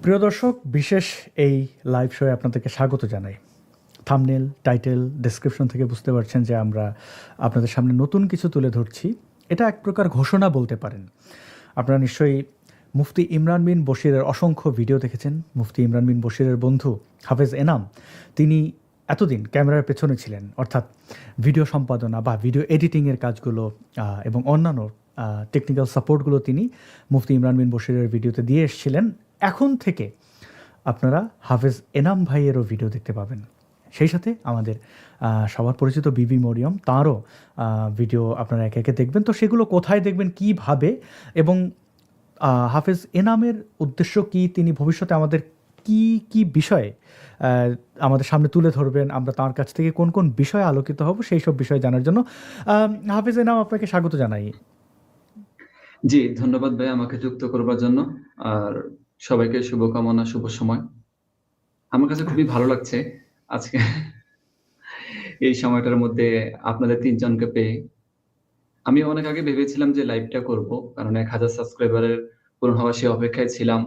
প্রিয় দর্শক, বিশেষ এই লাইভ শোয়ে আপনাদেরকে স্বাগত জানাই। থাম্বনেল, টাইটেল, ডেসক্রিপশন থেকে বুঝতে পারছেন যে আমরা আপনাদের সামনে নতুন কিছু তুলে ধরছি। এটা এক প্রকার ঘোষণা বলতে পারেন। আপনারা নিশ্চয়ই মুফতি ইমরান বিন বশিরের অসংখ্য ভিডিও দেখেছেন। মুফতি ইমরান বিন বশিরের বন্ধু হাফেজ এনাম, তিনি এতদিন ক্যামেরার পেছনে ছিলেন, অর্থাৎ ভিডিও সম্পাদনা বা ভিডিও এডিটিংয়ের কাজগুলো এবং অন্যান্য টেকনিক্যাল সাপোর্টগুলো তিনি মুফতি ইমরান বিন বশিরের ভিডিওতে দিয়ে এসেছিলেন। এখন থেকে আপনারা হাফেজ এনাম ভাইয়েরও ভিডিও দেখতে পাবেন। সেই সাথে আমাদের সবার পরিচিত বিবি মরিয়ম, তাঁরও ভিডিও আপনারা একে একে দেখবেন। তো সেগুলো কোথায় দেখবেন, কীভাবে, এবং হাফেজ এনামের উদ্দেশ্য কী, তিনি ভবিষ্যতে আমাদের কি কি বিষয়ে আমাদের সামনে তুলে ধরবেন, আমরা তাঁর কাছ থেকে কোন কোন বিষয়ে আলোকিত হব, সেই সব বিষয়ে জানার জন্য হাফেজ এনাম, আপনাকে স্বাগত জানাই। জি, ধন্যবাদ ভাই আমাকে যুক্ত করবার জন্য। আর সবাইকে শুভকামনা, শুভ সময়। আমার কাছে খুবই ভালো লাগছে আজকে এই সময়টার মধ্যে আপনাদের তিনজনকে পেয়ে। আমি অনেক আগে ভেবেছিলাম যে লাইভটা করব, কারণ 1000 সাবস্ক্রাইবারের পূরণ হওয়ার সেই অপেক্ষায় ছিলাম।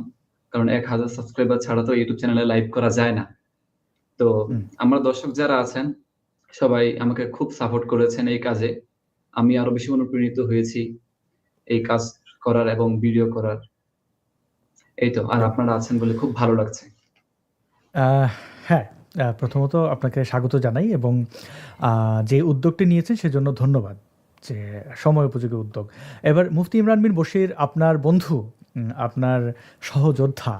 কারণ 1000 সাবস্ক্রাইবার ছাড়া তো ইউটিউব চ্যানেলে লাইভ করা যায় না। তো আমার দর্শক যারা আছেন সবাই আমাকে খুব সাপোর্ট করেছেন এই কাজে। আমি আরো বেশি অনুপ্রাণিত হয়েছি এই কাজ করার এবং ভিডিও করার। এই তো, আর আপনারা আছেন বলে খুব ভালো লাগছে। হ্যাঁ, প্রথমত আপনাকে স্বাগত জানাই, এবং যে উদ্যোগটি নিয়েছেন সেজন্য ধন্যবাদ, যে সময় উপযোগী উদ্যোগ। এবার মুফতি ইমরান বিন বশির আপনার বন্ধু, আপনার সহযোদ্ধা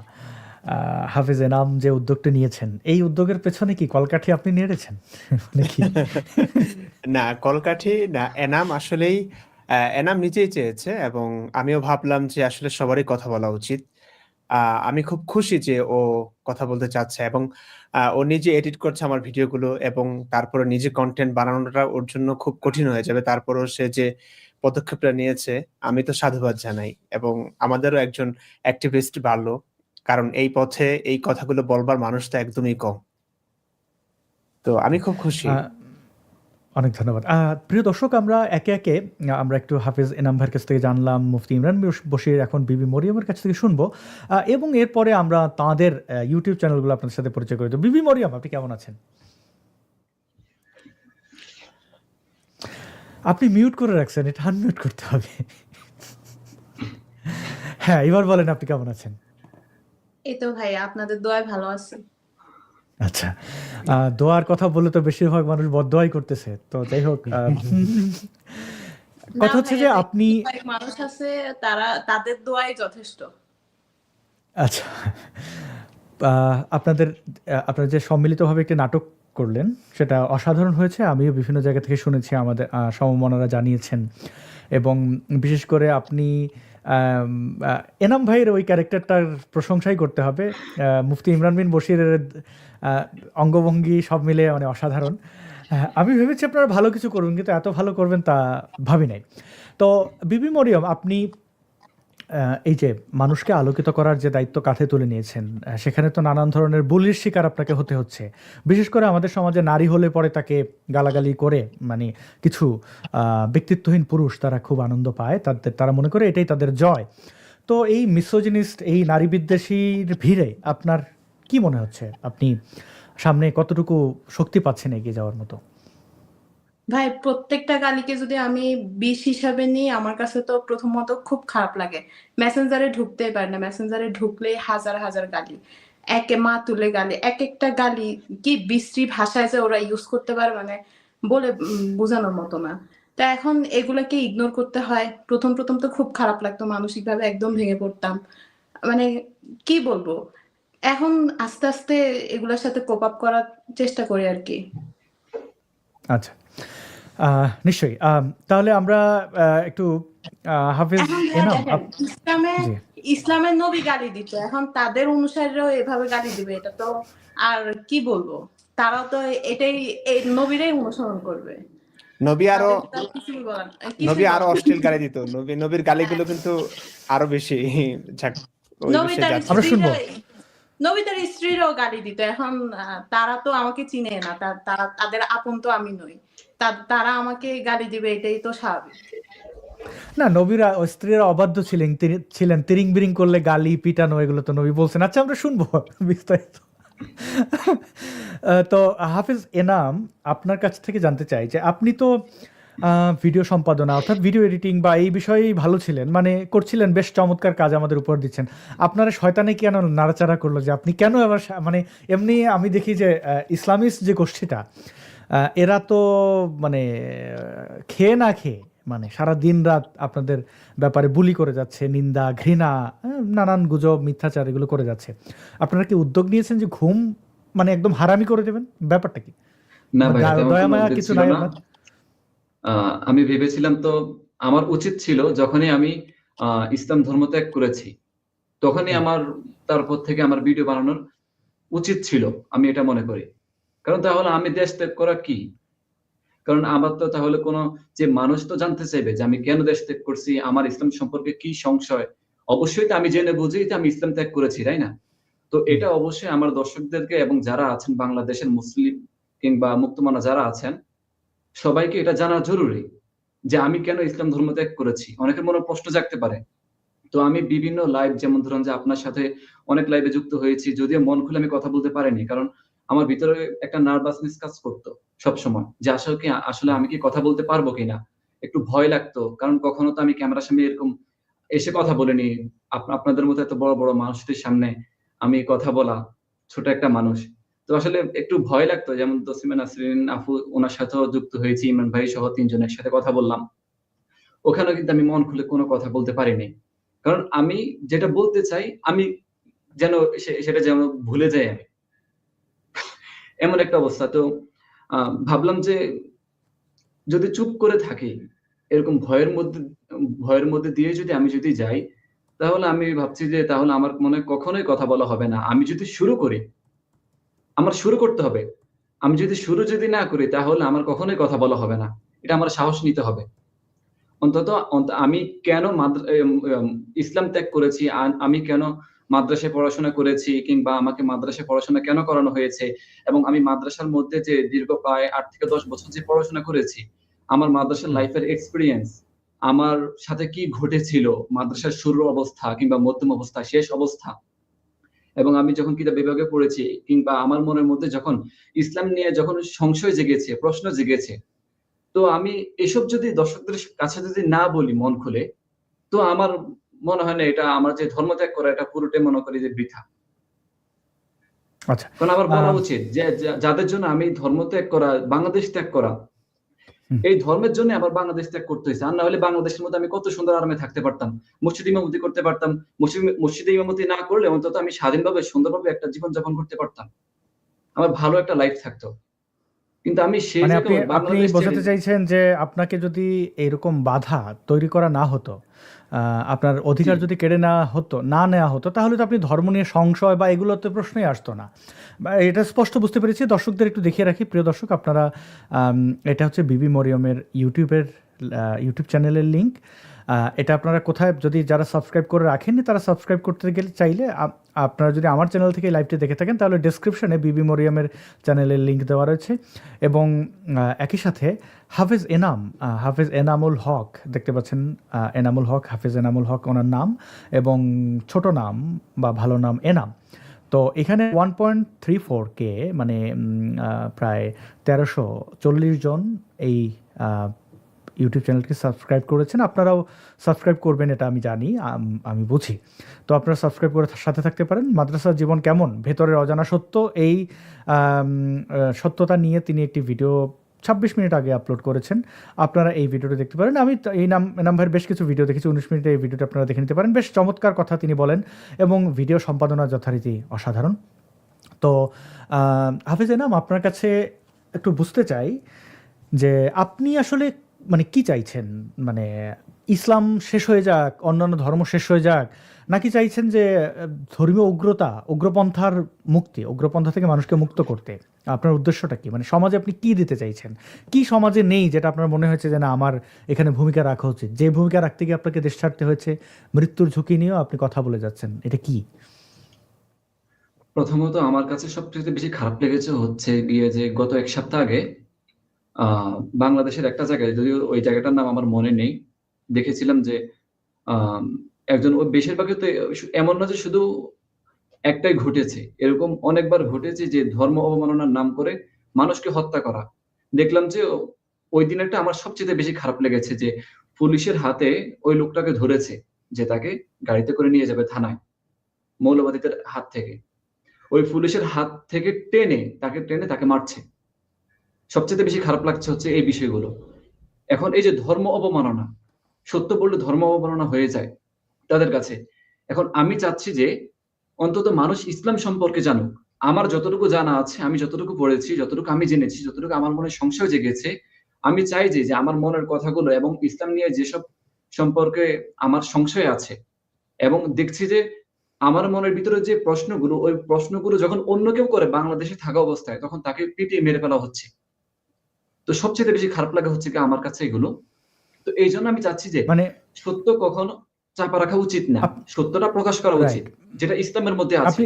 হাফেজ এনাম যে উদ্যোগটি নিয়েছেন, এই উদ্যোগের পেছনে কি কলকাঠি আপনি নেড়েছেন নাকি? না, কলকাঠি না, এনাম আসলেই এনাম নিজেই চেয়েছে, এবং আমিও ভাবলাম যে আসলে সবারই কথা বলা উচিত। আমি খুব খুশি যে ও কথা বলতে চাচ্ছে, এবং ও নিজে এডিট করছে আমার ভিডিওগুলো, এবং তারপরে নিজে কন্টেন্ট বানানোটা ওর জন্য খুব কঠিন হয়ে যাবে। তারপরেও সে যে পদক্ষেপটা নিয়েছে, আমি তো সাধুবাদ জানাই। এবং আমাদেরও একজন অ্যাক্টিভিস্ট বাড়লো, কারণ এই পথে এই কথাগুলো বলবার মানুষ তো একদমই কম। তো আমি খুব খুশি। অনেক ধন্যবাদ। প্রিয় দর্শক, আমরা একে একে আমরা একটু হাফেজ এনাম ভাইয়ের কাছ থেকে জানলাম, মুফতি ইমরান বশির, এখন বিবি মরিয়মের কাছ থেকে শুনবো, এবং এরপরে আমরা তাঁদের ইউটিউব চ্যানেলগুলো আপনাদের সাথে পরিচয় করে দেবো। বিবি মরিয়ম, আপনি কেমন আছেন? আপনি মিউট করে রাখছেন, এটা আনমিউট করতে হবে। হ্যাঁ, এবার বলেন আপনি কেমন আছেন? এই তো ভাই, আপনাদের দোয়ায় ভালো আছি। আচ্ছা, দোয়ার কথা বললে তো বেশিরভাগ মানুষ বদদোয়াই করতেছে, তো যাই হোক। কথা হচ্ছে যে আপনি, মানুষ আছে তাদের দোয়াই যথেষ্ট। আচ্ছা, আপনারা যে সম্মিলিতভাবে একটি নাটক করলেন, সেটা অসাধারণ হয়েছে। আমিও বিভিন্ন জায়গা থেকে শুনেছি, আমাদের সমমনারা জানিয়েছেন, এবং বিশেষ করে আপনি এনাম ভাইয়ের ওই ক্যারেক্টারটার প্রশংসাই করতে হবে। মুফতি ইমরান বিন বশিরের অঙ্গভঙ্গি সব মিলে মানে অসাধারণ। আমি ভেবেছি আপনারা ভালো কিছু করবেন, কিন্তু এত ভালো করবেন তা ভাবি নাই। তো বিবি মরিয়ম, আপনি এই যে মানুষকে আলোকিত করার যে দায়িত্ব কাঁধে তুলে নিয়েছেন, সেখানে তো নানান ধরনের বুলির শিকার আপনাকে হতে হচ্ছে। বিশেষ করে আমাদের সমাজে নারী হলে পরে তাকে গালাগালি করে, মানে কিছু ব্যক্তিত্বহীন পুরুষ তারা খুব আনন্দ পায়, তারা মনে করে এটাই তাদের জয়। তো এই মিসোজিনিস্ট, এই নারী বিদ্বেষীর ভিড়ে আপনার কি মনে হচ্ছে, আপনি সামনে কতটুকু শক্তি পাচ্ছেন এগিয়ে যাওয়ার মতো? ভাই, প্রত্যেকটা গালিকে যদি আমি বিষ হিসাবে নিই, আমার কাছে তো প্রথমত খুব খারাপ লাগে। মেসেঞ্জারে ঢুকতেই পারে না, মেসেঞ্জারে ঢুকলেই হাজার হাজার গালি, একে মা তুলে গালি, এক একটা গালি কি বিশ্রী ভাষায় যে ওরা ইউজ করতে পারে, মানে বলে বোঝানোর মতো না। তা এখন এগুলাকে ইগনোর করতে হয়। প্রথম প্রথম তো খুব খারাপ লাগতো, মানসিক ভাবে একদম ভেঙে পড়তাম। মানে কি বলবো, এখন আস্তে আস্তে এগুলোর সাথে কোপ আপ করার চেষ্টা করি আর কি। আচ্ছা, নিশ্চয়ই। তাহলে আমরা একটু হাফেজ এনাম, ইসলামের নবী গালি দিত, এখন তাদের অনুসারীরাও এভাবে গালি দিবে, এটা তো আর কি বলবো, তারাও তো এটাই, এই নবীরাই অনুসরণ করবে। নবী আরো অশ্লীল গালি দিত। নবীর গালিগুলো কিন্তু আরো বেশি। নবী তার স্ত্রীরাও গালি দিত। এখন তারা তো আমাকে চিনে না, তাদের আপন তো আমি নই, তারা আমাকে গালি দিবে, এটাই তো স্বাভাবিক। না, নবীরা ও স্ত্রীরা অবাধ্য ছিলেন, তিরিং বিরিং করলে গালি পিটানো, এগুলো তো নবী বলছেন। আচ্ছা, আমরা শুনবো বিস্তারিত। তো হাফেজ এনাম, আপনার কাছ থেকে জানতে চাই যে আপনি তো ভিডিও সম্পাদনা অর্থাৎ ভিডিও এডিটিং বা এই বিষয়েই ভালো ছিলেন, মানে করছিলেন, বেশ চমৎকার কাজ আমাদের উপর দিচ্ছেন। আপনারা শয়তানে কেন নাড়াচাড়া করলো যে আপনি কেন আবার মানে এমনি আমি দেখি যে ইসলামিস্ট যে গোষ্ঠীটা, এরা তো মানে খেয়ে না খেয়ে মানে সারা দিন রাত আপনাদের ব্যাপারে বুলি করে যাচ্ছে, নিন্দা, ঘৃণা, নানান গুজব, মিথ্যাচার এগুলো করে যাচ্ছে। আপনারা কি উদ্যোগ নিয়েছেন যে ঘুম মানে একদম হারামি করে দেবেন? ব্যাপারটা কি? না ভাই, তেমন দয়া কোনো মায়া উদ্যোগ কিছু ছিল নাই না। আপনার? আমি ভেবেছিলাম তো আমার উচিত ছিল যখনই আমি ইসলাম ধর্ম ত্যাগ করেছি, তখনই আমার তারপর থেকে আমার ভিডিও বানানোর উচিত ছিল, আমি এটা মনে করি। কারণ তাহলে আমি দেশ ত্যাগ করা কি? কারণ আমার তো তাহলে কোনো যে মানুষ তো জানতে চাইবে যে আমি কেন দেশ ত্যাগ করছি, আমার ইসলাম সম্পর্কে কি সংশয়। অবশ্যই তো আমি জেনে বুঝেই তো আমি ইসলাম ত্যাগ করেছি, তাই না? তো এটা অবশ্যই আমার দর্শকদেরকে এবং যারা আছেন বাংলাদেশের মুসলিম কিংবা মুক্তমানা যারা আছেন, সবাইকে এটা জানা জরুরি যে আমি কেন ইসলাম ধর্ম ত্যাগ করেছি। অনেকের মনে প্রশ্ন জাগতে পারে। তো আমি বিভিন্ন লাইভ, যেমন ধরুন যে আপনার সাথে অনেক লাইভে যুক্ত হয়েছি। যদিও মন খুলে আমি কথা বলতে পারিনি। কারণ আমার ভিতরে একটা নার্ভাসনেস কাজ করত সবসময়। যে আসলে আমি কি কথা বলতে পারবো কিনা? একটু ভয় লাগতো। কারণ কখনো তো আমি ক্যামেরার সামনে এরকম এসে কথা বলিনি। আপনাদের মতো এত বড়, বড় মানুষদের সামনে আমি কথা বলা, ছোট একটা মানুষ। তো আসলে একটু ভয় লাগতো। যেমন তসলিমা নাসরিন আপু, উনার সাথেও যুক্ত হয়েছি। ইমরান ভাই সহ ৩ জনের সাথে কথা বললাম। ওখানেও কিন্তু আমি মন খুলে কোনো কথা বলতে পারিনি। কারণ আমি যেটা বলতে চাই, আমি যেন সেটা যেন ভুলে যাই আমি। এমন একটা অবস্থা। তো ভাবলাম যে যদি চুপ করে থাকি, এরকম ভয়ের মধ্যে দিয়ে যদি আমি যাই, তাহলে আমি ভাবছি যে তাহলে আমার মনে হয় কখনোই কথা বলা হবে না। আমি যদি শুরু করি, আমার শুরু করতে হবে। আমি যদি না করি, তাহলে আমার কখনোই কথা বলা হবে না। এটা আমার সাহস নিতে হবে। অন্তত আমি কেন ইসলাম ত্যাগ করেছি, আমি কেন মাদ্রাসায় পড়াশোনা করেছি কিংবা আমাকে মাদ্রাসায় পড়াশোনা কেন করানো হয়েছে, এবং আমি মাদ্রাসার মধ্যে যে দীর্ঘ প্রায় ৮ থেকে ১০ বছর যে পড়াশোনা করেছি, আমার মাদ্রাসার লাইফের এক্সপেরিয়েন্স, আমার সাথে কি ঘটেছিল, মাদ্রাসার শুরুর অবস্থা কিংবা মধ্যম অবস্থা, শেষ অবস্থা, এবং আমি যখন কিতাব বিভাগে পড়েছি কিংবা আমার মনের মধ্যে যখন ইসলাম নিয়ে যখন সংশয় জেগেছে, প্রশ্ন জেগেছে, তো আমি এসব যদি দর্শকদের কাছে যদি না বলি মন খুলে, তো আমার মনে হয় না এটা আমার যে ধর্মত্যাগ করা, এটা পুরোটাই মনে করি যে বৃথা। আচ্ছা। কারণ আমার বলা উচিত যে যাদের জন্য আমি ধর্ম ত্যাগ করা, বাংলাদেশ ত্যাগ করা, হুম। এই ধর্মের জন্য আমার বাংলাদেশ ত্যাগ করতে হয়েছে। আর না হলে বাংলাদেশের মধ্যে আমি কত সুন্দর আরামে থাকতে পারতাম। মসজিদে ইমামতি করতে পারতাম। মসজিদে ইমামতি না করলে অন্তত আমি স্বাধীনভাবে সুন্দরভাবে একটা জীবন যাপন করতে পারতাম। আমার ভালো একটা লাইফ থাকতো। কিন্তু আমি সেই মানে আপনি জায়গায় আপনি বাংলাদেশ ছেড়ে বোঝাতে চাইছেন যে আপনাকে যদি এরকম বাধা তৈরি করা না হতো, আপনার জি, অধিকার যদি কেড়ে নেওয়া হতো, তাহলে তো আপনি ধর্ম নিয়ে সংশয় বা এগুলোতে প্রশ্নই আসতো না। বা এটা স্পষ্ট বুঝতে পেরেছি। দর্শকদের একটু দেখিয়ে রাখি, প্রিয় দর্শক, আপনারা এটা হচ্ছে বিবি মরিয়মের ইউটিউব চ্যানেলের লিঙ্ক। এটা আপনারা কোথায়, যদি যারা সাবস্ক্রাইব করে রাখেননি তারা সাবস্ক্রাইব করতে গেলে চাইলে আপনারা যদি আমার চ্যানেল থেকে লাইভটি দেখে থাকেন, তাহলে ডেসক্রিপশনে বিবি মরিয়মের চ্যানেলের লিঙ্ক দেওয়া রয়েছে। এবং একই সাথে হাফেজ এনামুল হক দেখতে পাচ্ছেন, এনামুল হক, হাফেজ এনামুল হক ওনার নাম, এবং ছোট নাম বা ভালো নাম এনাম। তো এখানে 1.34K মানে প্রায় 1340 জন এই ইউটিউব চ্যানেলটি সাবস্ক্রাইব করেছেন। আপনারাও সাবস্ক্রাইব করবেন, এটা আমি জানি, আমি বুঝি। তো আপনারা সাবস্ক্রাইব করে সাথে থাকতে পারেন। মাদ্রাসার জীবন কেমন, ভেতরের অজানা সত্য, এই সত্যতা নিয়ে তিনি একটি ভিডিও 26 মিনিট আগে আপলোড করেছেন। আপনারা এই ভিডিওটি দেখতে পারেন। আমি এই নাম্বারের বেশ কিছু ভিডিও দেখেছি, 19 মিনিটে এই ভিডিওটা আপনারা দেখে নিতে পারেন। বেশ চমৎকার কথা তিনি বলেন এবং ভিডিও সম্পাদনা যথারীতি অসাধারণ। তো হাফেজ এনাম, আপনার কাছে একটু বুঝতে চাই যে আপনি আসলে মানে কি চাইছেন? মানে ইসলাম শেষ হয়ে যাক, অন্যান্য ধর্ম শেষ হয়ে যাক, নাকি চাইছেন যে ধর্মীয় উগ্রপন্থার মুক্তি, উগ্রপন্থা থেকে মানুষকে মুক্ত করতে? আপনার উদ্দেশ্যটা কি? মানে সমাজে আপনি কি দিতে চাইছেন? কি সমাজে নেই যেটা আপনার মনে হয়েছে যে না, আমার এখানে ভূমিকা রাখা উচিত? যে ভূমিকা রাখতে গিয়ে আপনাকে দেশ ছাড়তে হয়েছে, মৃত্যুর ঝুঁকি নিয়েও আপনি কথা বলে যাচ্ছেন, এটা কি? প্রথমত আমার কাছে সবচেয়ে বেশি খারাপ লেগেছে হচ্ছে গিয়ে যে গত ১ সপ্তাহ আগে বাংলাদেশের একটা জায়গায়, যদিও ওই জায়গাটার নাম আমার মনে নেই, দেখেছিলাম যে একজন, ও বেশিরভাগই তো এমন না যে শুধু একটাই ঘটেছে, এরকম অনেকবার ঘটেছে যে ধর্ম অবমাননার নাম করে মানুষকে হত্যা করা। দেখলাম যে ওই দিনেরটা আমার সবচেয়ে বেশি খারাপ লেগেছে যে পুলিশের হাতে ওই লোকটাকে ধরেছে, যে তাকে গাড়িতে করে নিয়ে যাবে থানায়, মৌলবাদীদের হাত থেকে। ওই পুলিশের হাত থেকে টেনে তাকে মারছে। সবচেয়ে বেশি খারাপ লাগছে হচ্ছে এই বিষয়গুলো। এখন এই যে ধর্ম অবমাননা, সত্য বললে ধর্ম অবমাননা হয়ে যায় তাদের কাছে। এখন আমি চাচ্ছি যে অন্তত মানুষ ইসলাম সম্পর্কে জানুক। আমার যতটুকু জানা আছে, আমি যতটুকু পড়েছি, যতটুকু আমি জেনেছি, যতটুকু আমার মনে সংশয় জেগেছে, আমি চাই যে আমার মনের কথাগুলো এবং ইসলাম নিয়ে যেসব সম্পর্কে আমার সংশয় আছে, এবং দেখছি যে আমার মনের ভিতরে যে প্রশ্নগুলো, ওই প্রশ্নগুলো যখন অন্য কেউ করে বাংলাদেশে থাকা অবস্থায়, তখন তাকে পিটিয়ে মেরে ফেলা হচ্ছে। তো সবচেয়ে বেশি খারাপ লাগা হচ্ছে কি আমার কাছে এগুলো। তো এইজন্য আমি চাচ্ছি যে মানে সত্য কখনো চাপা রাখা উচিত না। আপ সত্যটা প্রকাশ করা উচিত, রাইট। যেটা ইসলামের মধ্যে আছে। আপনি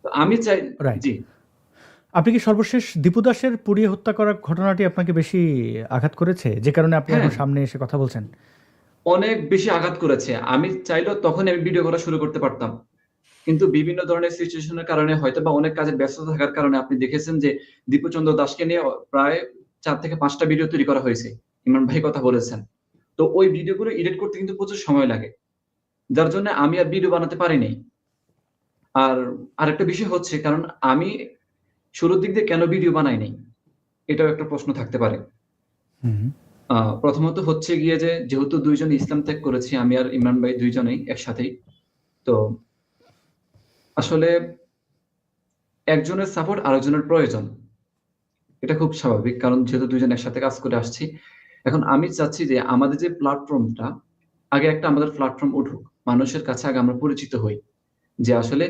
তো আমি চাই। রাইট। জি। আপনি কি সর্বশেষ দীপু দাসের পুড়িয়ে হত্যা করার ঘটনাটি আপনাকে বেশি আঘাত করেছে, যে কারণে আপনি এখন হ্যাঁ, সামনে এসে কথা বলছেন? অনেক বেশি আঘাত করেছে। আমি চাইলেও তখনই আমি ভিডিও করা শুরু করতে পারতাম। কিন্তু বিভিন্ন ধরনের সিচুয়েশন এর কারণে, হয়তোবা অনেক কাজে ব্যস্ত থাকার কারণে আপনি দেখেছেন যে দীপুচন্দ্র দাসকে নিয়ে প্রায় ৪ থেকে ৫ টা ভিডিও তৈরি করা হয়েছে। ইমরান ভাই কথা বলেছেন। তো ওই ভিডিওগুলো এডিট করতে কিন্তু প্রচুর সময় লাগে। যার জন্য আমি আর ভিডিও বানাতে পারি নাই। আর আরেকটা বিষয় হচ্ছে, কারণ আমি শুরুর দিক দিয়ে কেন ভিডিও বানাই নাই? এটাও একটা প্রশ্ন থাকতে পারে। হুম। প্রথমত হচ্ছে গিয়ে যে যেহেতু ২ জন ইসলাম ত্যাগ করেছি, আমি আর ইমরান ভাই ২ জনেই একসাথেই। তো আসলে একজনের সাপোর্ট আরেকজনের প্রয়োজন। এটা খুব স্বাভাবিক। কারণ যেহেতু ২ জন একসাথে কাজ করে আসছি। এখন আমি চাচ্ছি যে আমাদের যে প্ল্যাটফর্মটা, আগে একটা আমাদের প্ল্যাটফর্ম উঠুক। মানুষের কাছে আগে আমরা পরিচিত হই। যে আসলে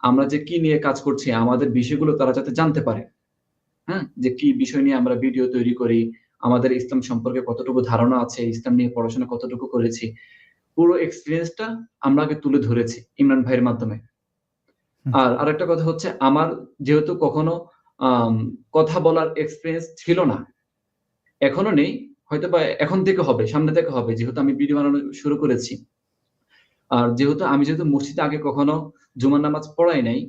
আমরা যে কি নিয়ে কাজ করছি, আমাদের বিষয়গুলো তারা যাতে জানতে পারে। হ্যাঁ? যে কি বিষয় নিয়ে আমরা ভিডিও তৈরি করি, আমাদের ইসলাম সম্পর্কে কতটুকু ধারণা আছে, ইসলাম নিয়ে পড়াশোনা কতটুকু করেছি। পুরো এক্সপেরিয়েন্সটা আমরা আগে তুলে ধরেছি ইমরান ভাইয়ের মাধ্যমে। হুম। আর আরেকটা কথা হচ্ছে, আমার যেহেতু কখনো আম কথা বলার এক্সপেরিয়েন্স ছিল না, এখনো নেই। হয়তোবা এখন থেকে হবে, সামনে থেকে হবে। যেহেতু আমি ভিডিও বানানো শুরু করেছি। আর যেহেতু মসজিদে আগে কখনো জুমার নামাজ পড়াই নাই।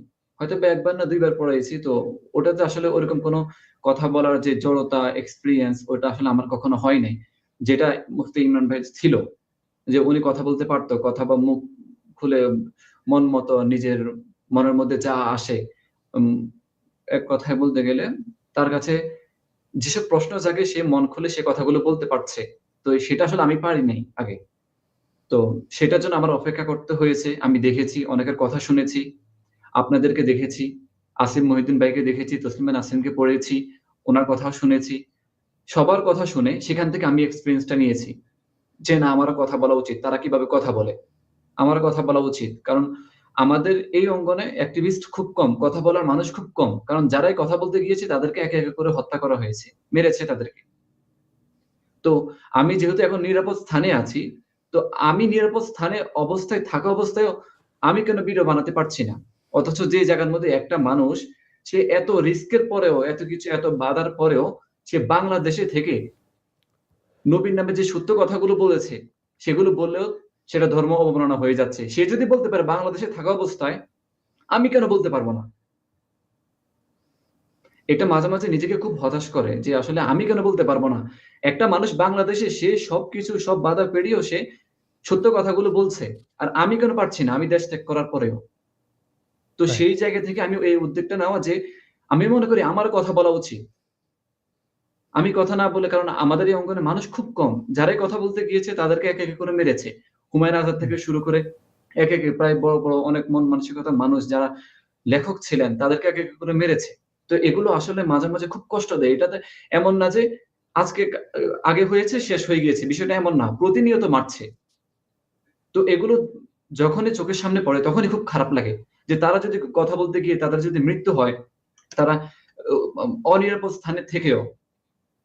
হয়তোবা ১ বার না ২ বার পড়াইছি। তো ওটাতে আসলে ওরকম কোনো কথা বলার যে জড়তা, এক্সপেরিয়েন্স, ওটা আসলে আমার কখনো হয় নাই। যেটা মুফতি ইমরান ভাইয়ের ছিল। যে উনি কথা বলতে পারত। কথা বা মুখ খুলে মন মতো নিজের মনের মধ্যে যা আসে, উম এক কথায় বলতে গেলে তার কাছে যেসব প্রশ্ন জাগে সে মন খুলে সে কথাগুলো বলতে পারছে। তো সেটা আসলে আমি পারি নাই আগে। তো সেটার জন্য আমার অপেক্ষা করতে হয়েছে। আমি দেখেছি, অনেকের কথা শুনেছি, আপনাদেরকে দেখেছি, আসিফ মহিউদ্দিন ভাইকে দেখেছি, তসলিমা নাসরিনকে পড়েছি, উনার কথাও শুনেছি। সবার কথা শুনে সেখান থেকে আমি এক্সপেরিয়েন্সটা নিয়েছি। যে না, আমারও কথা বলা উচিত। তারা কিভাবে কথা বলে? আমারও কথা বলা উচিত। কারণ আমাদের এই অঙ্গনে অ্যাক্টিভিস্ট খুব কম, কথা বলার মানুষ খুব কম। কারণ যারাই কথা বলতে গিয়েছে তাদেরকে একে, একে করে হত্যা করা হয়েছে। মেরেছে তাদেরকে। তো আমি যেহেতু এখন নিরাপদ স্থানে আছি, তো আমি নিরাপদ স্থানে থাকা অবস্থায়ও আমি কেন ভিডিও বানাতে পারছি না? অথচ যে জায়গার মধ্যে একটা মানুষ, সে এত রিস্কের পরেও, এত কিছু, এত বাধার পরেও সে বাংলাদেশে থেকে নবীর নামে যে সত্য কথাগুলো বলেছে, সেগুলো বললেও সেটা ধর্ম অবমাননা হয়ে যাচ্ছে। সে যদি বলতে পারে বাংলাদেশে থাকা অবস্থায়, আমি কেন বলতে পারব না? এটা মাঝে, মাঝে নিজেকে খুব হতাশ করে যে আসলে আমি কেন বলতে পারব না? একটা মানুষ বাংলাদেশে, সে সবকিছু, সব বাধা পেরিয়েও সে সত্য কথাগুলো বলছে। আর আমি কেন পারছি না, আমি দেশ ত্যাগ করার পরেও? তো রাইট। সেই জায়গা থেকে আমি এই উদ্যোগটা নেওয়া যে আমি মনে করি আমারও কথা বলা উচিত। আমি কথা না বলে, কারণ আমাদের এই অঙ্গনে মানুষ খুব কম। যারাই কথা বলতে গিয়েছে তাদেরকে একে, একে করে মেরেছে। হুমায়ূন আজাদ হুম। থেকে শুরু করে একে, একে প্রায় বড়, বড় অনেক মন মানসিকতার মানুষ যারা লেখক ছিলেন তাদেরকে একে, একে করে মেরেছে। তো এগুলো আসলে মাঝে, মাঝে খুব কষ্ট দেয়। এটাতে এমন না যে আজকে আগে হয়েছে শেষ হয়ে গিয়েছে। বিষয়টা এমন না। প্রতিনিয়ত মারছে। তো এগুলো যখনই চোখের সামনে পড়ে তখনই খুব খারাপ লাগে। যে তারা যদি কথা বলতে গিয়ে তাদের যদি মৃত্যু হয়, তারা অ অনিরাপদ স্থানে থেকেও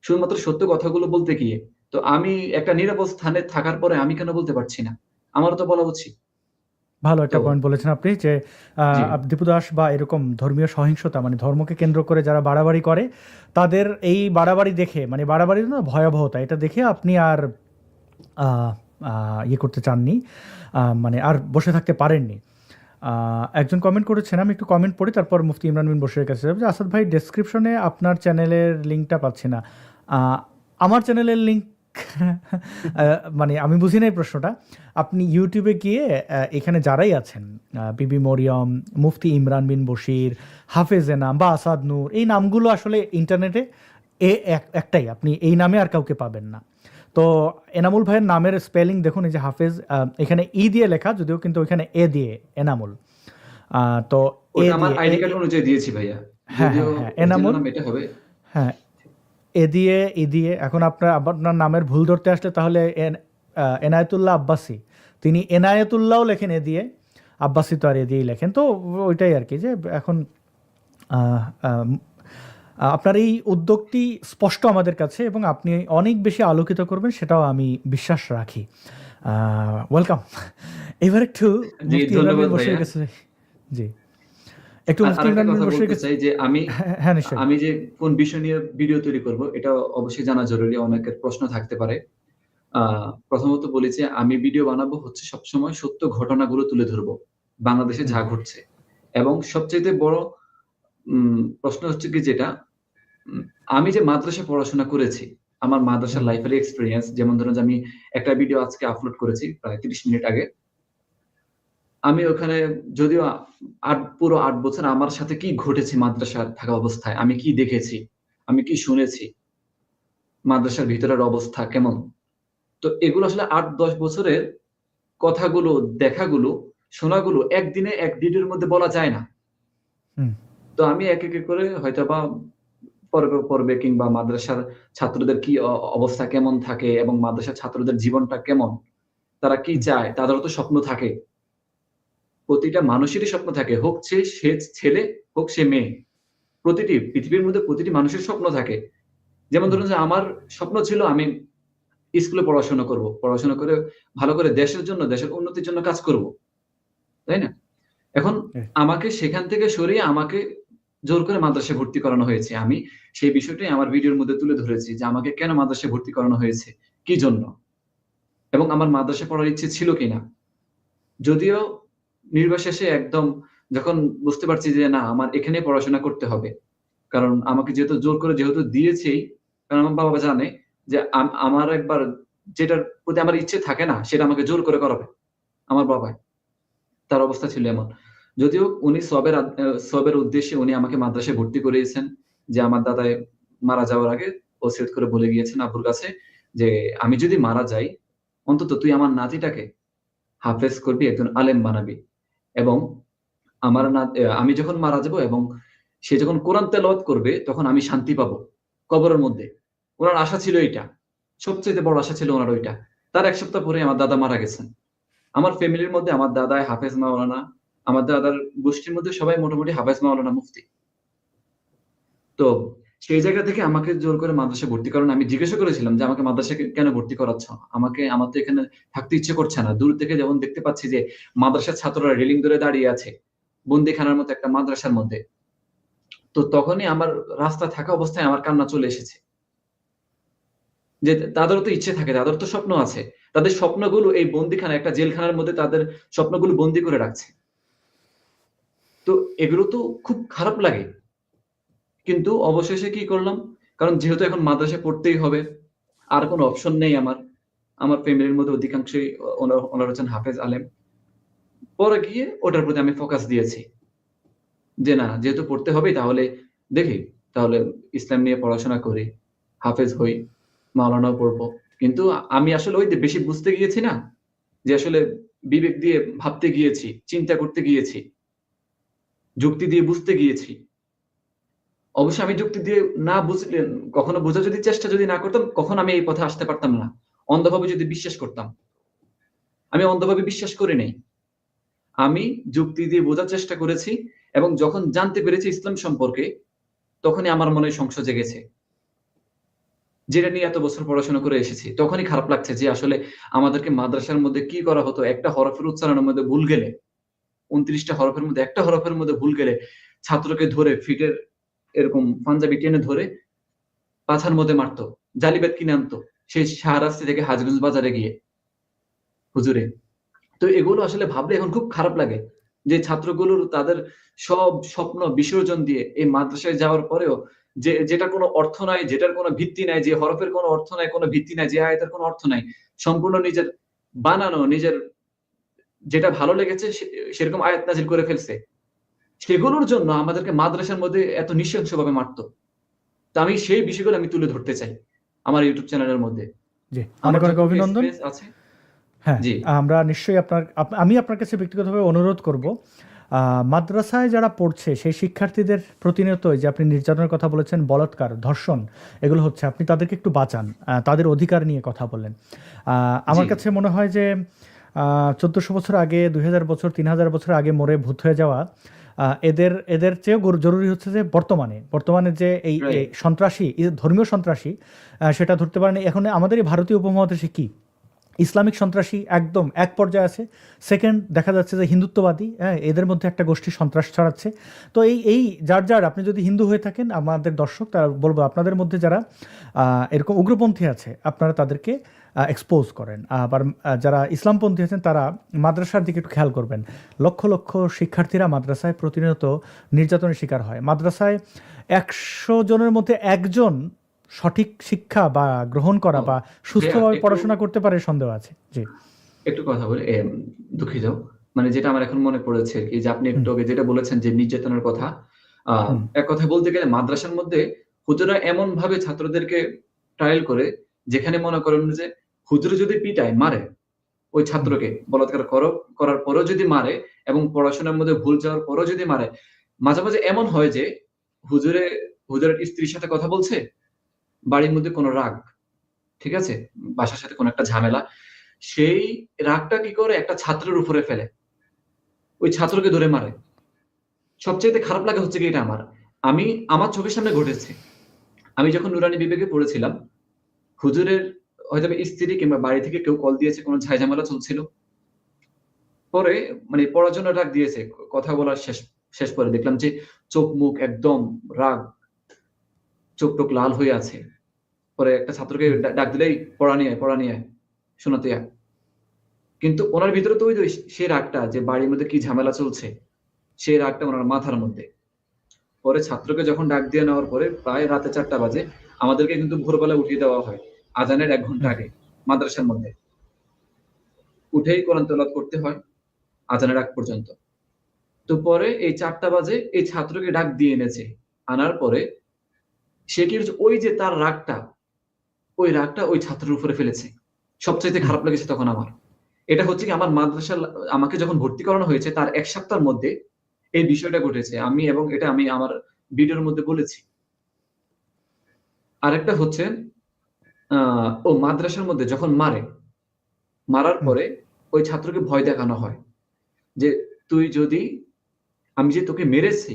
শুধুমাত্র সত্য কথাগুলো বলতে গিয়ে। তো আমি একটা নিরাপদ স্থানে থাকার পরে আমি কেন বলতে পারছি না? আমারও তো বলা উচিত। ভালো একটা তো পয়েন্ট বলেছেন আপনি যে জি, দীপু দাস বা এরকম ধর্মীয় সহিংসতা, মানে ধর্মকে কেন্দ্র করে যারা বাড়াবাড়ি করে, তাদের এই বাড়াবাড়ি দেখে, মানে বাড়াবাড়ি না, ভয়াবহতা, এটা দেখে আপনি আর আ ইয়ে করতে চাননি, মানে আর বসে থাকতে পারেননি। একজন কমেন্ট করেছেন, আমি একটু কমেন্ট পড়ি তারপর মুফতি ইমরান বিন বশিরের কাছে যাবো, যে আসাদ ভাই ডেসক্রিপশনে আপনার চ্যানেলের লিঙ্কটা পাচ্ছি না। আমার চ্যানেলের লিঙ্ক মানে আমি বুঝি নাই প্রশ্নটা। আপনি ইউটিউবে গিয়ে এখানে যারাই আছেন, বিবি মরিয়ম, মুফতি ইমরান বিন বশির, হাফেজ এনাম বা আসাদ নূর, এই নামগুলো আসলে ইন্টারনেটে একটাই, আপনি এই নামে আর কাউকে পাবেন না। তো এনামুল ভাইয়ের নামের স্পেলিং দেখুন, এই যে হাফেজ, এখানে ই দিয়ে লেখা, যদিও কিন্তু ওইখানে এ দিয়ে এনামুল। তো এ ওটা আমার দিয়ে আইডি কার্ড অনুযায়ী দিয়েছি ভাইয়া, হ্যাঁ যদিও হ্যাঁ হ্যাঁ অরিজিনাল এনামুল, নাম এটা হবে। হ্যাঁ এ দিয়ে ই দিয়ে। এখন আপনার নামের ভুল ধরতে আসলে তাহলে এনায়েতুল্লাহ আব্বাসী, তিনি এনায়েতুল্লাহও লেখেন এ দিয়ে, আব্বাসী তো আর এ দিয়েই লেখেন। তো ওইটাই আর কি, যে এখন আহ, আহ, আপনার এই উদ্যোগটি স্পষ্ট আমাদের কাছে এবং আপনি অনেক বেশি আলোকিত করবেন সেটাও আমি বিশ্বাস রাখি। ওয়েলকাম। এবার একটু জি, মুফতি ইমরান ধন্যবাদ বিন বশিরের ভাইয়া। কাছে, জি একটু আর মুফতি আরেকটা ইমরান বিন কথা বশিরের বলতে কাছে, চাই যে আমি হ্যাঁ হ্যাঁ, নিশ্চয়ই। আমি যে কোন বিষয় নিয়ে ভিডিও তৈরি করব এটা অবশ্যই জানা জরুরি, অনেকের প্রশ্ন থাকতে পারে। প্রথমত বলি যে আমি ভিডিও বানাবো হচ্ছে সবসময় সত্য ঘটনাগুলো তুলে ধরবো, বাংলাদেশে হুম যা ঘটছে। এবং সবচাইতে বড় প্রশ্ন হচ্ছে কি যেটা, উম আমি যে মাদ্রাসায় পড়াশোনা করেছি, আমার মাদ্রাসার হুম লাইফের এক্সপেরিয়েন্স, যেমন ধরুন যে আমি একটা ভিডিও আজকে আপলোড করেছি প্রায় ৩০ মিনিট আগে। আমি ওখানে যদিও পুরো ৮ বছর আমার সাথে কি ঘটেছে মাদ্রাসায় থাকা অবস্থায়, আমি কি দেখেছি, আমি কি শুনেছি, মাদ্রাসার ভিতরের অবস্থা কেমন। তো এগুলো আসলে ৮-১০ বছরের কথাগুলো, দেখাগুলো, শোনাগুলো একদিনে এক ভিডিওর মধ্যে বলা যায় না। হুম তো আমি একে, একে করে হয়তোবা পর্বে, পর্বে কিংবা মাদ্রাসার ছাত্রদের কি অবস্থা কেমন থাকে এবং মাদ্রাসার ছাত্রদের জীবনটা কেমন, তারা কি হুম চায়, তাদেরও তো স্বপ্ন থাকে। প্রতিটা মানুষেরই স্বপ্ন থাকে, হোক সে ছেলে, হোক সে মেয়ে। পৃথিবীর মধ্যে প্রতিটি মানুষের স্বপ্ন থাকে। যেমন হুম ধরুন যে আমার স্বপ্ন ছিল আমি স্কুলে পড়াশোনা করব। পড়াশোনা করে ভালো করে দেশের জন্য, দেশের উন্নতির জন্য কাজ করব। তাই না? এখন হুম, আমাকে সেখান থেকে সরিয়ে আমাকে জোর করে মাদ্রাসায় ভর্তি করানো হয়েছে। আমি সেই বিষয়টাই আমার ভিডিওর মধ্যে তুলে ধরেছি যে আমাকে কেন মাদ্রাসায় ভর্তি করানো হয়েছে, কি জন্য? এবং আমার মাদ্রাসায় পড়ার ইচ্ছে ছিল কিনা? যদিও নির্বাশেষে একদম যখন বুঝতে পারছি যে না আমার এখানেই পড়াশোনা করতে হবে। কারণ আমাকে যেহেতু জোর করে যেহেতু দিয়েছেই, কারণ আমার বাবা জানে যে আমার একবার যেটার প্রতি আমার ইচ্ছে থাকে না সেটা আমাকে জোর করে করাবে। আমার বাবাই। তার অবস্থা ছিল এমন। যদিও উনি সওয়াবের উদ্দেশ্যে উনি আমাকে মাদ্রাসায় ভর্তি করিয়েছেন, যে আমার দাদাই মারা যাওয়ার আগে ওসিয়ত করে বলে গিয়েছেন আব্বুর কাছে যে, "আমি যদি মারা যাই, অন্তত তুই আমার নাতিটাকে হাফেজ করবি, একজন আলেম বানাবি। এবং আমি যখন মারা যাবো এবং সে যখন কোরআন তেলাওয়াত করবে তখন আমি শান্তি পাবো কবরের মধ্যে।" উনার আশা ছিল এইটা। সবচাইতে বড় আশা ছিল উনার ওইটা। তার ১ সপ্তাহ পরে আমার দাদা মারা গেছেন। আমার ফ্যামিলির মধ্যে আমার দাদা হাফেজ মাওলানা, আমার দাদার গোষ্ঠীর মধ্যে সবাই মোটামুটি হাফেজ মাওলানা মুফতি। তো সেই জায়গা থেকে আমাকে জোর করে মাদ্রাসায় ভর্তি করানো, আমি জিজ্ঞাসা করেছিলাম যে, "আমাকে মাদ্রাসায় কেন ভর্তি করাচ্ছ? আমার তো এখানে থাকতে ইচ্ছে করছে না।" দূর থেকে যেমন দেখতে পাচ্ছি যে মাদ্রাসার ছাত্ররা রেলিং ধরে দাঁড়িয়ে আছে। বন্দীখানার মতো একটা মাদ্রাসার মধ্যে। তো তখনই আমার রাস্তায় থাকা অবস্থায় আমার কান্না চলে এসেছে। যে তাদেরও তো ইচ্ছে থাকে, তাদেরও তো স্বপ্ন আছে। তাদের স্বপ্নগুলো এই বন্দীখানা, একটা জেলখানার মধ্যে তাদের স্বপ্নগুলো বন্দী করে রাখছে। তো এগুলো তো খুব খারাপ লাগে। কিন্তু অবশেষে কি করলাম? কারণ যেহেতু এখন মাদ্রাসায় পড়তেই হবে, আর কোন অপশন নেই আমার। আমার ফ্যামিলির মধ্যে অধিকাংশই ওনারা হচ্ছেন হাফেজ আলেম। পরে গিয়ে ওটার প্রতি আমি ফোকাস দিয়েছি। যে না, যেহেতু পড়তে হবেই তাহলে দেখি, তাহলে ইসলাম নিয়ে পড়াশোনা করি, হাফেজ হই, মাওলানাও পড়বো। কিন্তু আমি আসলে ওই যে বেশি বুঝতে গিয়েছি না? যে আসলে বিবেক দিয়ে ভাবতে গিয়েছি, চিন্তা করতে গিয়েছি, যুক্তি দিয়ে বুঝতে গিয়েছি। অবশ্যই আমি যুক্তি দিয়ে না বুঝলে, কখনো বোঝার চেষ্টা যদি না করতাম, কখনো আমি এই পথে আসতে পারতাম না। অন্ধভাবে যদি বিশ্বাস করতাম। আমি অন্ধভাবে বিশ্বাস করি নাই। আমি যুক্তি দিয়ে বোঝার চেষ্টা করেছি এবং যখন জানতে পেরেছি ইসলাম সম্পর্কে, তখনই আমার মনে সংশয় জেগেছে। যেটা নিয়ে এত বছর পড়াশোনা করে এসেছি। তখনই খারাপ লাগছে যে আসলে আমাদেরকে মাদ্রাসার মধ্যে কি করা হতো, একটা হরফের উচ্চারণের মধ্যে ভুল গেলে, ২৯ টা হরফের মধ্যে একটা হরফের মধ্যে ভুল গেলে ছাত্রকে ধরে ফিটের এরকম পাঞ্জাবি টেনে ধরে পাছার মধ্যে মারতো। জালিব্যাট কিনে আনতো। সেই শাহরাস্তি থেকে হাজীগঞ্জ বাজারে গিয়ে। হুজুরে। তো এগুলো আসলে ভাবলে এখন খুব খারাপ লাগে যে ছাত্রগুলোর তাদের সব স্বপ্ন বিসর্জন দিয়ে এই মাদ্রাসায় যাওয়ার পরেও যেটার কোনো অর্থ নাই, যেটার কোনো ভিত্তি নাই, যে হরফের কোনো অর্থ নাই, কোনো ভিত্তি নাই, যে আয়াতের কোনো অর্থ নাই। সম্পূর্ণ নিজের বানানো, নিজের যেটা ভালো লেগেছে সেরকম আয়াত নাযিল করে ফেলছে। সেগুলোর জন্য আমাদেরকে মাদ্রাসার মধ্যে এত নৃশংসভাবে মারতো। তো আমি সেই বিষয়গুলো আমি তুলে ধরতে চাই আমার ইউটিউব চ্যানেলের মধ্যে। জি, আমার অনেক অনেক যতটুকু অভিনন্দন। এক্সপেরিয়েন্স আছে। হ্যাঁ, জি, আমরা নিশ্চয়ই আমি আপনার কাছে ব্যক্তিগতভাবে অনুরোধ করব, মাদ্রাসায় যারা পড়ছে সেই শিক্ষার্থীদের প্রতিনিয়ত এই যে আপনি নির্যাতনের কথা বলেছেন, বলাৎকার, ধর্ষণ, এগুলো হচ্ছে, আপনি তাদেরকে একটু বাঁচান, তাদের অধিকার নিয়ে কথা বলেন। আমার জি, কাছে মনে হয় যে 1400 বছর আগে, 2000 বছর, 3000 বছর আগে মরে ভূত হয়ে যাওয়া এদের চেয়েও জরুরি হচ্ছে যে বর্তমানে যে এই রাইট। সন্ত্রাসী, ধর্মীয় সন্ত্রাসী, সেটা ধরতে পারেন। এখন আমাদের এই ভারতীয় উপমহাদেশে কি ইসলামিক সন্ত্রাসী একদম এক পর্যায়ে আছে, সেকেন্ড দেখা যাচ্ছে যে হিন্দুত্ববাদী, হ্যাঁ, এদের মধ্যে একটা গোষ্ঠী সন্ত্রাস ছড়াচ্ছে। তো এই যার আপনি যদি হিন্দু হয়ে থাকেন, আমাদের দর্শক, তারা বলবো আপনাদের মধ্যে যারা এরকম উগ্রপন্থী আছে, আপনারা তাদেরকে এক্সপোজ করেন। আবার যারা ইসলামপন্থী আছেন, তারা মাদ্রাসার দিকে একটু খেয়াল করবেন। লক্ষ লক্ষ শিক্ষার্থীরা মাদ্রাসায় প্রতিনিয়ত নির্যাতনের শিকার হয়। মাদ্রাসায় 100 জনের মধ্যে একজন সঠিক শিক্ষা বা গ্রহণ করা ও বা ভাইয়া সুস্থভাবে একটু পড়াশোনা করতে পারে সন্দেহ আছে। জি। একটু কথা বলি। দুঃখিত। মানে যেটা আমার এখন মনে পড়েছে আরকি, যে আপনি হুম, একটু আগে যেটা বলেছেন যে নির্যাতনের কথা। আ হুম, এক কথায় বলতে গেলে মাদ্রাসার মধ্যে হুজুররা এমনভাবে ছাত্রদেরকে ট্রায়াল করে, যেখানে মনে করেন যে হুজুর যদি পিটায়, মারে ওই হুম, ছাত্রকে বলাৎকার করার পরেও যদি মারে এবং পড়াশোনার মধ্যে ভুল যাওয়ার পরেও যদি মারে, মাঝে, মাঝে এমন হয় যে হুজুরে হুজুরের স্ত্রীর সাথে কথা বলছে, বাড়ির মধ্যে কোনো রাগ, ঠিক আছে? বাসার সাথে কোনো একটা ঝামেলা। সেই রাগটা কি করে একটা ছাত্রের উপরে ফেলে। ওই ছাত্রকে ধরে মারে। সবচাইতে খারাপ লাগে হচ্ছে কি এটা আমার। আমার চোখের সামনে ঘটেছে। আমি যখন নুরানি বিবেকে পড়েছিলাম, হুজুরের হয়তোবা স্ত্রী কিংবা বাড়ি থেকে কেউ কল দিয়েছে, কোনো ঝাই-ঝামেলা চলছিল। পরে মানে পড়ার জন্য ডাক দিয়েছে। কথা বলার শেষ পরে দেখলাম যে চোখ-মুখ একদম রাগ, চোখ-টোখ লাল হয়ে আছে। পরে একটা ছাত্রকে হুম, ডাক দিলেই, পড়া নিয়ে আয়, শোনাতে আয়।" কিন্তু উনার ভিতরে তো ওই যে সেই রাগটা, যে বাড়ির মধ্যে কি ঝামেলা চলছে, সেই রাগটা উনার মাথার মধ্যে। পরে ছাত্রকে যখন ডাক দিয়ে নেওয়ার পরে প্রায় রাতে ৪ঃ০০ বাজে, আমাদেরকে কিন্তু ভোরবেলা উঠিয়ে দেওয়া হয়। আযানের ১ ঘন্টা হুম, আগে মাদ্রাসার মধ্যে। উঠেই কোরআন তেলাওয়াত করতে হয় আযানের আগ পর্যন্ত। তো পরে এই ৪ঃ০০ বাজে এই ছাত্রকে ডাক দিয়ে এনেছে। আনার পরে সে কি হচ্ছে, ওই যে তার রাগটা, ওই রাগটা ওই ছাত্রের উপরে ফেলেছে। সবচাইতে হুম, খারাপ লেগেছে তখন আমার। এটা হচ্ছে কি, আমার আমাকে যখন ভর্তি করানো হয়েছে তার ১ সপ্তাহের মধ্যে এই বিষয়টা ঘটেছে। এটা আমি আমার ভিডিওর মধ্যে বলেছি। আরেকটা হচ্ছে, আ ও মাদ্রাসার মধ্যে যখন মারার হুম, পরে ওই ছাত্রকে ভয় দেখানো হয় যে, "তুই যদি আমি যে তোকে মেরেছি,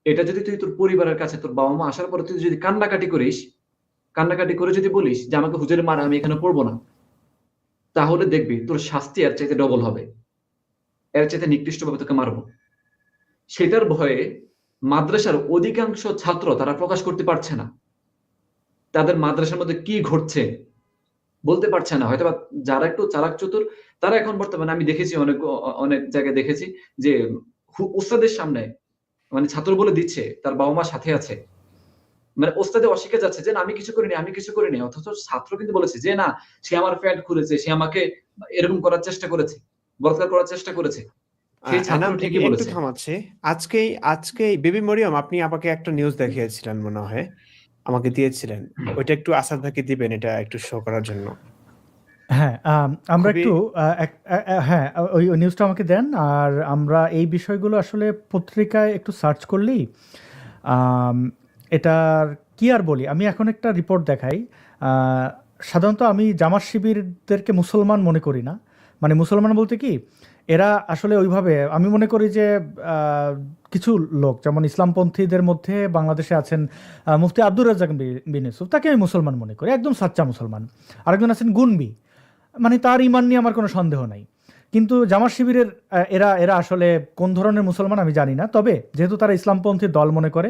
এটা যদি তুই তোর পরিবারের কাছে, তোর বাবা-মা আসার পরে তুই যদি কান্নাকাটি করিস, কান্নাকাটি করে যদি বলিস যে, আমাকে হুজুরে মারে, আমি এখানে পড়ব না। তাহলে দেখবি তোর শাস্তি এর চাইতে ডবল হবে। এর চাইতে নিকৃষ্টভাবে তোকে মারব।" সেটার ভয়ে মাদ্রাসার অধিকাংশ ছাত্র তারা প্রকাশ করতে পারছে না। তাদের মাদ্রাসার মধ্যে কি ঘটছে বলতে পারছে না। হয়তোবা যারা একটু চালাক চতুর, তারা এখন বর্তমানে আমি দেখেছি অনেক জায়গায় দেখেছি যে উস্তাদের সামনে মানে ছাত্র বলে দিচ্ছে, তার বাবা-মা সাথে আছে। মানে ওস্তাদে অস্বীকার যাচ্ছে যে, "না আমি কিছু করিনি, আমি কিছু করিনি।" অথচ ছাত্র কিন্তু বলেছে যে, "না, সে আমার প্যান্ট খুলেছে, সে আমাকে এরকম করার চেষ্টা করেছে, বলাৎকার করার চেষ্টা করেছে।" সেই ছাত্র এনাম ঠিকই একটু বলেছে। থামাচ্ছি। আজকেই বেবি মরিয়ম আপনি আমাকে একটা নিউজ দেখিয়েছিলেন মনে হয়। আমাকে দিয়েছিলেন। ওইটা একটু আসাদ ভাইকে দিবেন এটা একটু শো করার জন্য। হ্যাঁ, আমরা খুবই একটু হ্যাঁ, ওই নিউজটা আমাকে দেন। আর আমরা এই বিষয়গুলো আসলে পত্রিকায় একটু সার্চ করলেই আম এটার কি আর বলি? আমি এখন একটা রিপোর্ট দেখাই। আ সাধারণত আমি জামাত শিবিরদেরকে মুসলমান মনে করি না। মানে মুসলমান বলতে কি? এরা আসলে ওইভাবে, আমি মনে করি যে আ কিছু লোক যেমন ইসলামপন্থীদের মধ্যে বাংলাদেশে আছেন মুফতি আব্দুর রাজ্জাক বিন ইউসুফ, তাকে আমি মুসলমান মনে করি। একদম সাচ্চা মুসলমান। আরেকজন আছেন গুনবি। মানে তার ঈমান নিয়ে আমার কোনো সন্দেহ নাই। কিন্তু জামাত শিবিরের এরা এরা আসলে কোন ধরনের মুসলমান আমি জানি না, তবে যেহেতু তারা ইসলামপন্থী দল মনে করে,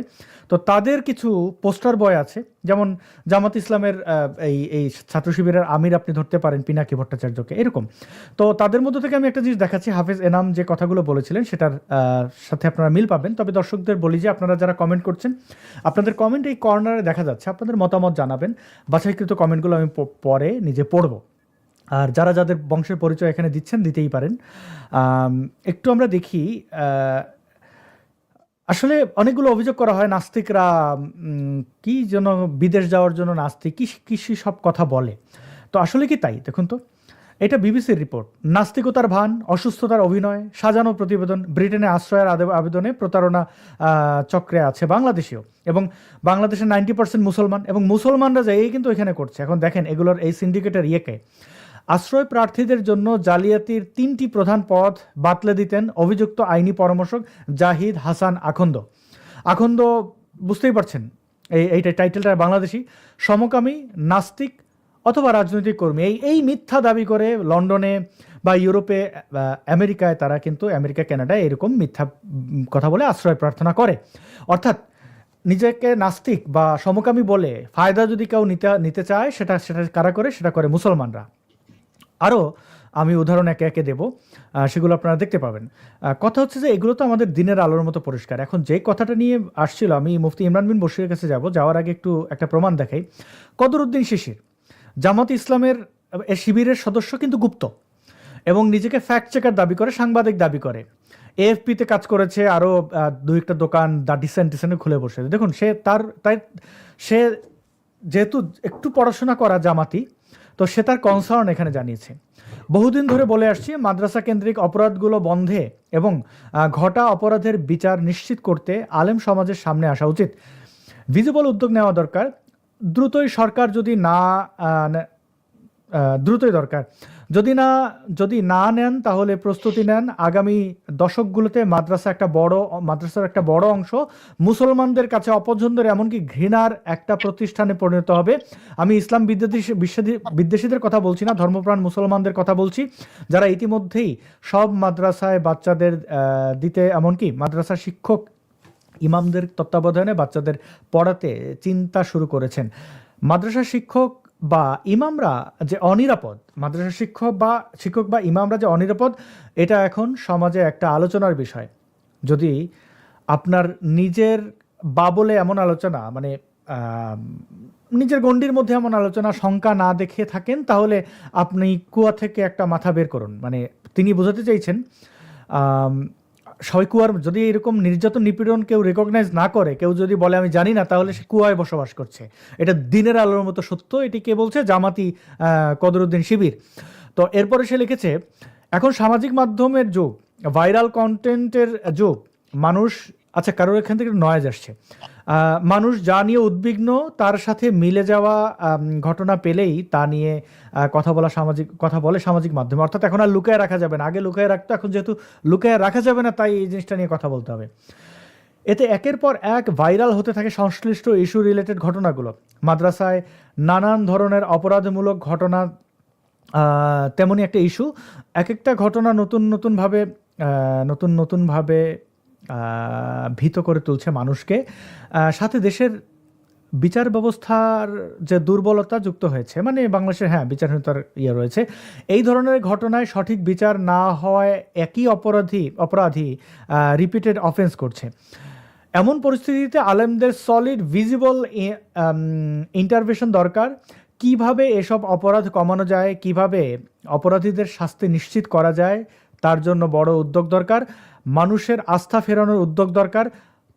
তো তাদের কিছু পোস্টার বয় আছে, যেমন জামাত ইসলামের এই এই ছাত্র শিবিরের আমির আপনি ধরতে পারেন পিনাকি ভট্টাচার্যকে, এরকম। তো তাদের মধ্য থেকে আমি একটা জিনিস দেখাচ্ছি, হাফেজ এনাম যে কথাগুলো বলেছিলেন সেটার সাথে আপনারা মিল পাবেন। তবে দর্শকদের বলি যে আপনারা যারা কমেন্ট করছেন, আপনাদের কমেন্ট এই কর্নারে দেখা যাচ্ছে, আপনাদের মতামত জানাবেন। বাছাইকৃত কমেন্টগুলো আমি পরে নিজে পড়ব। আর যারা যাদের বংশের পরিচয় এখানে দিচ্ছেন, দিতেই পারেন। একটু আমরা দেখি, আসলে অনেকগুলো অভিযোগ করা হয় নাস্তিকরা কি যেন বিদেশ যাওয়ার জন্য নাস্তিক কি সব কথা বলে। তো আসলে কি তাই? দেখুন তো, এটা বিবিসির রিপোর্ট। নাস্তিকতার ভান, অসুস্থতার অভিনয়, সাজানো প্রতিবেদন, ব্রিটেনে আশ্রয়ের আবেদনে প্রতারণা চক্রে আছে বাংলাদেশীয়, এবং বাংলাদেশের 90% মুসলমান, এবং মুসলমানরা যাই কিন্তু এখানে করছে। এখন দেখেন এগুলোর এই সিন্ডিকেটের ইয়েকে, আশ্রয় প্রার্থীদের জন্য জালিয়াতির 3টি প্রধান পদ বাতলে দিতেন অভিযুক্ত আইনি পরামর্শক জাহিদ হাসান আখন্দ। আখন্দ বুঝতেই পারছেন, এইটা টাইটেলটা বাংলাদেশি, সমকামী, নাস্তিক অথবা রাজনৈতিক কর্মী, এই মিথ্যা দাবি করে লন্ডনে বা ইউরোপে, আমেরিকায়, তারা কিন্তু আমেরিকা কানাডায় এরকম মিথ্যা কথা বলে আশ্রয় প্রার্থনা করে। অর্থাৎ নিজেকে নাস্তিক বা সমকামী বলে ফায়দা যদি কেউ নিতে চায়, সেটা কারা করে? সেটা করে মুসলমানরা। আরও আমি উদাহরণ একে একে দেব, সেগুলো আপনারা দেখতে পাবেন। কথা হচ্ছে যে এগুলো তো আমাদের দিনের আলোর মতো পরিষ্কার। এখন যে কথাটা নিয়ে আসছিল, আমি মুফতি ইমরান বিন বশিরের কাছে যাওয়ার আগে একটু একটা প্রমাণ দেখাই। কদরউদ্দিন শিশির জামাত ইসলামের শিবিরের সদস্য, কিন্তু গুপ্ত, এবং নিজেকে ফ্যাক্ট চেকার দাবি করে, সাংবাদিক দাবি করে। এএফপিতে কাজ করেছে, আরও 2-1টা দোকান দা ডিসেন্টে খুলে বসে। দেখুন, সে যেহেতু একটু পড়াশোনা করা জামাতি, তো সে তার কনসার্ন এখানে জানিয়েছে। বহুদিন ধরে বলে আসছি, মাদ্রাসা কেন্দ্রিক অপরাধগুলো বন্ধে এবং ঘটা অপরাধের বিচার নিশ্চিত করতে আলেম সমাজের সামনে আসা উচিত। ভিজিবল উদ্যোগ নেওয়া দরকার। দ্রুতই দরকার। যদি না নেন তাহলে প্রস্তুতি নেন, আগামী দশকগুলোতে মাদ্রাসার একটা বড় অংশ মুসলমানদের কাছে অপছন্দের, এমনকি ঘৃণার একটা প্রতিষ্ঠানে পরিণত হবে। আমি ইসলাম বিদ্বেষীদের কথা বলছি না, ধর্মপ্রাণ মুসলমানদের কথা বলছি, যারা ইতিমধ্যেই সব মাদ্রাসায় বাচ্চাদের দিতে, এমনকি মাদ্রাসার শিক্ষক ইমামদের তত্ত্বাবধানে বাচ্চাদের পড়াতে চিন্তা শুরু করেছেন। মাদ্রাসা শিক্ষক বা ইমামরা যে অনিরাপদ, মাদ্রাসা শিক্ষক বা ইমামরা যে অনিরাপদ, এটা এখন সমাজে একটা আলোচনার বিষয়। যদি আপনার নিজের বাবলে এমন আলোচনা, মানে নিজের গণ্ডির মধ্যে এমন আলোচনা শঙ্কা না দেখে থাকেন, তাহলে আপনি কুয়া থেকে একটা মাথা বের করুন। মানে তিনি বোঝাতে চাইছেন, কুয়ার যদি এরকম নির্যাতন নিপীড়ন কেউ রেকগনাইজ না করে, কেউ যদি বলে আমি জানি না, তাহলে সে কুয়ায় বসবাস করছে। এটা দিনের আলোর মতো সত্য। এটি কে বলছে? জামাতি কদরউদ্দিন শিবির। তো এরপরে সে লিখেছে, এখন সামাজিক মাধ্যমের যুগ, ভাইরাল কন্টেন্টের যুগ। মানুষ, আচ্ছা কারোর এখান থেকে নয়েজ আসছে, মানুষ যা নিয়ে উদ্বিগ্ন, তার সাথে মিলে যাওয়া ঘটনা পেলেই তা নিয়ে কথা বলে সামাজিক মাধ্যমে। অর্থাৎ এখন আর লুকায় রাখা যাবে না। আগে লুকায় রাখতো, এখন যেহেতু লুকায় রাখা যাবে না, তাই এই জিনিসটা নিয়ে কথা বলতে হবে। এতে একের পর এক ভাইরাল হতে থাকে সংশ্লিষ্ট ইস্যু রিলেটেড ঘটনাগুলো। মাদ্রাসায় নানান ধরনের অপরাধমূলক ঘটনা, তেমনই একটা ইস্যু। এক একটা ঘটনা নতুনভাবে ভীত করে তুলছে মানুষকে। সাথে দেশের বিচার ব্যবস্থার যে দুর্বলতা যুক্ত হয়েছে, মানে বাংলাদেশের বিচারহীনতার রয়েছে। এই ধরনের ঘটনায় সঠিক বিচার না হওয়ায় একই অপরাধী রিপিটেড অফেন্স করছে। এমন পরিস্থিতিতে আলেমদের সলিড ভিজিবল ইন্টারভেনশন দরকার। কিভাবে এসব অপরাধ কমানো যায়, কিভাবে অপরাধীদের শাস্তি নিশ্চিত করা যায়, তার জন্য বড় উদ্যোগ দরকার। মানুষের আস্থা ফেরানোর উদ্যোগ দরকার।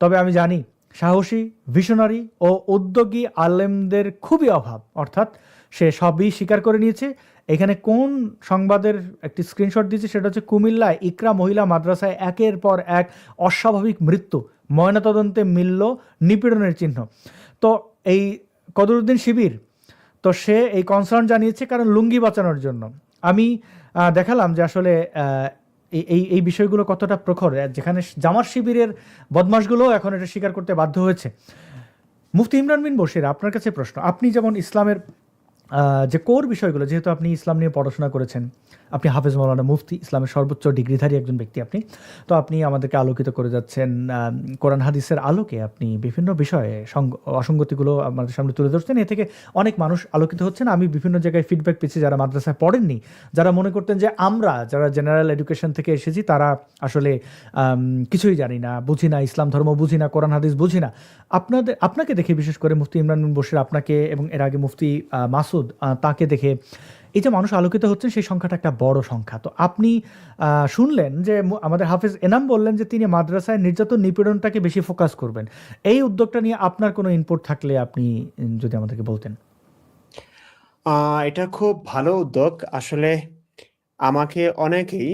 তবে আমি জানি সাহসী, ভিশনারি ও উদ্যোগী আলেমদের খুবই অভাব। অর্থাৎ সে সবই স্বীকার করে নিয়েছে। এখানে কোন সংবাদের একটি স্ক্রিনশট দিয়েছে, সেটা হচ্ছে কুমিল্লায় ইকরা মহিলা মাদ্রাসায় একের পর এক অস্বাভাবিক মৃত্যু, ময়নাতদন্তে মিলল নিপীড়নের চিহ্ন। তো এই কদরউদ্দিন শিবির, তো সে এই কনসার্ন জানিয়েছে কারণ লুঙ্গি বাঁচানোর জন্য। আমি দেখালাম যে আসলে এই বিষয়গুলো কতটা প্রখর, যেখানে জামাত শিবিরের বদমাশগুলো এখন এটা স্বীকার করতে বাধ্য হয়েছে। মুফতি ইমরান বিন বশির, আপনার কাছে প্রশ্ন। আপনি যেমন ইসলামের যে কোর বিষয়গুলো, যেহেতু আপনি ইসলাম নিয়ে পড়াশোনা করেছেন, আপনি হাফেজ মাওলানা মুফতি, ইসলামের সর্বোচ্চ ডিগ্রিধারী একজন ব্যক্তি আপনি। তো আপনি আমাদেরকে আলোকিত করে যাচ্ছেন কোরআন হাদিসের আলোকে। আপনি বিভিন্ন বিষয়ে অসঙ্গতিগুলো আমাদের সামনে তুলে ধরছেন। এ থেকে অনেক মানুষ আলোকিত হচ্ছেন। আমি বিভিন্ন জায়গায় ফিডব্যাক পেয়েছি যারা মাদ্রাসায় পড়েননি, যারা মনে করতেন যে আমরা যারা জেনারেল এডুকেশন থেকে এসেছি তারা আসলে কিছুই জানি না, বুঝি না, ইসলাম ধর্ম বুঝি না, কোরআন হাদিস বুঝি না। আপনাকে দেখে, বিশেষ করে মুফতি ইমরান বিন বশির আপনাকে এবং এর আগে মুফতি মাসুদ তাকে দেখে এই যে মানুষ আলোকিত হচ্ছেন, সেই সংখ্যাটা একটা বড় সংখ্যা। তো আপনি শুনলেন যে আমাদের হাফেজ এনাম বললেন যে তিনি মাদ্রাসায় নির্যাতন নিপীড়নটাকে বেশি ফোকাস করবেন। এই উদ্যোগটা নিয়ে আপনার কোনো ইনপুট থাকলে আপনি যদি আমাদেরকে বলতেন। এটা খুব ভালো উদ্যোগ। আসলে আমাকে অনেকেই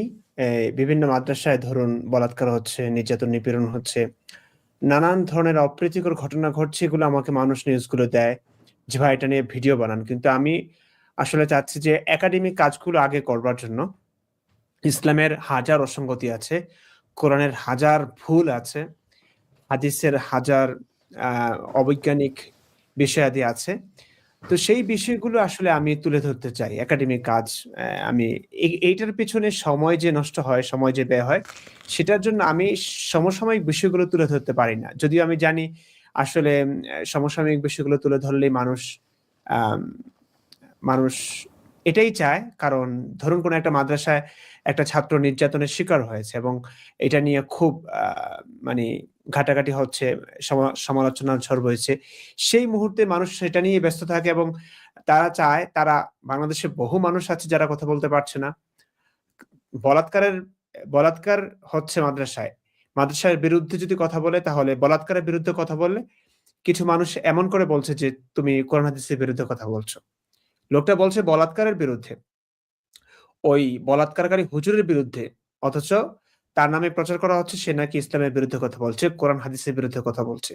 বিভিন্ন মাদ্রাসায় ধরুন বলাৎকার হচ্ছে, নির্যাতন নিপীড়ন হচ্ছে, নানান ধরনের অপ্রীতিকর ঘটনা ঘটছে, এগুলো আমাকে মানুষ নিউজগুলো দেয় যে ভাই এটা নিয়ে ভিডিও বানান। কিন্তু আমি আসলে চাচ্ছি যে একাডেমিক কাজগুলো আগে করবার জন্য। ইসলামের হাজার অসঙ্গতি আছে, কোরআনের হাজার ভুল আছে, হাদিসের হাজার অবৈজ্ঞানিক বিষয়াদি আছে। তো সেই বিষয়গুলো আসলে আমি তুলে ধরতে চাই একাডেমিক কাজ। আমি এইটার পেছনে সময় যে নষ্ট হয়, সময় যে ব্যয় হয়, সেটার জন্য আমি সমসাময়িক বিষয়গুলো তুলে ধরতে পারি না। যদিও আমি জানি আসলে সমসাময়িক বিষয়গুলো তুলে ধরলেই আম মানুষ এটাই চায়। কারণ ধরুন কোনো একটা মাদ্রাসায় একটা ছাত্র নির্যাতনের শিকার হয়েছে এবং এটা নিয়ে খুব মানে ঘাটাঘাটি হচ্ছে, সমালোচনার ঝড় বইছে। সেই মুহূর্তে মানুষ সেটা নিয়ে ব্যস্ত থাকে এবং তারা চায়, বাংলাদেশে বহু মানুষ আছে যারা কথা বলতে পারছে না। বলাৎকার হচ্ছে মাদ্রাসায়। মাদ্রাসার বিরুদ্ধে যদি কথা বলে, তাহলে বলাৎকারের বিরুদ্ধে কথা বললে কিছু মানুষ এমন করে বলছে যে তুমি কোরআন হাদিসের বিরুদ্ধে কথা বলছো। লোকটা বলছে বলাৎকারের বিরুদ্ধে, ওই বলাৎকারকারী হুজুরের বিরুদ্ধে, অথচ তার নামে প্রচার করা হচ্ছে সে নাকি ইসলামের বিরুদ্ধে কথা বলছে, কোরআন হাদিসের বিরুদ্ধে কথা বলছে।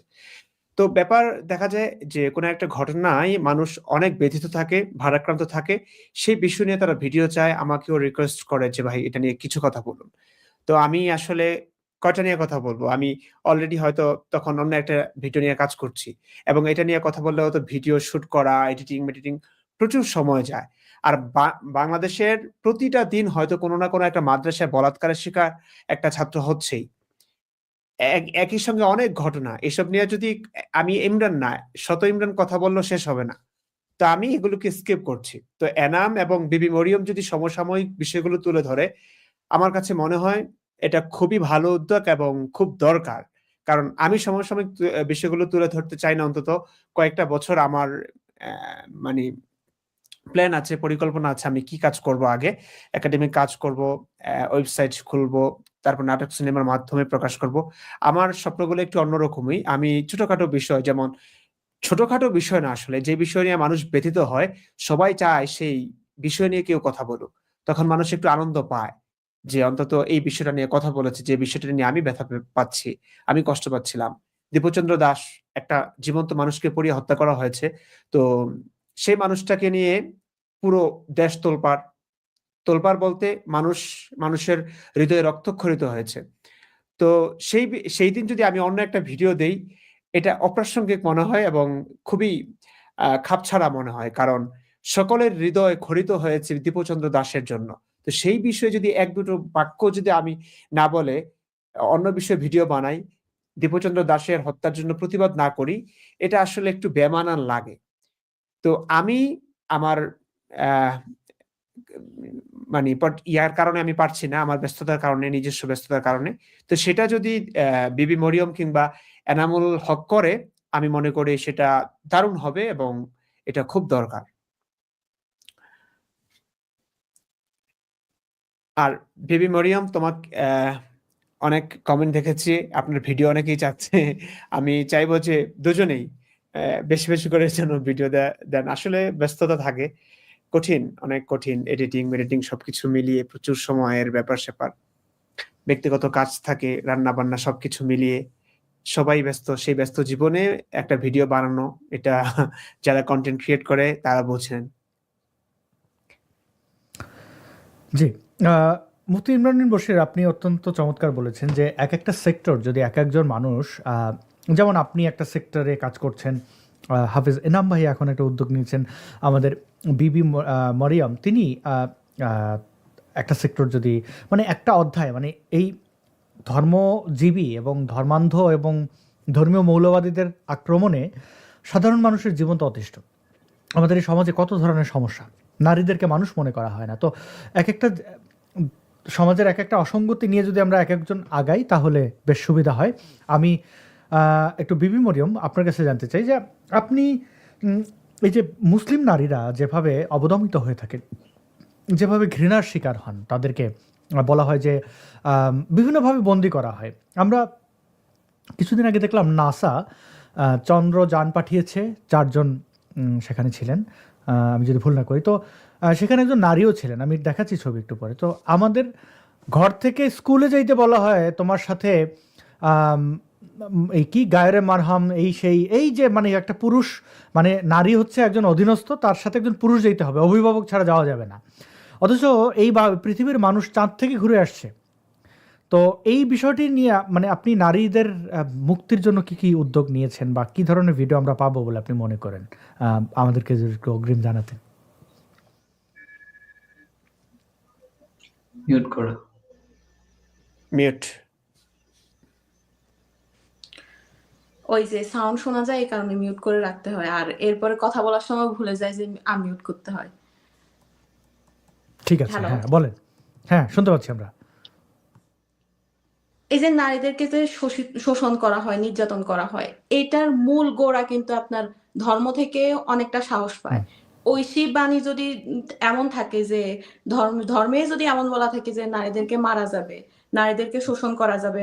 তো ব্যাপার দেখা যায় যে কোনো একটা ঘটনায় মানুষ অনেক ব্যথিত থাকে, ভারাক্রান্ত থাকে। সেই বিষয় নিয়ে তারা ভিডিও চায়, আমাকেও রিকোয়েস্ট করে যে ভাই এটা নিয়ে কিছু কথা বলুন। তো আমি আসলে কয়টা নিয়ে কথা বলবো? আমি অলরেডি হয়তো তখন অন্য একটা ভিডিও নিয়ে কাজ করছি এবং এটা নিয়ে কথা বললে হয়তো ভিডিও শুট করা, এডিটিং প্রচুর সময় যায়। আর বাংলাদেশের প্রতিটা দিন হয়তো কোনো না কোনো একটা মাদ্রাসায় বলাৎকারের শিকার একটা ছাত্র হচ্ছেই। একই সঙ্গে অনেক ঘটনা। এসব নিয়ে যদি আমি ইমরান না, শত ইমরান কথা বললেও শেষ হবে না। তো আমি এগুলোকে স্কিপ করছি। তো এনাম এবং বিবি মরিয়ম যদি সমসাময়িক বিষয়গুলো তুলে ধরে, আমার কাছে মনে হয় এটা খুবই ভালো উদ্যোগ এবং খুব দরকার। কারণ আমি সমসাময়িক বিষয়গুলো তুলে ধরতে চাই না, অন্তত কয়েকটা বছর আমার মানে প্ল্যান আছে, পরিকল্পনা আছে আমি কি কাজ করব আগে। একাডেমিক কাজ করব, ওয়েবসাইট খুলবো, তারপর নাটক সিনেমার মাধ্যমে প্রকাশ করব। আমার স্বপ্নগুলো একটু অন্যরকমই। আমি ছোটখাটো বিষয়, যেমন ছোটখাটো বিষয় না আসলে, যে বিষয় নিয়ে মানুষ ব্যথিত হয়, সবাই চায় সেই বিষয় নিয়ে কেউ কথা বলুক। তখন মানুষ একটু আনন্দ পায় যে অন্তত এই বিষয়টা নিয়ে কথা বলেছে, যে বিষয়টা নিয়ে আমি ব্যথা পাচ্ছি, আমি কষ্ট পাচ্ছিলাম। দীপচন্দ্র দাস, একটা জীবন্ত মানুষকে পুড়িয়ে হত্যা করা হয়েছে। তো সেই মানুষটাকে নিয়ে পুরো দেশ তোলপাড়। তোলপাড় বলতে মানুষের হৃদয়ে রক্তক্ষরিত হয়েছে। তো সেই দিন যদি আমি অন্য একটা ভিডিও দেই, এটা অপ্রাসঙ্গিক মনে হয় এবং খুবই খাপছাড়া মনে হয়। কারণ সকলের হৃদয় খরিত হয়েছে দীপচন্দ্র দাসের জন্য। তো সেই বিষয়ে যদি ১-২ বাক্য যদি আমি না বলে অন্য বিষয়ে ভিডিও বানাই, দীপচন্দ্র দাসের হত্যার জন্য প্রতিবাদ না করি, এটা আসলে একটু বেমানান লাগে। তো আমি আমার অ্যা মানে ইয়ার কারণে আমি পারছি না, আমার ব্যস্ততার কারণে, নিজস্ব ব্যস্ততার কারণে। তো সেটা যদি বিবি মরিয়ম কিংবা এনামুল হক করে, আমি মনে করি সেটা দারুণ হবে এবং এটা খুব দরকার। আর বেবি মরিয়ম, অনেক কমেন্ট দেখেছি, আপনার ভিডিও অনেকেই চাচ্ছে। আমি চাইবো যে দুজনেই বেশি করে যেন ভিডিও দেন। আসলে ব্যস্ততা থাকে। অনেক কঠিন এডিটিং সবকিছু মিলিয়ে প্রচুর সময়ের ব্যাপার-স্যাপার। ব্যক্তিগত কাজ থাকে, রান্না-বান্না সবকিছু মিলিয়ে সবাই ব্যস্ত। সেই ব্যস্ত জীবনে একটা ভিডিও বানানো, এটা যারা কনটেন্ট ক্রিয়েট করে তারা বোঝেন। জি। মুফতি ইমরান বিন বশির, আপনি অত্যন্ত চমৎকার বলেছেন যে একটা সেক্টর যদি একজন মানুষ, যেমন আপনি একটা সেক্টরে কাজ করছেন, হাফেজ এনাম ভাই এখন একটা উদ্যোগ নিয়েছেন, আমাদের বিবি মরিয়ম তিনি একটা সেক্টর যদি মানে একটা অধ্যায় মানে এই ধর্মজীবী এবং ধর্মান্ধ এবং ধর্মীয় মৌলবাদীদের আক্রমণে সাধারণ মানুষের জীবন তো অতিষ্ঠ। আমাদের এই সমাজে কত ধরনের সমস্যা, নারীদেরকে মানুষ মনে করা হয় না। তো এক একটা সমাজের এক একটা অসঙ্গতি নিয়ে যদি আমরা এক একজন আগাই তাহলে বেশ সুবিধা হয়। আমি একটু বিবি মরিয়ম আপনার কাছে জানতে চাই যে আপনি এই যে মুসলিম নারীরা যেভাবে অবদমিত হয়ে থাকে, যেভাবে ঘৃণার শিকার হন, তাদেরকে বলা হয় যে বিভিন্নভাবে বন্দি করা হয়। আমরা কিছুদিন আগে দেখলাম নাসা চন্দ্রযান পাঠিয়েছে, 4 জন সেখানে ছিলেন, আমি যদি ভুল না করি। তো সেখানে একজন নারীও ছিলেন, আমি দেখাচ্ছি ছবি একটু পরে। তো আমাদের ঘর থেকে স্কুলে যাইতে বলা হয় তোমার সাথে এই কি গায়রে মারহাম এই সেই, এই যে মানে একটা পুরুষ মানে নারী হচ্ছে একজন অধীনস্থ, তার সাথে একজন পুরুষ যেতে হবে, অভিভাবক ছাড়া যাওয়া যাবে না। অথচ এই পৃথিবীর মানুষ চাঁদ থেকে ঘুরে আসছে। তো এই বিষয়টি নিয়ে মানে আপনি নারীদের মুক্তির জন্য কি কি উদ্যোগ নিয়েছেন বা কি ধরনের ভিডিও আমরা পাবো বলে আপনি মনে করেন, আমাদেরকে যদি একটু অগ্রিম জানাতেন। মিউট করা। মিউট। ওই যে সাউন্ড শোনা যায়, এই কারণে মিউট করে রাখতে হয়, আর এরপরে কথা বলার সময় ভুলে যায় যে আনমিউট করতে হয়। ঠিক আছে, হ্যালো। হ্যাঁ বলেন। হ্যাঁ শুনতে পাচ্ছি আমরা। এই যে নারীদেরকে যে শোষণ করা হয়, নির্যাতন করা হয়, এটার মূল গোড়া কিন্তু আপনার ধর্ম থেকে অনেকটা সাহস পায়। ঐশী বাণী যদি এমন থাকে যে ধর্মে যদি এমন বলা থাকে যে নারীদেরকে মারা যাবে, নারীদেরকে শোষণ করা যাবে,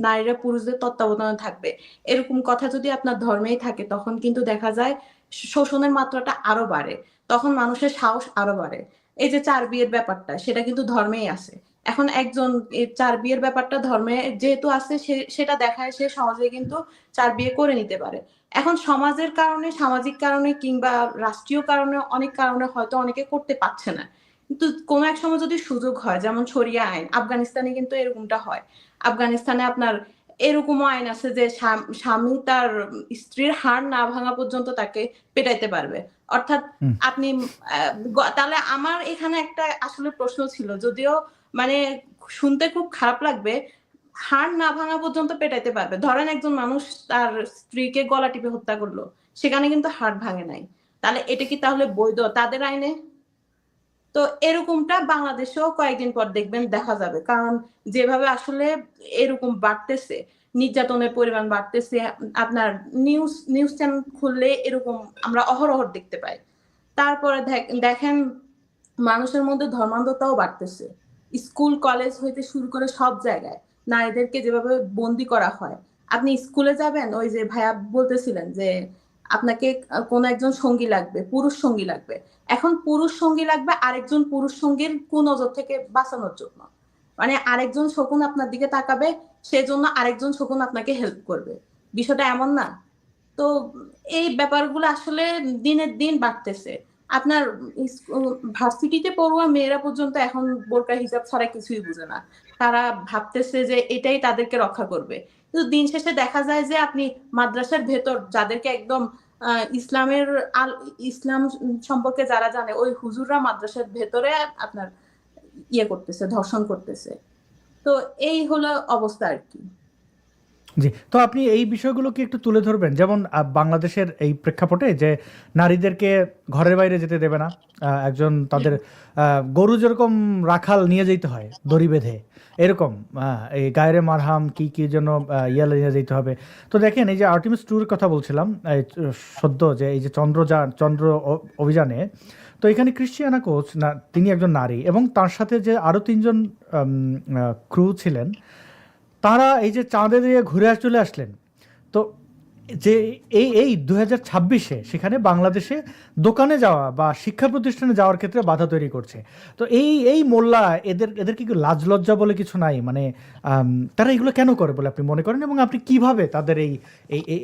নারীরা পুরুষদের তত্ত্বাবধানে থাকবে, এরকম কথা যদি আপনার ধর্মেই থাকে, তখন কিন্তু দেখা যায় শোষণের মাত্রাটা আরো বাড়ে, তখন মানুষের সাহস আরো বাড়ে। এই যে 4 বিয়ের ব্যাপারটা, সেটা কিন্তু ধর্মেই আছে। এখন একজন 4 বিয়ের ব্যাপারটা ধর্মে যেহেতু আছে, সেটা দেখায় সে সহজে কিন্তু 4 বিয়ে করে নিতে পারে। এখন সমাজের কারণে, সামাজিক কারণে কিংবা রাষ্ট্রীয় কারণে, অনেক কারণে হয়তো অনেকে করতে পারছে না, কিন্তু কোন এক সময় যদি সুযোগ হয়, যেমন শরিয়া আইন, আফগানিস্তানে কিন্তু এরকমটা হয়। আফগানিস্তানে আপনার এরকমও আইন আছে যে স্বামী তার স্ত্রীর হাড় না ভাঙা পর্যন্ত তাকে পেটাইতে পারবে। অর্থাৎ আপনি তাহলে আমার এখানে একটা আসলে প্রশ্ন ছিল, যদিও মানে শুনতে খুব খারাপ লাগবে, হাড় না ভাঙা পর্যন্ত পেটাইতে পারবে। ধরেন একজন মানুষ তার স্ত্রীকে গলা টিপে হত্যা করলো, সেখানে কিন্তু হাড় ভাঙে নাই, তাহলে এটা কি তাহলে বৈধ তাদের আইনে? তো এরকমটা বাংলাদেশেও কয়েকদিন পর দেখবেন দেখা যাবে, কারণ যেভাবে আসলে এরকম বাড়তেছে, নির্যাতনের পরিমাণ বাড়তেছে, আপনার নিউজ চ্যানেল খুললে এরকম আমরা অহরহ দেখতে পাই। তারপরে দেখেন মানুষের মধ্যে ধর্মান্ধতাও বাড়তেছে। স্কুল কলেজ হইতে শুরু করে সব জায়গায় নারীদেরকে যেভাবে বন্দি করা হয়। আপনি স্কুলে যাবেন, ওই যে ভাইয়া বলতেছিলেন যে আপনাকে কোন একজন সঙ্গী লাগবে, পুরুষ সঙ্গী লাগবে। এখন পুরুষ সঙ্গী লাগবে আরেকজন পুরুষ সঙ্গীর কুনজর থেকে বাঁচানোর জন্য, মানে আরেকজন শকুন আপনার দিকে তাকাবে, সেজন্য আরেকজন শকুন আপনাকে হেল্প করবে। বিষয়টা এমন না? তো এই ব্যাপারগুলো আসলে দিনের দিন বাড়তেছে। আপনার ভার্সিটিতে পড়ুয়া মেয়েরা পর্যন্ত এখন বোরকা হিজাব ছাড়া কিছুই বুঝে না, তারা ভাবতেছে যে এটাই তাদেরকে রক্ষা করবে। কিন্তু দিন শেষে দেখা যায় যে আপনি মাদ্রাসার ভেতর যাদেরকে একদম ইসলাম সম্পর্কে যারা জানে, ওই হুজুররা মাদ্রাসার ভেতরে আপনার করতেছে, ধর্ষণ করতেছে। তো এই হলো অবস্থা আর কি। জি, তো আপনি এই বিষয়গুলো কি একটু তুলে ধরবেন, যেমন বাংলাদেশের এই প্রেক্ষাপটে যে নারীদেরকে ঘরের বাইরে যেতে দেবে না, একজন তাদের গরু যেরকম রাখাল নিয়ে যেতে হয় দড়ি বেঁধে, এরকম এই গায়রে মারহাম কি কি জন্য ইয়ালে নিয়ে যেতে হবে। তো দেখেন এই যে আর্টেমিস 2 কথা বলছিলাম সদ্য, যে এই যে চন্দ্র অভিযানে, তো এখানে ক্রিশ্চিয়ানা কোচ না, তিনি একজন নারী এবং তার সাথে যে আরও 3 জন ক্রু ছিলেন, তারা এই যে চাঁদে দিয়ে ঘুরে চলে আসলেন। তো যে এই 2026-এ সেখানে বাংলাদেশে দোকানে যাওয়া বা শিক্ষা প্রতিষ্ঠানে যাওয়ার ক্ষেত্রে বাধা তৈরি করছে। তো এই মোল্লা এদের কি লাজ লজ্জা বলে কিছু নাই? মানে তারা এগুলো কেন করে বলে আপনি মনে করেন, এবং আপনি কিভাবে তাদের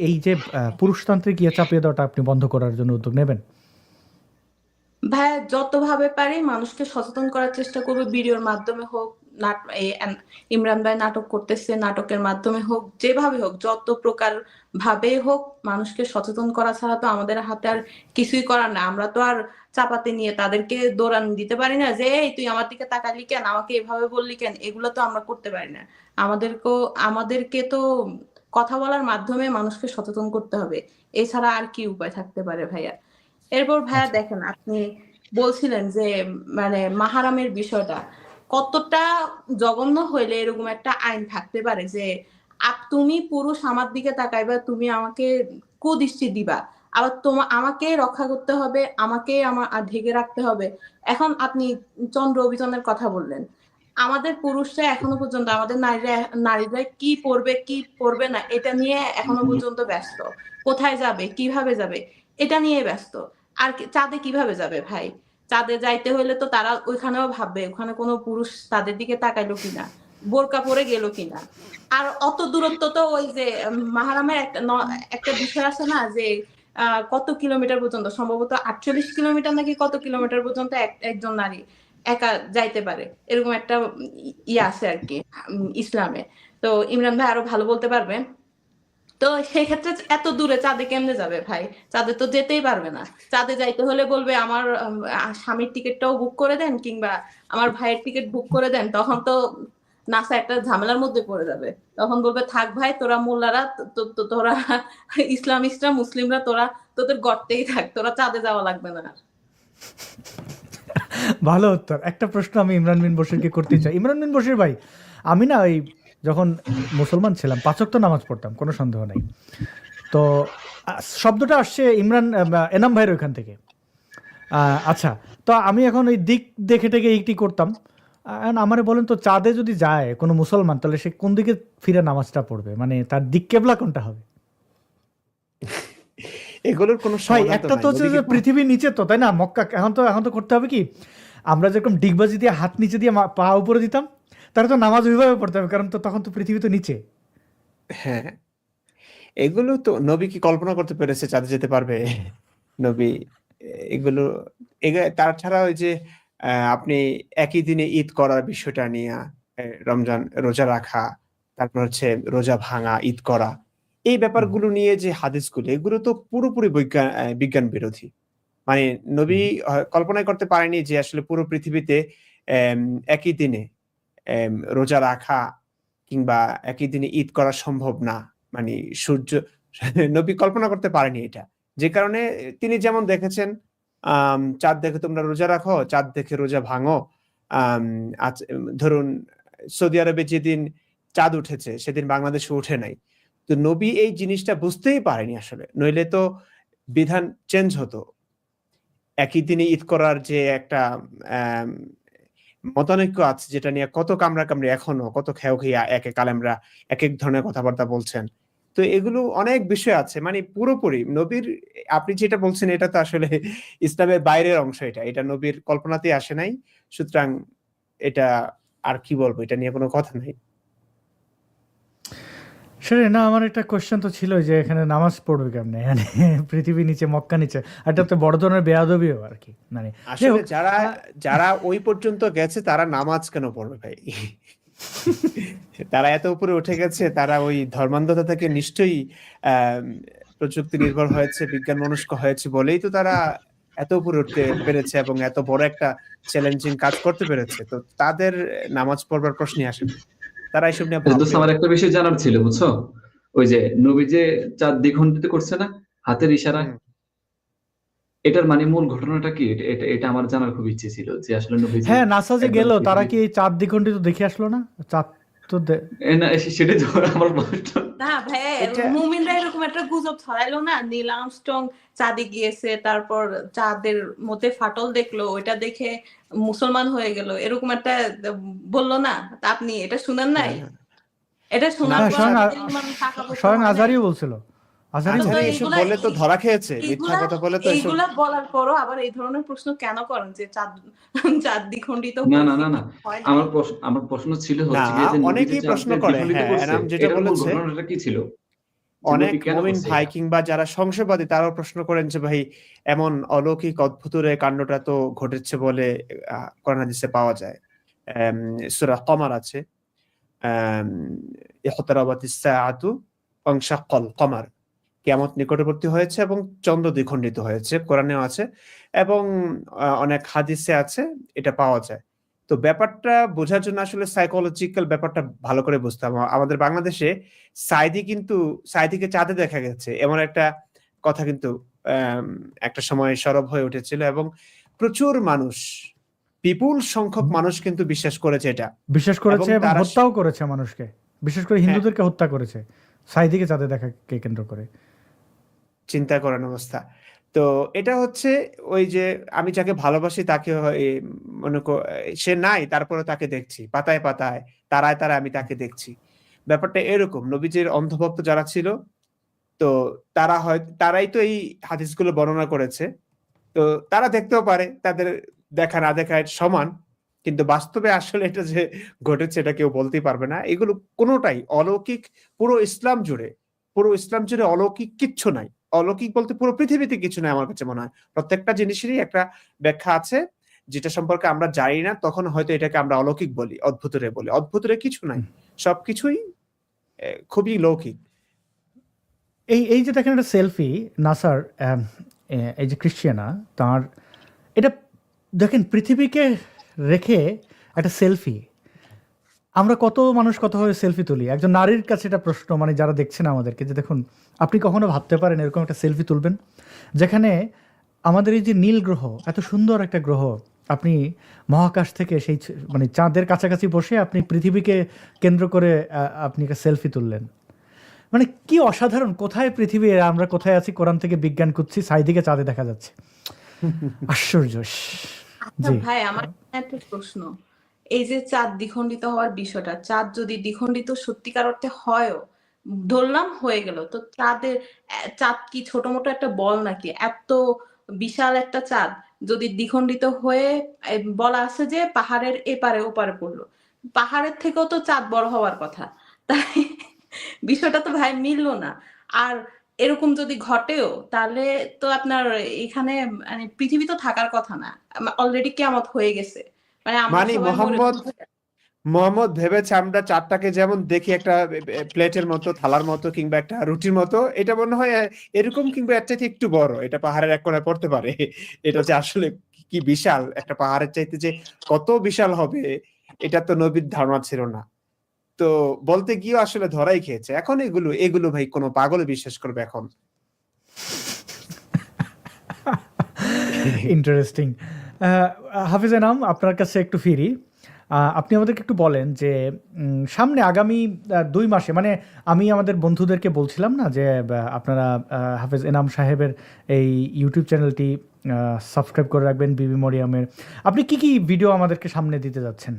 এই যে পুরুষতান্ত্রিক চাপিয়ে দেওয়াটা আপনি বন্ধ করার জন্য উদ্যোগ নেবেন? ভাইয়া যতভাবে পারি মানুষকে সচেতন করার চেষ্টা করবো, ভিডিওর মাধ্যমে হোক, ইমরান ভাই নাটক করতেছে, নাটকের মাধ্যমে হোক, যেভাবে হোক, যত প্রকার ভাবে হোক, মানুষকে সচেতন করা ছাড়া তো আমাদের হাতে আর কিছুই করার না। আমরা তো আর চাপাতে নিয়ে তাদেরকে দৌড়ান দিতে পারি না যে এই তুই আমার দিকে তাকালি কেন, আমাকে এভাবে বললি কেন, এগুলো তো আমরা করতে পারি না। আমাদেরকে তো কথা বলার মাধ্যমে মানুষকে সচেতন করতে হবে, এছাড়া আর কি উপায় থাকতে পারে ভাইয়া? এরপর ভাইয়া আচ্ছা। দেখেন, আপনি বলছিলেন যে মানে মাহারামের বিষয়টা কতটা জঘন্য হইলে এরকম একটা আইন থাকতে পারে যে তুমি পুরুষ আমার দিকে তাকাইবা, তুমি আমাকে কুদৃষ্টি দিবা, আবার আমাকে রক্ষা করতে হবে, আমাকে আমার ঢেকে রাখতে হবে। এখন আপনি চন্দ্র অভিযানের কথা বললেন, আমাদের পুরুষরা এখনো পর্যন্ত, আমাদের নারীরা কি পরবে কি পরবে না এটা নিয়ে এখনো পর্যন্ত ব্যস্ত। কোথায় যাবে, কিভাবে যাবে, এটা নিয়ে ব্যস্ত। আর চাঁদে কিভাবে যাবে ভাই? চাঁদে যাইতে হলে তো তারা ওইখানেও ভাববে ওখানে কোনো পুরুষ তাদের দিকে তাকাইলো কিনা, বোরকা পরে গেল কিনা। আর অত দূরত্ব তো ওই যে মাহারামের একটা বিষয় আছে না যে কত কিলোমিটার পর্যন্ত, সম্ভবত 48 কিলোমিটার নাকি কত কিলোমিটার পর্যন্ত একজন নারী একা যাইতে পারে, এরকম একটা ইয়ে আছে আর কি ইসলামে। তো ইমরান ভাই আরো ভালো বলতে পারবেন। তো সেই ক্ষেত্রে এত দূরে চাঁদে কেমনে যাবে ভাই? চাঁদে তো যেতেই পারবে না। চাঁদে যাইতে হলে বলবে আমার স্বামীর টিকিটটাও বুক করে দেন, কিংবা আমার ভাইয়ের টিকিট বুক করে দেন। তখন তো নাসা একটা ঝামেলার মধ্যে পড়ে যাবে। তখন বলবে থাক ভাই, তোরা মোল্লারা, তোরা ইসলামিস্টরা, মুসলিমরা, তোরা তোদের গর্তেই থাক, তোরা চাঁদে যাওয়া লাগবে না। ভালো উত্তর। একটা প্রশ্ন আমি ইমরান বিন বশিরকে করতে চাই। ইমরান বিন বশির ভাই, আমি না ওই যখন মুসলমান ছিলাম 5 ওয়াক্ত নামাজ পড়তাম, কোনো সন্দেহ নাই। তো শব্দটা আসছে এনাম ভাইয়ের ওইখান থেকে। আচ্ছা, তো আমি এখন ওই দিক দেখে টেকে এইটি করতাম। আমারে বলেন তো, চাঁদে যদি যায় কোনো মুসলমান, তাহলে সে কোন দিকে ফিরে নামাজটা পড়বে? মানে তার দিক কেবলা কোনটা হবে? এগুলোর কোনো ভাই সমাধান তো একটা নাই। তো হচ্ছে যে নবীকে পৃথিবীর নিচে তো, তাই না? মক্কা এখন তো করতে হবে কি, আমরা যেরকম ডিগবাজি দিয়ে হাত নিচে দিয়ে পা উপরে দিতাম, তারা তো নামাজ ওইভাবে পড়তে হবে, কারণ তো তখন তো পৃথিবী তো নিচে। হ্যাঁ, এগুলো তো নবী কি কল্পনা করতে পেরেছে চাঁদে যেতে পারবে? নবী এগুলো তাছাড়া ওই যে আপনি একই দিনে ঈদ করার বিষয়টা নিয়ে রমজান রোজা রাখা, তারপর হচ্ছে রোজা ভাঙা, ঈদ করা, এই ব্যাপারগুলো নিয়ে যে হাদিসগুলো, এগুলো তো পুরোপুরি বিজ্ঞান বিরোধী। মানে নবী কল্পনাই করতে পারেনি যে আসলে পুরো পৃথিবীতে একই দিনে রোজা রাখা কিংবা একই দিনে ঈদ করা সম্ভব না। মানে সূর্য নবী কল্পনা করতে পারেনি এটা। যে কারণে তিনি যেমন দেখেছেন চাঁদ দেখে তোমরা রোজা রাখো, চাঁদ দেখে রোজা ভাঙো। ধরুন সৌদি আরবে যেদিন চাঁদ উঠেছে সেদিন বাংলাদেশে উঠে নাই। তো নবী এই জিনিসটা বুঝতেই পারেনি আসলে, নইলে তো বিধান চেঞ্জ হতো। একই দিনে ঈদ করার যে একটা মতানৈক্য আছে, যেটা নিয়ে কত কামড়াকামড়ি এখনো, কত খেয়া এক এক আলেমরা এক এক ধরনের কথাবার্তা বলছেন। তো এগুলো অনেক বিষয় আছে, মানে পুরোপুরি নবীর, আপনি যেটা বলছেন এটা তো আসলে ইসলামের বাইরের অংশ। এটা নবীর কল্পনাতেই আসে নাই। সুতরাং এটা আর কি বলবো, এটা নিয়ে কোনো কথা নাই। সেটা না, আমার একটা কোয়েশ্চেন তো ছিল যে এখানে নামাজ পড়বে কেমনে, মানে পৃথিবী নিচে মক্কা নিচে, এটা তো বড় ধরনের বেয়াদবিও আর কি। মানে আসলে যারা ওই পর্যন্ত গেছে তারা নামাজ কেন পড়বে ভাই? তারা এত উপরে উঠে গেছে, তারা ওই ধর্মান্ধতা থেকে নিশ্চয়ই প্রযুক্তি নির্ভর হয়েছে, বিজ্ঞান মনস্ক হয়েছে বলেই তো তারা এত উপরে উঠতে পেরেছে এবং এত বড় একটা চ্যালেঞ্জিং কাজ করতে পেরেছে। তো তাদের নামাজ পড়বার প্রশ্নই আসে না। তারা এসব নিয়ে দোস্ত, ভাববে। আমার একটা বিষয় জানার ছিল, বুঝছো? ওই যে নবী যে চাঁদ দ্বিখণ্ডিত করছে না হাতের ইশারায়, এটার মানে মূল ঘটনাটা কি? এটা আমার জানার খুব ইচ্ছে ছিল, যে আসলে নবীজি হ্যাঁ, নাসা যে একদম গেল, তারা কি পৃথিবীর এই চাঁদ দ্বিখণ্ডিত দেখে আসলো না? চাঁদ তো না, সেটাই তো আমার প্রশ্ন। না ভাই, এটা মুমিনরা এরকম একটা গুজব ছড়াইলো না, নীল আর্মস্ট্রং চাঁদে গিয়েছে, তারপর চাঁদের মধ্যে ফাটল দেখলো, ওইটা দেখে মুসলমান হয়ে গেল, এরকম একটা বললো না? তা আপনি এটা শুনেন নাই? হ্যাঁ, এটা শোনার হ্যাঁ, পর স্বয়ং আপনাদের ইমান পাকাপোক্ত স্বয়ং হয় নাই? আজারিও বলছিল। আজারি তো আজহারি এসব বললে তো ধরা খেয়েছে, মিথ্যা কথা বলে তো এসব। এইগুলা বলার পরও আবার এই ধরনের প্রশ্ন কেন করেন যে চাঁদ দ্বিখণ্ডিত না না হয়েছে না কি না, হয় নাই? আমার প্রশ্ন ছিল না, হচ্ছে গিয়ে যে নবী যে অনেকেই প্রশ্ন চাঁদের করে। দ্বিখণ্ডিত হ্যাঁ, করছে, এনাম যেটা এটার মূল বলেছে, ঘটনাটা কি ছিল? যে অনেক নবী কেন মুমিন করছে ভাই এটা? কিংবা যারা সংশয়বাদী তারাও প্রশ্ন করেন যে ভাই এমন অলৌকিক অদ্ভুত কাণ্ডটা তো ঘটেছে বলে কোরআন হাদিসে পাওয়া যায়। সূরা কমার আছে, ইকতারাবাতিস সাআতু ওয়ানশাক্কাল কমার, কিয়ামত নিকটবর্তী হয়েছে এবং চন্দ্র দ্বিখণ্ডিত হয়েছে, কোরআনেও আছে এবং অনেক হাদিসে আছে, এটা পাওয়া যায়। তো ব্যাপারটা বোঝার জন্য আসলে সাইকোলজিক্যাল ব্যাপারটা ভালো করে বুঝতে হবে। আমাদের বাংলাদেশে সাঈদীকে চাঁদে দেখা গেছে এমন একটা কথা কিন্তু একটা সময় সরব হয়ে উঠেছিল এবং প্রচুর মানুষ, বিপুল সংখ্যক মানুষ কিন্তু বিশ্বাস করেছে এটা। বিশ্বাস করেছে এবং তারা হত্যাও করেছে মানুষকে, বিশেষ করে হিন্দুদেরকে হত্যা করেছে সাঈদীকে চাঁদে দেখাকে কেন্দ্র করে। চিন্তা করার অবস্থা। তো এটা হচ্ছে ওই যে আমি যাকে ভালোবাসি তাকে মনে সে নাই, তারপরে তাকে দেখছি পাতায় পাতায়, তারায় তারায় আমি তাকে দেখছি। ব্যাপারটা এরকম। নবীজির অন্ধভক্ত যারা ছিল, তো তারাই তো এই হাদিসগুলো বর্ণনা করেছে। তো তারা দেখতেও পারে, তাদের দেখা না দেখা সমান, কিন্তু বাস্তবে আসলে এটা যে ঘটেছে এটা কেউ বলতেই পারবে না। এগুলো কোনোটাই অলৌকিক। পুরো ইসলাম জুড়ে অলৌকিক কিচ্ছু নাই। অলৌকিক বলতে পুরো পৃথিবীতে কিছু নাই আমার কাছে মনে হয়। প্রত্যেকটা জিনিসেরই একটা ব্যাখ্যা আছে, যেটা সম্পর্কে আমরা জানি না, তখন হয়তো এটাকে আমরা অলৌকিক বলি, অদ্ভুতরে বলি। অদ্ভুতরে কিছু নাই, সবকিছুই খুবই লৌকিক। এই যে দেখেন একটা সেলফি, নাসার এই যে ক্রিশ্চিয়ানা, তার এটা দেখেন পৃথিবীকে রেখে একটা সেলফি। আমরা কত মানুষ কতভাবে সেলফি তুলি। একজন নারীর কাছে এটা প্রশ্ন, মানে যারা দেখছেন আমাদেরকে, যে দেখুন আপনি কখনো ভাবতে পারেন এরকম একটা সেলফি তুলবেন যেখানে আমাদের এই যে নীল গ্রহ, এত সুন্দর একটা গ্রহ, আপনি মহাকাশ থেকে সেই মানে চাঁদের কাছাকাছি বসে আপনি পৃথিবীকে কেন্দ্র করে আপনি একটা সেলফি তুললেন। মানে কি অসাধারণ! কোথায় পৃথিবী, আমরা কোথায় আছি? কোরআন থেকে বিজ্ঞান খুঁজছি, সাইদিকে চাঁদে দেখা যাচ্ছে। আশ্চর্য। আচ্ছা ভাই, আমার একটা প্রশ্ন। এই যে চাঁদ দ্বিখণ্ডিত হওয়ার বিষয়টা, চাঁদ যদি দ্বিখণ্ডিত সত্যিকার অর্থে হয়ও, ধরলাম হয়ে গেল, তো চাঁদ কি ছোট মোটো একটা বল নাকি? এত বিশাল একটা চাঁদ যদি দ্বিখণ্ডিত হয়ে বলা আছে যে পাহাড়ের এপারে ওপারে পড়লো, পাহাড়ের থেকেও তো চাঁদ বড় হওয়ার কথা, তাই বিষয়টা তো ভাই মিললো না। আর এরকম যদি ঘটেও, তাহলে তো আপনার এখানে মানে পৃথিবী তো থাকার কথা না, অলরেডি কিয়ামত হয়ে গেছে, মানে আমরা মানে সবাই মোহাম্মদ ভেবেছে আমরা চাঁদটাকে যেমন দেখি একটা প্লেটের মতো, থালার মতো, কিংবা একটা রুটির মতো, এটা মনে হয় এরকম, কিংবা এর চাইতে একটু বড়, এটা পাহাড়ের এক কোণায় পড়তে পারে। এটা যে আসলে কি বিশাল একটা পাহাড়ের চাইতে যে কত বিশাল হবে, এটা তো নবীর ধারণা ছিল না। তো বলতে গিয়ে আসলে ধরাই খেয়েছে। এখন এগুলো ভাই কোনো পাগল বিশ্বাস করবে এখন। ইন্টারেস্টিং। হাফিজ এনাম, আপনার কাছে একটু ফিরি। আপনি আমাদেরকে একটু বলেন যে সামনে আগামী 2 মাসে, মানে আমি আমাদের বন্ধুদেরকে বলছিলাম না যে আপনারা হাফিজ এনাম সাহেবের এই ইউটিউব চ্যানেলটি সাবস্ক্রাইব করে রাখবেন, বিবি মরিয়মের। আপনি কি কি ভিডিও আমাদেরকে সামনে দিতে যাচ্ছেন?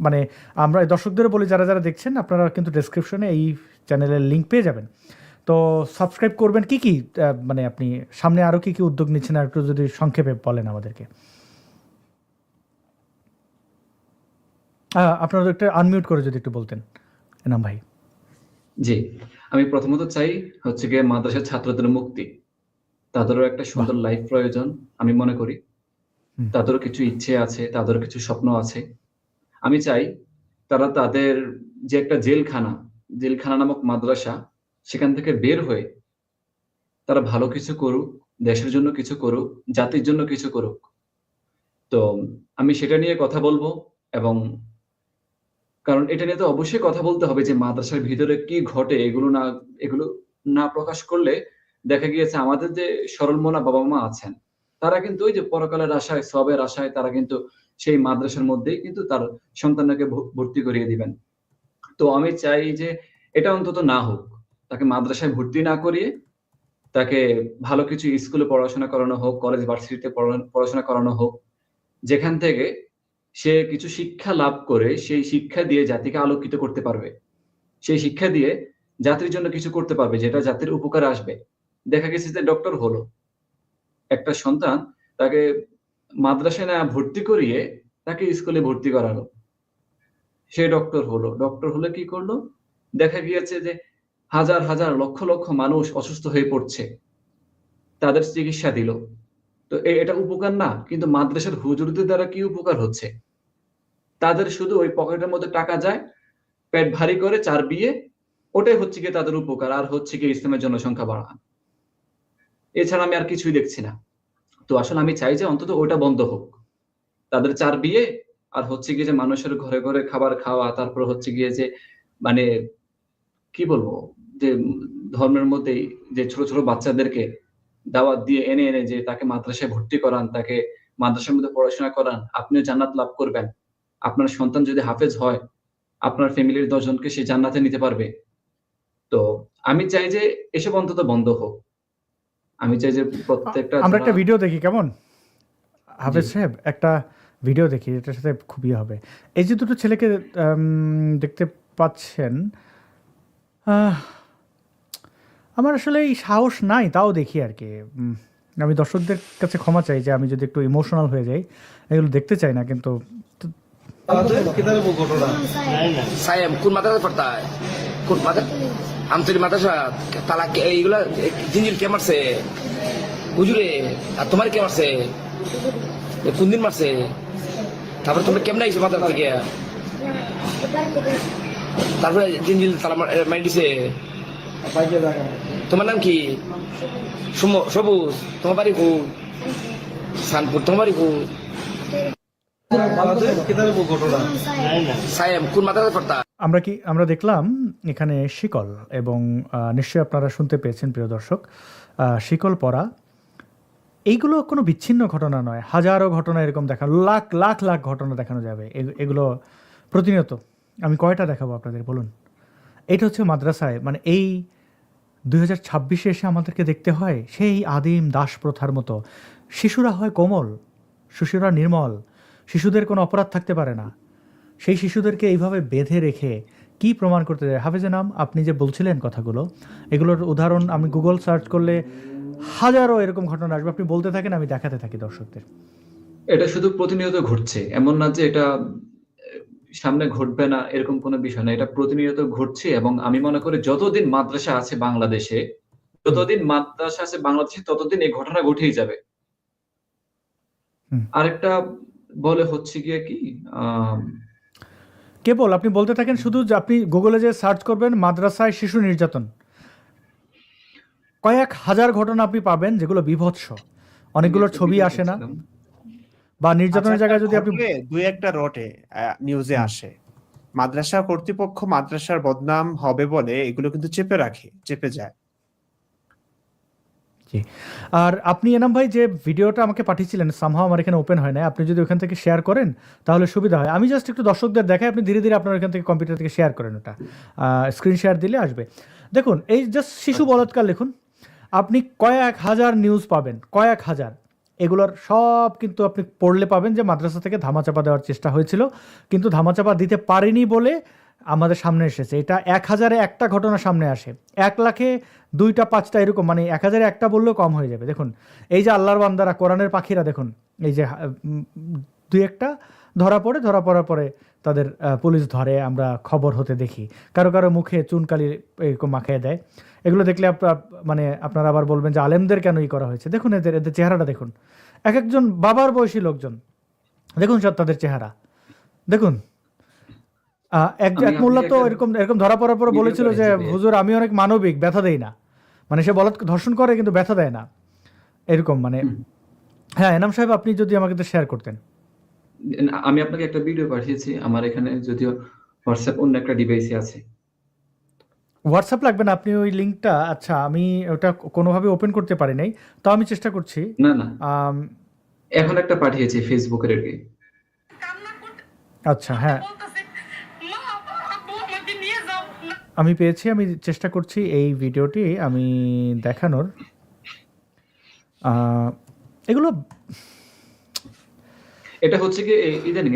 মানে আমরা দর্শকদেরও বলি, যারা যারা দেখছেন, আপনারা কিন্তু ডেসক্রিপশনে এই চ্যানেলের লিঙ্ক পেয়ে যাবেন। তো সাবস্ক্রাইব করবেন। কি কি মানে আপনি সামনে আরও কি কি উদ্যোগ নিচ্ছেন, আর একটু যদি সংক্ষেপে বলেন আমাদেরকে। আপনারা একটা আনমিউট করে যদি একটু বলতেন এনাম ভাই। জি, আমি প্রথমত চাই হচ্ছে গিয়ে মাদ্রাসার ছাত্রদের মুক্তি। তাদেরও একটা সুন্দর লাইফ প্রয়োজন আমি মনে করি। তাদেরও কিছু ইচ্ছে আছে, তাদেরও কিছু স্বপ্ন আছে। আমি চাই তারা তাদের যে একটা জেলখানা নামক মাদ্রাসা, সেখান থেকে বের হয়ে তারা ভালো কিছু করুক, দেশের জন্য কিছু করুক, জাতির জন্য কিছু করুক। তো আমি সেটা নিয়ে কথা বলবো, এবং কারণ এটা নিয়ে তো অবশ্যই কথা বলতে হবে যে মাদ্রাসার ভিতরে কি ঘটে। এগুলো না প্রকাশ করলে দেখা গিয়েছে আমাদের যে সরল মনা বাবা মা আছেন, তারা কিন্তু ওই যে পরকালের আশায়, সবের আশায় তারা কিন্তু সেই মাদ্রাসার মধ্যেই কিন্তু তার সন্তানকে ভর্তি করিয়ে দিবেন। তো আমি চাই যে এটা অন্তত না হোক। তাকে মাদ্রাসায় ভর্তি না করিয়ে তাকে ভালো কিছু স্কুলে পড়াশোনা করানো হোক, কলেজ ভার্সিটিতে পড়াশোনা করানো হোক, যেখান থেকে সে কিছু শিক্ষা লাভ করে সেই শিক্ষা দিয়ে জাতিকে আলোকিত করতে পারবে। সেই শিক্ষা দিয়ে জাতির জন্য কিছু করতে পারবে, যেটা জাতির উপকারে আসবে। দেখা গেছে যে ডক্টর হলো, একটা সন্তান তাকে মাদ্রাসায় না ভর্তি করিয়ে তাকে স্কুলে ভর্তি করালো, সে ডক্টর হলো। ডক্টর হলে কি করলো? দেখা গিয়েছে যে হাজার হাজার লক্ষ লক্ষ মানুষ অসুস্থ হয়ে পড়ছে, তাদের চিকিৎসা দিল। তো এটা উপকার না? কিন্তু মাদ্রাসার হুজুরদের দ্বারা কি উপকার হচ্ছে? তাদের শুধু ওই পকেটের মধ্যে টাকা যায়, পেট ভারী করে চারবিয়ে, ওটাই হচ্ছে গিয়ে তাদের উপকার, আর হচ্ছে গিয়ে ইসলামের জনসংখ্যা বাড়ানো। এছাড়া আমি আর কিছুই দেখছি না। তো আসলে আমি চাই যে অন্তত ওটা বন্ধ হোক। তাদের চারবিয়ে আর হচ্ছে গিয়ে যে মানুষের ঘরে ঘরে খাবার খাওয়া, তারপর হচ্ছে গিয়ে যে মানে কি বলবো, যে ধর্মের মধ্যেই যে ছোট ছোট বাচ্চাদেরকে দাওয়াত দিয়ে এনে এনে যে তাকে মাদ্রাসায় ভর্তি করান, তাকে মাদ্রাসার মধ্যে পড়াশোনা করান, আপনিও জান্নাত লাভ করবেন। আপনার সন্তান যদি হাফেজ হয়, আপনার ফ্যামিলির 10 জনকে সে জান্নাতে নিতে পারবে। তো আমি চাই যে এসব অন্তত বন্ধ হোক। আমি চাই যে প্রত্যেকটা আমরা যারা একটা ভিডিও দেখি কেমন, হাফেজ জি। সাহেব একটা ভিডিও দেখি, এটার সাথে খুবই হবে। এই যে দুটো ছেলেকে দেখতে পাচ্ছেন, আহ, আমার আসলে এই সাহস নাই, তাও দেখি আর কি। আমি দর্শকদের কাছে ক্ষমা চাই যে আমি যদি একটু ইমোশনাল হয়ে যাই, এগুলো দেখতে চাই না, কিন্তু Saya kun mata pernah kun mata antri mata sa talak এইগুলা জিঞ্জিল কে মারছে হুজুরে আর তোমার কে মারছে কোন দিন মারছে তারপরে তুমি কেমন আইছো মাথার থেকে তারপরে জিঞ্জিল তালা মারি দিছে তোমার নাম কি সবুজ তোমার বাড়ি কো সানপুর তোমার বাড়ি কো সায়েম কোন মাথা পড়তা আমরা দেখলাম এখানে শিকল, এবং নিশ্চয়ই আপনারা শুনতে পেয়েছেন প্রিয় দর্শক, শিকল পরা। এইগুলো কোনো বিচ্ছিন্ন ঘটনা নয়, হাজারো ঘটনা এরকম দেখানো, লাখ লাখ লাখ ঘটনা দেখানো যাবে। এগুলো প্রতিনিয়ত। আমি কয়টা দেখাবো আপনাদের বলুন? এটা হচ্ছে মাদ্রাসায়, মানে এই 2026-এ এসে আমাদেরকে দেখতে হয় সেই আদিম দাস প্রথার মতো। শিশুরা হয় কোমল, শিশুরা নির্মল, শিশুদের কোনো অপরাধ থাকতে পারে না। সেই শিশুদেরকে এইভাবে বেঁধে রেখে কি প্রমাণ করতে যায়? হাফেজে নাম, আপনি যে বলছিলেন কথাগুলো, এগুলোর উদাহরণ আমি গুগল সার্চ করলে হাজারো এরকম ঘটনা আসবে। আপনি বলতে থাকেন, আমি দেখাতে থাকি দর্শকদের। এটা শুধু প্রতিনিয়ত ঘটছে, এমন না যে এটা সামনে ঘটবে না, এরকম কোনো বিষয় না। এটা প্রতিনিয়ত ঘটছে, এবং আমি মনে করি যতদিন মাদ্রাসা আছে বাংলাদেশে, ততদিন এই ঘটনা ঘটেই যাবে। আরেকটা বলে হচ্ছে গিয়ে কি, কেবল আপনি বলতে থাকেন, শুধু যে আপনি গুগলে যে সার্চ করবেন মাদ্রাসায় শিশু নির্যাতন, কয়েক হাজার ঘটনা আপনি পাবেন যেগুলো বিভৎস। অনেকগুলোর ছবি আসে না, বা নির্যাতনের জায়গায় যদি আপনি দুই একটা রটে নিউজে আসে, মাদ্রাসা কর্তৃপক্ষ মাদ্রাসার বদনাম হবে বলে এগুলো কিন্তু চেপে যায়। জি। আর আপনি এনাম ভাই যে ভিডিওটা আমাকে পাঠিয়েছিলেন, সামহাও আমার এখানে ওপেন হয় না, আপনি যদি ওখান থেকে শেয়ার করেন তাহলে সুবিধা হয়। আমি জাস্ট একটু দর্শকদের দেখাই, আপনি ধীরে ধীরে আপনার এখান থেকে কম্পিউটার থেকে শেয়ার করেন, ওটা স্ক্রিন শেয়ার দিলে আসবে। দেখুন, এই জাস্ট শিশু বলাৎকার লিখুন, আপনি কয়েক হাজার নিউজ পাবেন, কয়েক হাজার। এগুলোর সব কিন্তু আপনি পড়লে পাবেন যে মাদ্রাসা থেকে ধামাচাপা দেওয়ার চেষ্টা হয়েছিল, কিন্তু ধামাচাপা দিতে পারেনি বলে আমাদের সামনে এসেছে। এটা 1000-এ একটা ঘটনা সামনে আসে, 1 লাখে 2টা 5টা এরকম, মানে 1000-এ একটা বললেও কম হয়ে যাবে। দেখুন এই যে আল্লাহর বান্দারা, কোরআনের পাখিরা, দেখুন এই যে 2-একটা ধরা পড়ার পরে তাদের পুলিশ ধরে, আমরা খবর হতে দেখি, কারো কারো মুখে চুনকালি এরকম মাখিয়ে দেয়। এগুলো দেখলে মানে আপনারা আবার বলবেন যে আলেমদের কেন করা হয়েছে। দেখুন এদের চেহারাটা দেখুন, এক একজন বাবার বয়সী লোকজন, দেখুন সব তাদের চেহারা দেখুন। এক মোল্লা তো এরকম ধরা পড়ার পর বলেছিল যে হুজুর আমি অনেক মানবিক, ব্যথা দেই না, মানে সে ধর্ষণ করে কিন্তু ব্যথা দেয় না, এরকম। মানে হ্যাঁ, এনাম সাহেব আপনি যদি আমাকে শেয়ার করতেন। আমি আপনাকে একটা ভিডিও পাঠিয়েছি, আমার এখানে যদিও হোয়াটসঅ্যাপ অন্য একটা ডিভাইসে আছে। হোয়াটসঅ্যাপ লাগবে না, আপনি ওই লিঙ্কটা, আচ্ছা আমি ওটা কোনোভাবে ওপেন করতে পারি নাই, তো আমি চেষ্টা করছি। না এখন একটা পাঠিয়েছি ফেসবুকের আর কি। আচ্ছা হ্যাঁ, আমি পেয়েছি, আমি চেষ্টা করছি এই ভিডিওটি আমি দেখানোর। এগুলো এটা হচ্ছে কি ইদানিং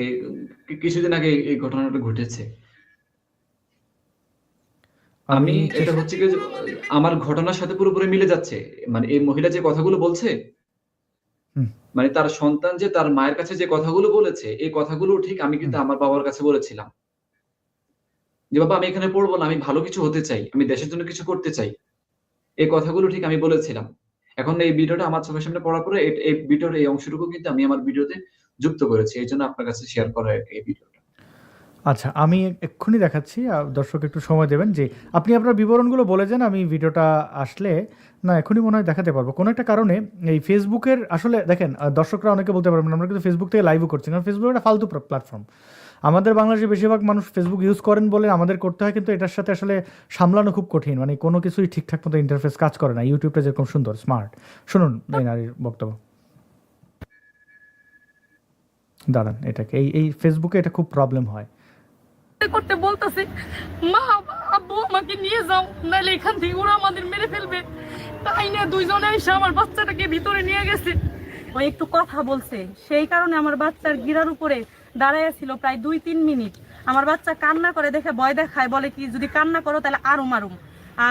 কিছুদিন আগে এই ঘটনাটা ঘটেছে। আমি এটা হচ্ছে কি আমার ঘটনার সাথে পুরোপুরি মিলে যাচ্ছে। মানে এই মহিলা যে কথাগুলো বলছে, মানে তার সন্তান যে তার মায়ের কাছে যে কথাগুলো বলেছে, এই কথাগুলো ঠিক আমি কিন্তু আমার বাবার কাছে বলেছিলাম যে বাবা আমি এখানে পড়বো না, আমি ভালো কিছু হতে চাই, আমি দেশের জন্য কিছু করতে চাই। এই কথাগুলো ঠিক আমি বলেছিলাম। এখন এই ভিডিওটা আমার চোখের সামনে পড়ার পরে এই ভিডিওর এই অংশটুকু কিন্তু আমি আমার ভিডিওতে যুক্ত করেছি, এই জন্য আপনার কাছে শেয়ার করা এই ভিডিওটা। আচ্ছা, আমি এক্ষুনি দেখাচ্ছি। দর্শক একটু সময় দেবেন যে আপনি আপনার বিবরণগুলো বলে যান, আমি ভিডিওটা আসলে না এখনই মনে হয় দেখাতে পারবো। কোনো একটা কারণে এই ফেসবুকের আসলে দেখেন দর্শকরা অনেকে বলতে পারবেন আমরা কিন্তু ফেসবুক থেকে লাইভও করছি, কারণ ফেসবুক একটা ফালতু প্ল্যাটফর্ম। আমাদের বাংলাদেশে বেশিরভাগ মানুষ ফেসবুক ইউজ করেন বলে আমাদের করতে হয়, কিন্তু এটার সাথে আসলে সামলানো খুব কঠিন, মানে কোনো কিছুই ঠিকঠাক মতো ইন্টারফেস কাজ করে না। ইউটিউবটা যেরকম সুন্দর স্মার্ট, শুনুন এই নারীর বক্তব্য। দাঁড়ান, এটাকে এই ফেসবুকে এটা খুব প্রবলেম হয়। করতে বলতেছে, মা আব্বু আমাকে নিয়ে যাও, নাহলে এখান থেকে ওরা আমাদের মেরে ফেলবে। তাই না দুইজনে এসে আমার বাচ্চাটাকে ভিতরে নিয়ে গেছে। ও একটু কথা বলছে, সেই কারণে আমার বাচ্চার গিরার উপরে দাঁড়াইয়া ছিল প্রায় 2-3 মিনিট। আমার বাচ্চা কান্না করে দেখে ভয় দেখায়, বলে কি যদি কান্না করো তাহলে আরো মারুম।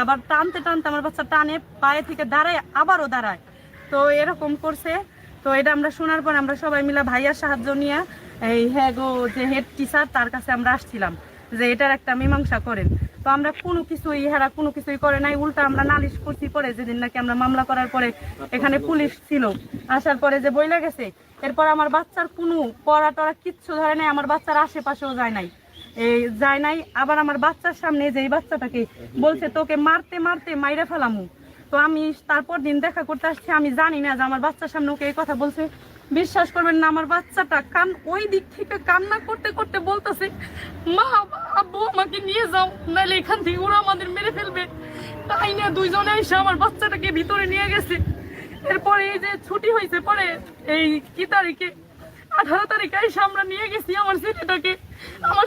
আবার টানতে টানতে আমার বাচ্চা টানে, পায়ে থেকে দাঁড়ায় আবারও দাঁড়ায়। তো এরকম করছে। তো এটা আমরা শোনার পর আমরা সবাই মিলে ভাইয়ার সাহায্য নিয়ে এই হ্যাগো যে হেড টিচার তার কাছে আমরা আসছিলাম যে এটার একটা মীমাংসা করেন। তো আমরা কোনো কিছুই করে নাই, উল্টা আমরা নালিশ করছি। পরে যেদিন নাকি আমরা মামলা করার পরে এখানে পুলিশ ছিল, আসার পরে যে বইলা গেছে, এরপর আমার বাচ্চার কোনো পড়া টড়া কিচ্ছু ধরে নাই, আমার বাচ্চার আশেপাশেও যায় নাই। আবার আমার বাচ্চার সামনে যে এই বাচ্চাটাকে বলছে তোকে মারতে মারতে মাইরে ফেলামু। তো আমি তারপর দিন দেখা করতে আসছি, আমি জানি না যে আমার বাচ্চার সামনে ওকে এই কথা বলছে। বিশ্বাস করবেন না, আমার বাচ্চাটা ওই দিক থেকে কান্না করতে করতে বলতেছে, মা আব্বু আমাকে নিয়ে যাও, নাহলে এখান থেকে ওরা আমাদের মেরে ফেলবে। তাই না দুইজনে এসে আমার বাচ্চাটাকে ভিতরে নিয়ে গেছে। এরপরে এই যে ছুটি হয়েছে পরে এই কি তারিখে 18 তারিখে এসে আমরা নিয়ে গেছি আমার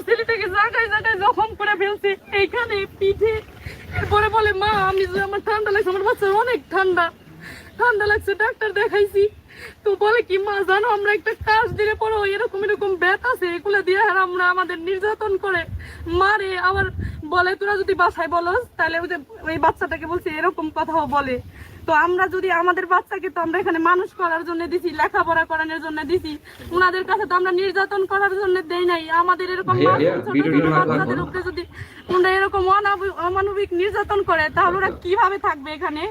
ছেলেটাকে জায়গায় জায়গায় জখম করে ফেলছি, এইখানে পিঠে। এরপরে বলে মা আমার ঠান্ডা লাগছে, আমার বাচ্চার অনেক ঠান্ডা লাগছে, ডাক্তার দেখাইছি। তো বলে কি মা জানো আমরা একটা কাজ দিলে পরে এরকম ব্যথা আছে, এগুলো দিয়ে আমরা আমাদের নির্যাতন করে মারে। আবার বলে তোরা যদি বাসায় বলস তাহলে ওই বাচ্চাটাকে বলছে এরকম কথাও বলে। তো আমরা যদি আমাদের বাচ্চাকে তো আমরা এখানে মানুষ করার জন্য দিছি, লেখাপড়া করানোর জন্য দিছি, ওনাদের কাছে তো আমরা নির্যাতন করার জন্য দেই নাই। আমাদের এরকম ছোট ছোট বাচ্চাদের উপরে যদি ওরা এরকম অমানবিক নির্যাতন করে তাহলে ওরা কিভাবে থাকবে এখানে?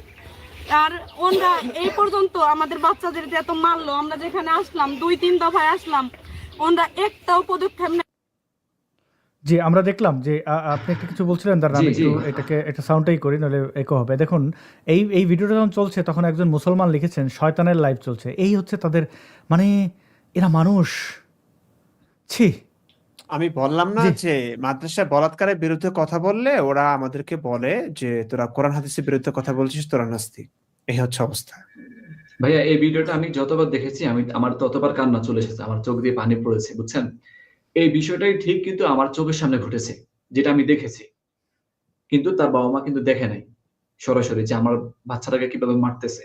আর ওরা এই পর্যন্ত আমাদের বাচ্চাদের যে এত মারলো, আমরা যেখানে আসলাম 2-3 দফায় আসলাম, ওরা একটাও পদক্ষেপ নেই। জি, আমরা দেখলাম যে আপনি একটা কিছু বলছিলেন, দাঁড়ান জি, জি। একটু এটা সাউন্ডটাই করি, নাহলে একো হবে। দেখুন এই ভিডিওটা যখন চলছে তখন একজন মুসলমান লিখেছেন শয়তানের লাইভ চলছে। এই হচ্ছে তাদের, মানে এরা মানুষ, ছি। আমি বললাম না জি। যে মাদ্রাসায় বলাৎকারের বিরুদ্ধে কথা বললে ওরা আমাদেরকে বলে যে তোরা কোরআন হাদিসের বিরুদ্ধে কথা বলছিস, তোরা নাস্তিক। এই হচ্ছে অবস্থা। ভাইয়া এই ভিডিওটা আমি যতবার দেখেছি আমার ততবার কান্না চলে এসেছে, আমার চোখ দিয়ে পানি পড়েছে, বুঝছেন? এই বিষয়টাই ঠিক, কিন্তু আমার চোখের সামনে ঘটেছে, যেটা আমি দেখেছি। কিন্তু তার বাবা মা কিন্তু দেখে নাই সরাসরি যে আমার বাচ্চাটাকে কিভাবে মারতেছে,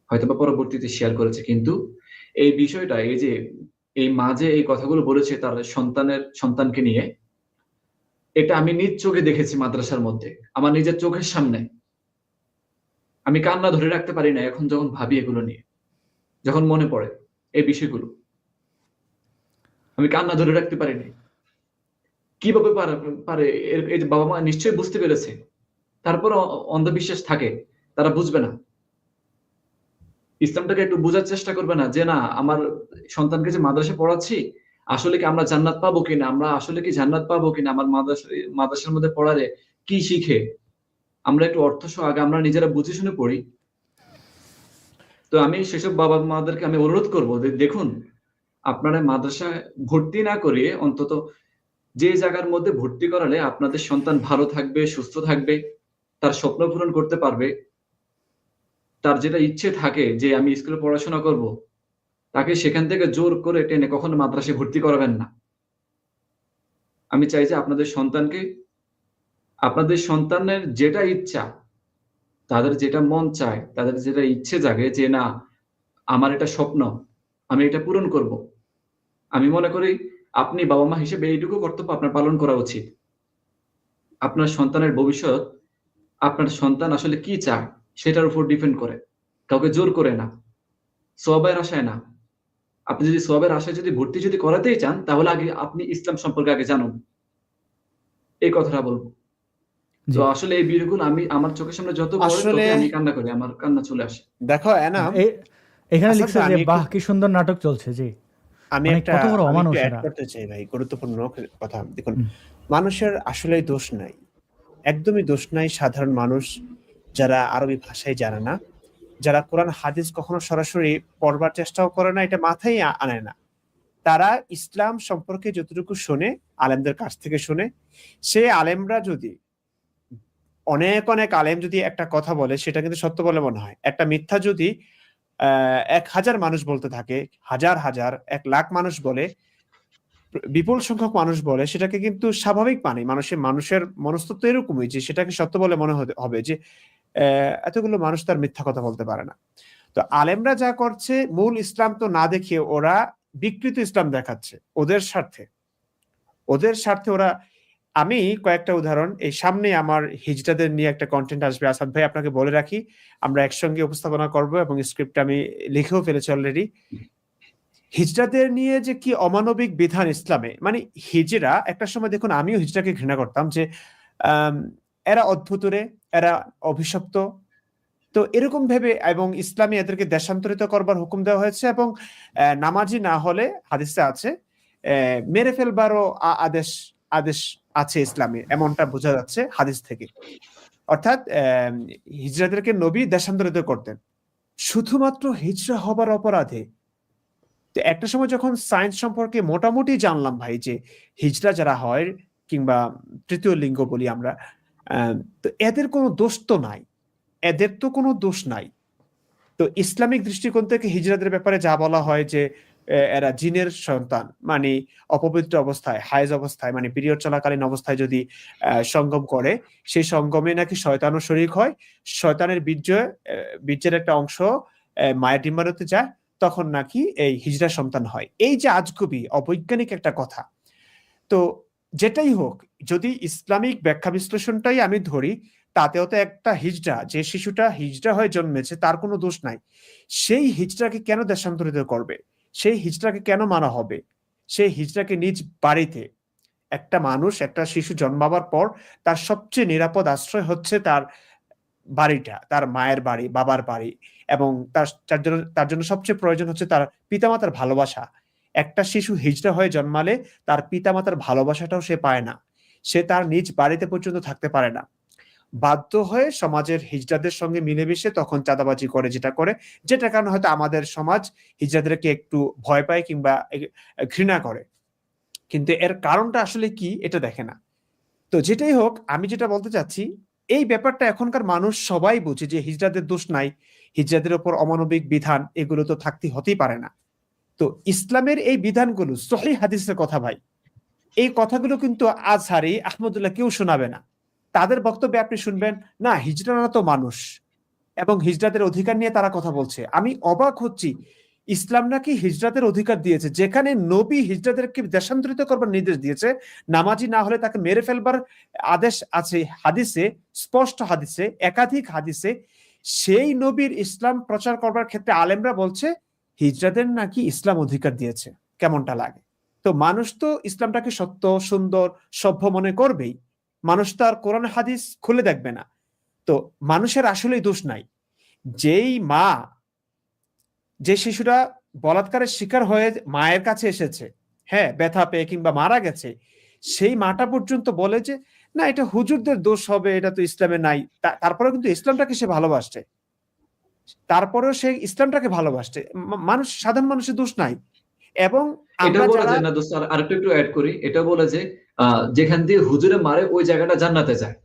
হয়তোবা পরবর্তীতে শেয়ার করেছে। কিন্তু এই বিষয়টা, এই যে এই মা যে এই কথাগুলো বলেছে তার সন্তানকে নিয়ে, এটা আমি নিজ চোখে দেখেছি মাদ্রাসার মধ্যে, আমার নিজের চোখের সামনে। আমি কান্না ধরে রাখতে পারি না এখন যখন ভাবি এগুলো নিয়ে, যখন মনে পড়ে এই বিষয়গুলো, আমি কান্না ধরে রাখতে পারি না। কিভাবে পারে এই যে বাবা মা নিশ্চয়ই বুঝতে পেরেছে, তারপর অন্ধবিশ্বাস থাকে, তারা বুঝবে না, ইসলামটাকে একটু বোঝার চেষ্টা করবে না যে না আমার সন্তানকে যে মাদ্রাসায় পড়াচ্ছি আসলে কি আমরা জান্নাত পাবো কিনা, আমরা আসলে কি জান্নাত পাবো কিনা, আমার মাদ্রাসার মধ্যে পড়ালে কি শিখে। আমরা একটু অর্থ সহ আগে আমরা নিজেরা বুঝে শুনে পড়ি। তো আমি সেসব বাবা মাদেরকে আমি অনুরোধ করবো যে দেখুন, আপনারা মাদ্রাসায় ভর্তি না করিয়ে অন্তত যে জায়গার মধ্যে ভর্তি করালে আপনাদের সন্তান ভালো থাকবে, সুস্থ থাকবে, তার স্বপ্ন পূরণ করতে পারবে, তার যেটা ইচ্ছে থাকে যে আমি স্কুলে পড়াশোনা করব, তাকে সেখান থেকে জোর করে টেনে কখনো মাদ্রাসায় ভর্তি করাবেন না। আমি চাই যে আপনাদের সন্তানের যেটা ইচ্ছা, তাদের যেটা মন চায়, তাদের যেটা ইচ্ছে জাগে যে না আমার এটা স্বপ্ন, আমি এটা পূরণ করব, আমি মনে করি আপনি বাবা মা হিসেবে এইটুকু কর্তব্য আপনার পালন করা উচিত। আপনার সন্তানের ভবিষ্যৎ, আপনার সন্তান আসলে কি চায় সেটার উপর ডিপেন্ড করে, কাউকে জোর করে না, সওয়াবের আশায় না। আপনি যদি সওয়াবের আশায় ভর্তি করাতেই চান তাহলে আগে আপনি ইসলাম সম্পর্কে আগে জানুন, এই কথাটা বলবো। জি। তো আসলে এই ভিডিওগুলো আমি আমার চোখের সামনে যত পড়ে আসলে ততই আমি কান্না করি, আমার কান্না চলে আসে। দেখো এনাম, এখানে আচ্ছা, লিখছে যে আমি একটু- বাহ কি সুন্দর নাটক চলছে। জি, আমি মানে একটা কত বড় আমি অমানুষ একটু অ্যাড এরা। করতে চাই ভাই, গুরুত্বপূর্ণ কথা। দেখুন, হুম, মানুষের আসলেই দোষ নাই, একদমই দোষ নাই। সাধারণ মানুষ যারা আরবি ভাষায় জানে না, যারা কোরআন হাদিস কখনো সরাসরি পড়বার চেষ্টাও করে না, এটা মাথায় আনে না, তারা ইসলাম সম্পর্কে যতটুকু শোনে আলেমদের কাছ থেকে শোনে, সে আলেমরা যদি অনেক অনেক আলেম যদি একটা কথা বলে সেটা কিন্তু সত্য বলে মনে হয়। একটা মিথ্যা যদি ১,০০০ মানুষ বলতে থাকে, হাজার হাজার ১,০০,০০০ মানুষ বলে, বিপুল সংখ্যক মানুষ বলে, সেটাকে কিন্তু স্বাভাবিক মানে মানুষের মনস্তত্ব এরকমই যে সেটাকে সত্য বলে মনে হবে যে এতগুলো মানুষ তার মিথ্যা কথা বলতে পারে না। তো আলেমরা যা করছে, মূল ইসলাম তো না দেখিয়ে ওরা বিকৃত ইসলাম দেখাচ্ছে ওদের স্বার্থে ওরা। আমি কয়েকটা উদাহরণ, এই সামনে আমার হিজড়াদের নিয়ে একটা কন্টেন্ট আসবে, আসাদ ভাই আপনাকে বলে রাখি, আমরা একসঙ্গে উপস্থাপনা করব এবং স্ক্রিপ্ট আমি লিখেও ফেলেছি অলরেডি। হিজড়াদের নিয়ে যে কি অমানবিক বিধান ইসলামে, মানে হিজড়া একটা সময়, দেখুন আমিও হিজড়াকে ঘৃণা করতাম যে আম, এরা অদ্ভুত রে, এরা অভিশপ্ত, তো এরকম ভেবে, এবং ইসলামে এদেরকে দেশান্তরিত করবার হুকুম দেওয়া হয়েছে, এবং নামাজি না হলে হাদিসে আছে মেরে ফেলবারও আদেশ আদেশ আছে ইসলামে, এমনটা বোঝা যাচ্ছে হাদিস থেকে। অর্থাৎ হিজড়াদেরকে নবী দেশান্তরিত করতেন শুধুমাত্র হিজড়া হবার অপরাধে। তো একটা সময় যখন সায়েন্স সম্পর্কে মোটামুটি জানলাম ভাই, যে হিজড়া যারা হয় কিংবা তৃতীয় লিঙ্গ বলি আমরা, তো এদের কোনো দোষ তো নাই, এদের তো কোনো দোষ নাই। তো ইসলামিক দৃষ্টিকোণ থেকে হিজড়াদের ব্যাপারে যা বলা হয় যে এরা জিনের সন্তান, মানে অপবিত্র অবস্থায়, হায়েজ অবস্থায়, মানে পিরিয়ড চলাকালীন অবস্থায় যদি সঙ্গম করে, সেই সঙ্গমে নাকি শয়তানও শরীক হয়, শয়তানের বীর্যের একটা অংশ মায়ের ডিম্বাণুতে যায়, তখন নাকি এই হিজড়া সন্তান হয়। এই যে আজগুবি অবৈজ্ঞানিক একটা কথা। তো যেটাই হোক, যদি ইসলামিক ব্যাখ্যা বিশ্লেষণটাই আমি ধরি, তাতেও তো একটা হিজড়া, যে শিশুটা হিজড়া হয়ে জন্মেছে তার কোনো দোষ নাই, সেই হিজড়াকে কেন দেশান্তরিত করবে? সেই হিজড়াকে কেন মানা হবে? সেই হিজড়াকে নিজ বাড়িতে, একটা মানুষ, একটা শিশু জন্মাবার পর তার সবচেয়ে নিরাপদ আশ্রয় হচ্ছে তার বাড়িটা, তার মায়ের বাড়ি, বাবার বাড়ি, এবং তার জন্য সবচেয়ে প্রয়োজন হচ্ছে তার পিতামাতার ভালোবাসা। একটা শিশু হিজড়া হয়ে জন্মালে তার পিতামাতার ভালোবাসাটাও সে পায় না, সে তার নিজ বাড়িতে পর্যন্ত থাকতে পারে না, বাধ্য হয়ে সমাজের হিজড়াদের সঙ্গে মিলেমিশে তখন চাঁদাবাজি করে, যেটা কারণে হয়তো আমাদের সমাজ হিজড়াদেরকে একটু ভয় পায় কিংবা ঘৃণা করে, কিন্তু এর কারণটা আসলে কি এটা দেখে না। তো যেটাই হোক, আমি যেটা বলতে চাচ্ছি, এই ব্যাপারটা এখনকার মানুষ সবাই বুঝে যে হিজড়াদের দোষ নাই, হিজড়াদের ওপর অমানবিক বিধান এগুলো তো হতেই পারে না। তো ইসলামের এই বিধানগুলো সহিহ হাদিসের কথা ভাই, এই কথাগুলো কিন্তু আজহারি, আহমদুল্লাহ কেউ শোনাবে না। তাদের বক্তব্যে আপনি শুনবেন না হিজড়ারা তো মানুষ এবং হিজড়াদের অধিকার নিয়ে তারা কথা বলছে। আমি অবাক হচ্ছি, ইসলাম নাকি হিজড়াদের অধিকার দিয়েছে, যেখানে নবী হিজড়াদেরকে দেশান্তরিত করবার নির্দেশ দিয়েছে, নামাজি না হলে তাকে মেরে ফেলবার আদেশ আছে হাদিসে, স্পষ্ট হাদিসে, একাধিক হাদিসে। সেই নবীর ইসলাম প্রচার করবার ক্ষেত্রে আলেমরা বলছে হিজড়াদের নাকি ইসলাম অধিকার দিয়েছে। কেমনটা লাগে? তো মানুষ তো ইসলামটাকে সত্য, সুন্দর, সভ্য মনে করবেই, মানুষ তো আর কোরআন হাদিস খুলে দেখবে না। তো মানুষের আসলেই দোষ নাই। যেই মা, যে শিশুরা বলাৎকারের শিকার হয়ে মায়ের কাছে এসেছে, হ্যাঁ, ব্যথা পেয়ে কিংবা মারা গেছে, সেই মাটা পর্যন্ত বলে যে না এটা হুজুরদের দোষ হবে, এটা তো ইসলামে নাই। তারপরেও কিন্তু ইসলামটাকে সে ভালোবাসছে, তারপরেও সে ইসলামটাকে ভালোবাসছে। মানুষ, সাধারণ মানুষের দোষ নাই। এবং এটা আমরা বলা যারা, যায় না দোস্ত, আরেকটু অ্যাড করি, এটা বলে যে যেখান দিয়ে হুজুরে মারে ওই জায়গাটা জান্নাতে যায়,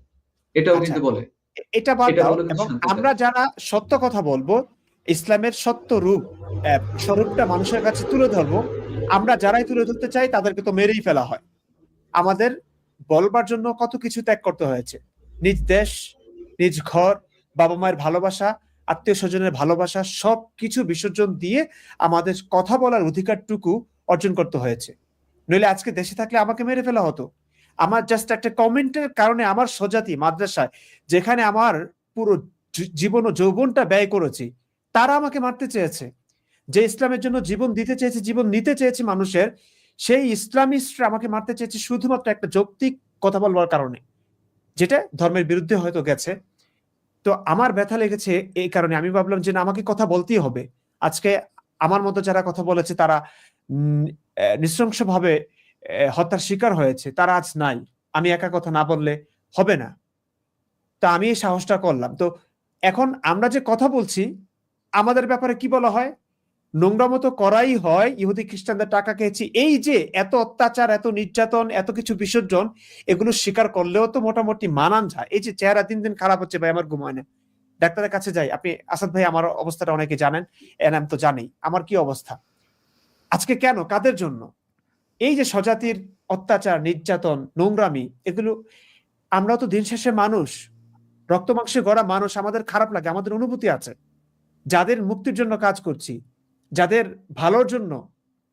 এটাও আচ্ছা, কিন্তু বলে। এটা বাদ এটা দাও, বলে কিন্তু এবং শান্তি আমরা পায়। যারা সত্য কথা বলবো, ইসলামের সত্য রূপ, স্বরূপটা মানুষের কাছে তুলে ধরবো, আমরা যারাই তুলে ধরতে চাই তাদেরকে তো মেরেই ফেলা হয়। আমাদের বলবার জন্য কত কিছু ত্যাগ করতে হয়েছে, নিজ দেশ, নিজ ঘর, বাবা মায়ের ভালোবাসা, আত্মীয় স্বজনের ভালোবাসা, সব কিছু বিসর্জন দিয়ে আমাদের কথা বলার অধিকারটুকু অর্জন করতে হয়েছে। নইলে আজকে দেশে থাকলে আমাকে মেরে ফেলা হতো। আমার জাস্ট একটা কমেন্টের কারণে আমার স্বজাতি মাদ্রাসায়, যেখানে আমার পুরো জীবন ও যৌবনটা ব্যয় করেছি, তারা আমাকে মারতে চেয়েছে। যে ইসলামের জন্য জীবন দিতে চেয়েছে, জীবন নিতে চেয়েছে মানুষের, সেই ইসলামিস্টরা আমাকে মারতে চেয়েছে শুধুমাত্র একটা যৌক্তিক কথা বলবার কারণে, যেটা ধর্মের বিরুদ্ধে হয়তো গেছে। তো আমার ব্যথা লেগেছে এই কারণে, আমি ভাবলাম যে না, আমাকে কথা বলতেই হবে। আজকে আমার মতো যারা কথা বলেছে তারা নৃশংসভাবে হত্যার শিকার হয়েছে, তারা আজ নাই। আমি একা কথা না বললে হবে না। তা আমি এই সাহসটা করলাম। তো এখন আমরা যে কথা বলছি, আমাদের ব্যাপারে কি বলা হয়? নোংরামো তো করাই হয়, ইহুদি খ্রিস্টানদের টাকা খেয়েছি। এই যে এত অত্যাচার, এত নির্যাতন, এত কিছু বিসর্জন, এগুলো স্বীকার করলেও তো মোটামুটি মানান যায়। এই যে চেহারা দিন দিন খারাপ হচ্ছে, ভাই আমার ঘুম হয় না, ডাক্তারের কাছে যাই। আপনি আসাদ ভাই আমার অবস্থাটা অনেকে জানেন, এনাম তো জানেই আমার কি অবস্থা আজকে। কেন? কাদের জন্য? এই যে স্বজাতির অত্যাচার, নির্যাতন, নোংরামি, এগুলো আমরাও তো দিন শেষে মানুষ, রক্ত মাংসে গড়া মানুষ, আমাদের খারাপ লাগে, আমাদের অনুভূতি আছে। যাদের মুক্তির জন্য কাজ করছি, যাদের ভালোর জন্য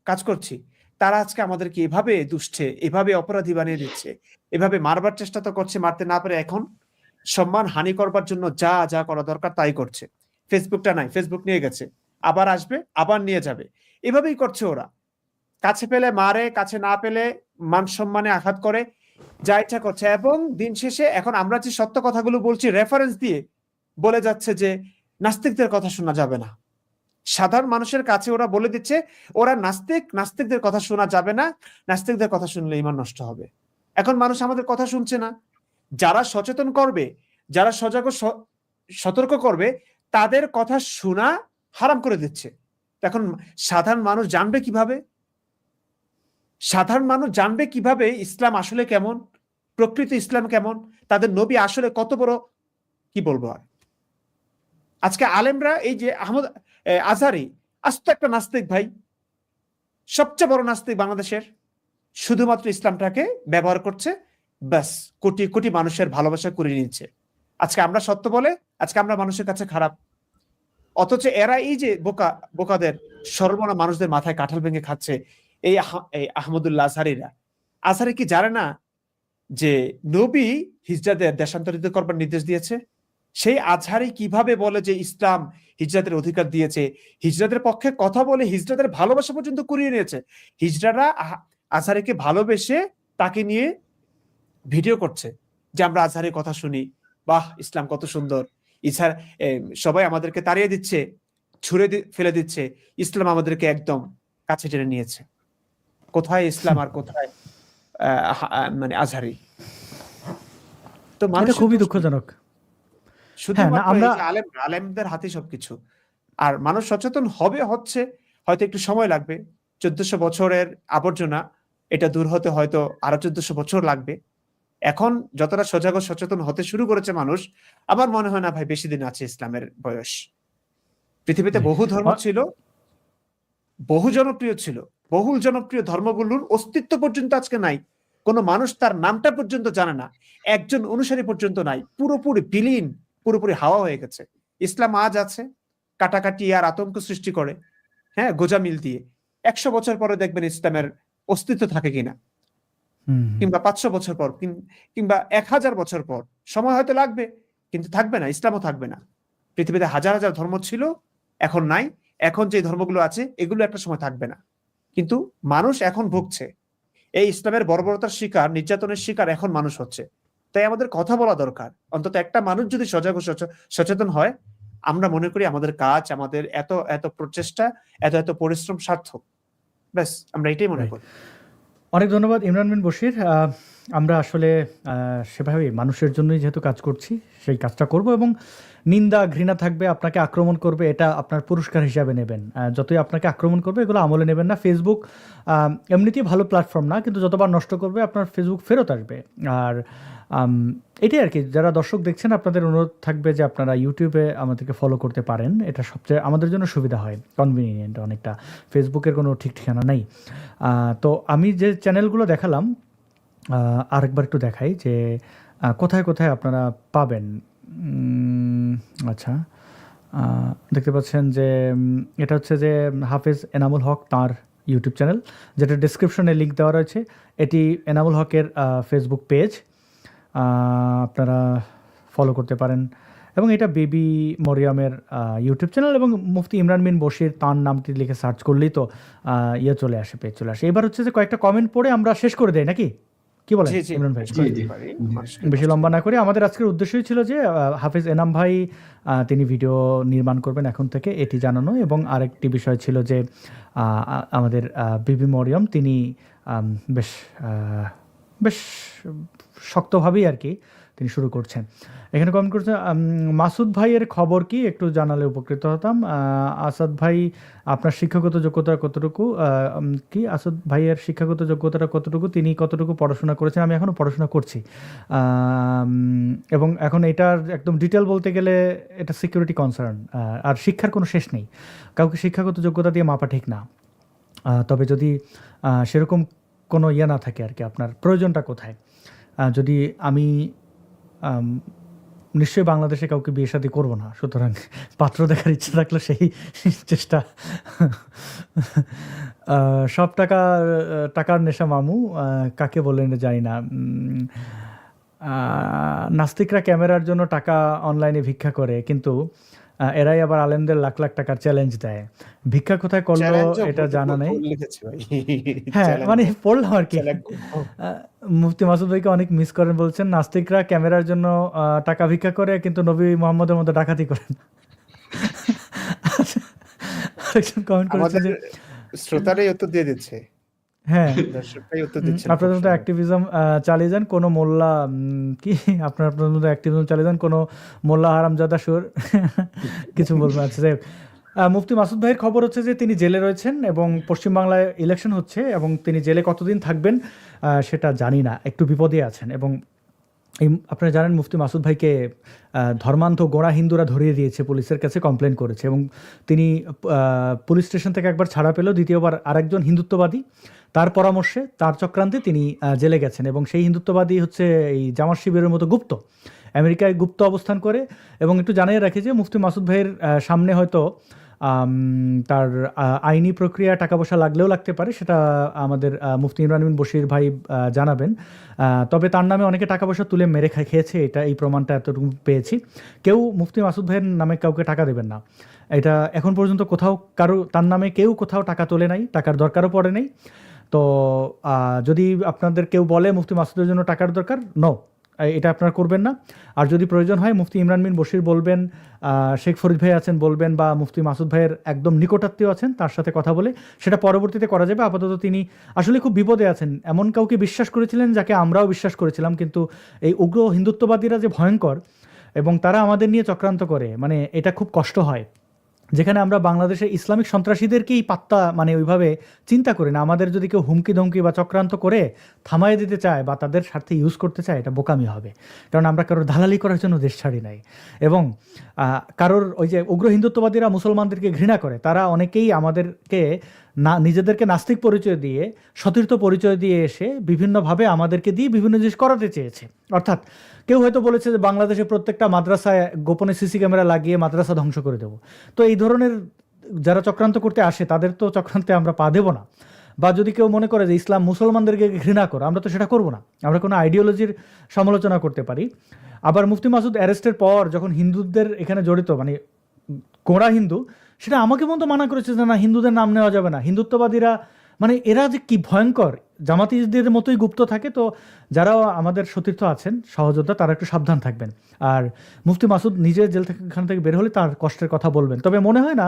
কাজ করছি, তারা আজকে আমাদেরকে এভাবে দুষছে, এভাবে অপরাধী বানিয়ে দিচ্ছে, এভাবে মারবার চেষ্টা তো করছে, মারতে না পারে এখন সম্মান হানি করবার জন্য যা যা করা দরকার তাই করছে। ফেসবুকটা নাই, ফেসবুক নিয়ে গেছে, আবার আসবে, আবার নিয়ে যাবে, এভাবেই করছে ওরা। কাছে পেলে মারে, কাছে না পেলে মান সম্মানে আঘাত করে, যা ইচ্ছা করছে। এবং দিন শেষে এখন আমরা যে সত্য কথাগুলো বলছি রেফারেন্স দিয়ে বলে যাচ্ছে যে নাস্তিকদের কথা শোনা যাবে না। সাধারণ মানুষের কাছে ওরা বলে দিচ্ছে ওরা নাস্তিক, নাস্তিকদের কথা শোনা যাবে না, নাস্তিকদের কথা শুনলে ঈমান নষ্ট হবে। এখন মানুষ আমাদের কথা শুনছে না। যারা সচেতন করবে, যারা সজাগ ও সতর্ক করবে, তাদের কথা শোনা হারাম করে দিচ্ছে। এখন সাধারণ মানুষ জানবে কিভাবে? সাধারণ মানুষ জানবে কিভাবে ইসলাম আসলে কেমন, প্রকৃত ইসলাম কেমন, তাদের নবী আসলে কত বড়, কি বলবো আর। আজকে আলেমরা, এই যে আহমদ আজহারি, আস্ত একটা নাস্তিক ভাই, সবচেয়ে বড় নাস্তিক বাংলাদেশের, শুধুমাত্র ইসলামটাকে ব্যবহার করছে, ব্যাস কোটি কোটি মানুষের ভালোবাসা করে নিচ্ছে। আজকে আমরা সত্য বলে, আজকে আমরা মানুষের কাছে খারাপ। অথচ এরা এই যে বোকাদের, সর্বনা মানুষদের মাথায় কাঁঠাল ভেঙে খাচ্ছে, এই আহমদুল্লাহ আজহারিরা। আজহারি কি জানে না যে নবী হিজড়াদের দেশান্তরিত করবার নির্দেশ দিয়েছে? সেই আজহারি কিভাবে বলে যে ইসলাম হিজড়াদের অধিকার দিয়েছে, হিজড়াদের পক্ষে কথা বলে হিজড়াদের ভালোবাসা পর্যন্ত কুড়িয়ে নিয়েছে। হিজড়ারা আজহারিকে ভালোবেসে তাকে নিয়ে ভিডিও করছে যে আমরা আজহারির কথা শুনি, বাহ ইসলাম কত সুন্দর, সবাই আমাদেরকে তাড়িয়ে দিচ্ছে, ছুড়ে ফেলে দিচ্ছে, ইসলাম আমাদেরকে একদম কাছে টেনে নিয়েছে। কোথায় ইসলাম আর কোথায় মানে আজহারি? তো মানুষ খুবই দুঃখজনক। আলেমদের হাতে সবকিছু। আর মানুষ সচেতন হচ্ছে, হয়তো একটু সময় লাগবে। 1400 বছরের আবর্জনা, এটা দূর হতে হয়তো আরো 1400 বছর লাগবে। এখন যতটা সজাগ ও সচেতন হতে শুরু করেছে মানুষ, আমার মনে হয় না ভাই বেশি দিন আছে ইসলামের বয়স। পৃথিবীতে বহু ধর্ম ছিল, বহু জনপ্রিয় ছিল, বহুল জনপ্রিয় ধর্মগুলোর অস্তিত্ব পর্যন্ত আজকে নাই। কোনো মানুষ তার নামটা পর্যন্ত জানে না, একজন অনুসারী পর্যন্ত নাই, পুরোপুরি বিলীন, পুরোপুরি হাওয়া হয়ে গেছে। ইসলাম আজ আছে, কাটাকাটি আর আতঙ্ক সৃষ্টি করে, হ্যাঁ, গোজামিল দিয়ে। 100 বছর পরে দেখবেন ইসলামের অস্তিত্ব থাকে কিনা, কিংবা 500 বছর পর, কিংবা 1000 বছর পর, সময় হয়তো লাগবে, কিন্তু থাকবে না, ইসলামও থাকবে না। পৃথিবীতে হাজার হাজার ধর্ম ছিল, এখন নাই। এখন যে ধর্মগুলো আছে এগুলো একটা সময় থাকবে না। কিন্তু মানুষ এখন ভুগছে, এই ইসলামের বর্বরতার শিকার, নির্যাতনের শিকার এখন মানুষ হচ্ছে। তাই আমাদের কথা বলা দরকার। অন্তত একটা মানুষ যদি সজাগ ও সচেতন হয়, আমরা মনে করি আমাদের কাজ, আমাদের এত এত প্রচেষ্টা, এত এত পরিশ্রম সার্থক। ব্যাস, আমরা এটাই মনে করি। অনেক ধন্যবাদ ইমরান বিন বশির। আমরা আসলে সেভাবে মানুষের জন্যই যেহেতু কাজ করছি, সেই কাজটা করব, এবং নিন্দা ঘৃণা থাকবে, আপনাকে আক্রমণ করবে, এটা আপনার পুরস্কার হিসাবে নেবেন। যতই আপনাকে আক্রমণ করবে এগুলো আমলে নেবেন না। ফেসবুক এমনিতেই ভালো প্ল্যাটফর্ম না, কিন্তু যতবার নষ্ট করবে আপনার ফেসবুক ফেরত আসবে। আর এটাই আর কি। যারা দর্শক দেখছেন, আপনাদের অনুরোধ থাকবে যে আপনারা ইউটিউবে আমাদেরকে ফলো করতে পারেন, এটা সবচেয়ে আমাদের জন্য সুবিধা হয়, কনভিনিয়েন্ট অনেকটা। ফেসবুকের কোনো ঠিক ঠিকানা নেই। তো আমি যে চ্যানেলগুলো দেখালাম, আরেকবার একটু দেখাই যে কোথায় কোথায় আপনারা পাবেন। আচ্ছা, দেখতে পাচ্ছেন যে এটা হচ্ছে যে হাফেজ এনামুল হক, তার ইউটিউব চ্যানেল, যেটা ডিসক্রিপশনে লিঙ্ক দেওয়া রয়েছে। এটি এনামুল হকের ফেসবুক পেজ, আপনারা ফলো করতে পারেন। এবং এটা বেবি মরিয়ামের ইউটিউব চ্যানেল, এবং মুফতি ইমরান বিন বশির তার নামটি লিখে সার্চ করলেই তো চলে আসে, পেজ চলে আসে। এবার হচ্ছে যে কয়েকটা কমেন্ট পড়ে আমরা শেষ করে দেই নাকি? কি বলেন জি জি ইমরান ভাই? শেষ জি করে জি দিতে পারি, জি মানুষকে বেশি কষ্ট লম্বা দিতে না করে আমাদের আজকের উদ্দেশ্যই ছিল যে হাফিজ এনাম ভাই তিনি ভিডিও নির্মাণ করবেন এখন থেকে, এটি জানানো। এবং আরেকটি বিষয় ছিল যে আমাদের বিবি মরিয়ম তিনি বেশ বেশ শক্তভাবেই আর কি তিনি শুরু করছেন। এখানে কমেন্ট করছে মাসুদ ভাইয়ের খবর কি একটু জানালে উপকৃত হতাম। আসাদ ভাই আপনার শিক্ষাগত যোগ্যতা কতটুকু, কি আসাদ ভাইয়ের শিক্ষাগত যোগ্যতাটা কতটুকু, তিনি কতটুকু পড়াশোনা করেছেন? আমি এখনও পড়াশোনা করছি, এবং এখন এটার একদম ডিটেল বলতে গেলে এটা সিকিউরিটি কনসার্ন, আর শিক্ষার কোনো শেষ নেই, কাউকে শিক্ষাগত যোগ্যতা দিয়ে মাপা ঠিক না। তবে যদি সেরকম কোনো ইয়ে না থাকে আর কি, আপনার প্রয়োজনটা কোথায়, যদি আমি নিশ্চয়ই বাংলাদেশে কাউকে বিয়ে শাদী করবো না, সুতরাং পাত্র দেখার ইচ্ছা থাকলে সেই চেষ্টা। সব টাকার নেশা মামু, কাকে বলেন জানি না। নাস্তিকরা ক্যামেরার জন্য টাকা অনলাইনে ভিক্ষা করে, কিন্তু এরাই আবার আলেমদের লাখ লাখ টাকার চ্যালেঞ্জ দেয়। ভিক্ষা কোথায় করলো চ্যালেঞ্জও এটা জানা নেই। লিখেছি ভাই, হ্যাঁ মানে চ্যালেঞ্জ পড়লাম আর কি। চ্যালেঞ্জ মুফতি মাসুদ ভাইকে অনেক মিস করেন, বলছেন নাস্তিকরা ক্যামেরার জন্য টাকা ভিক্ষা করে, কিন্তু নবী মোহাম্মদের মতো ডাকাতি করেন। আরেকজন কমেন্ট করেছেন আমাদের যে শ্রোতারাই উত্তর দিয়ে দিচ্ছে, হ্যাঁ দর্শকরাই উত্তর দিচ্ছে আপনাদের মতো অ্যাক্টিভিজম চালিয়ে যান, কোনো মোল্লা কি আপনাদের মতো অ্যাক্টিভিজম চালিয়ে যান, কোনো মোল্লা হারামজাদা সুর কিছু বলবো। আচ্ছা যাই হোক, মুফতি মাসুদ ভাইয়ের খবর হচ্ছে যে তিনি জেলে রয়েছেন এবং পশ্চিমবাংলায় ইলেকশন হচ্ছে, এবং তিনি জেলে কতদিন থাকবেন সেটা জানি না, একটু বিপদে আছেন। এবং আপনারা জানেন মুফতি মাসুদ ভাইকে ধর্মান্ধ গোঁড়া হিন্দুরা ধরিয়ে দিয়েছে, পুলিশের কাছে কমপ্লেন করেছে, এবং তিনি পুলিশ স্টেশন থেকে একবার ছাড়া পেল, দ্বিতীয়বার আরেকজন হিন্দুত্ববাদী তার পরামর্শে, তার চক্রান্তে তিনি জেলে গেছেন। এবং সেই হিন্দুত্ববাদী হচ্ছে এই জামাত শিবিরের মতো গুপ্ত, আমেরিকায় গুপ্ত অবস্থান করে। এবং একটু জানিয়ে রাখি যে মুফতি মাসুদ ভাইয়ের সামনে হয়তো তার আইনি প্রক্রিয়া টাকা পয়সা লাগলেও লাগতে পারে, সেটা আমাদের মুফতি ইমরান বিন বশির ভাই জানাবেন। তবে তার নামে অনেকে টাকা পয়সা তুলে মেরে খেয়েছে, এই প্রমাণটা এতটুকু পেয়েছি। কেউ মুফতি মাসুদ ভাইয়ের নামে কাউকে টাকা দেবেন না, এটা এখন পর্যন্ত কোথাও তার নামে কেউ কোথাও টাকা তোলে নাই, টাকার দরকারও পড়ে নাই। তো যদি আপনাদের কেউ বলে মুফতি মাসুদের জন্য টাকার দরকার, নো, এটা আপনারা করবেন না। আর যদি প্রয়োজন হয় মুফতি ইমরান বিন বশির বলবেন, শেখ ফরিদ ভাই আছেন বলবেন, বা মুফতি মাসুদ ভাইয়ের একদম নিকটাত্মীয় আছেন তার সাথে কথা বলে সেটা পরবর্তীতে করা যাবে। আপাতত তিনি আসলে খুব বিপদে আছেন। এমন কাউকে বিশ্বাস করেছিলেন যাকে আমরাও বিশ্বাস করেছিলাম, কিন্তু এই উগ্র হিন্দুত্ববাদীরা যে ভয়ঙ্কর এবং তারা আমাদের নিয়ে চক্রান্ত করে, মানে এটা খুব কষ্ট হয়। যেখানে আমরা বাংলাদেশে ইসলামিক সন্ত্রাসীদেরকেই পাত্তা মানে ওইভাবে চিন্তা করি না, আমাদের যদি কেউ হুমকি ধমকি বা চক্রান্ত করে থামায় দিতে চায় বা তাদের স্বার্থে ইউজ করতে চায়, এটা বোকামি হবে। কারণ আমরা কারোর দালালি করার জন্য দেশ ছাড়ি নাই। এবং কারোর ওই যে উগ্র হিন্দুত্ববাদীরা মুসলমানদেরকে ঘৃণা করে, তারা অনেকেই আমাদেরকে নিজেদেরকে নাস্তিক পরিচয় দিয়ে, সতীর্থ পরিচয় দিয়ে এসে বিভিন্নভাবে আমাদেরকে দিয়ে বিভিন্ন জিনিস করাতে চেয়েছে। অর্থাৎ কেউ হয়তো বলেছে যে বাংলাদেশে প্রত্যেকটা মাদ্রাসায় গোপনে সিসি ক্যামেরা লাগিয়ে মাদ্রাসা ধ্বংস করে দেবো। তো এই ধরনের যারা চক্রান্ত করতে আসে তাদের তো চক্রান্তে আমরা পা দেবো না। বা যদি কেউ মনে করে যে ইসলাম মুসলমানদেরকে ঘৃণা করে, আমরা তো সেটা করবো না, আমরা কোনো আইডিওলজির সমালোচনা করতে পারি। আবার মুফতি মাসুদ অ্যারেস্টের পর যখন হিন্দুদের এখানে জড়িত, মানে গোঁড়া হিন্দু, সেটা আমাকে মতো মানা করেছে যে না, হিন্দুদের নাম নেওয়া যাবে না। হিন্দুত্ববাদীরা মানে এরা যে কি ভয়ঙ্কর, জামাতিদের মতোই গুপ্ত থাকে। তো যারা আমাদের সতীর্থ আছেন, সহযোদ্ধা, তারা একটু সাবধান থাকবেন। আর মুফতি মাসুদ নিজে জেল থেকে এখান থেকে বের হলে তার কষ্টের কথা বলবেন। তবে মনে হয় না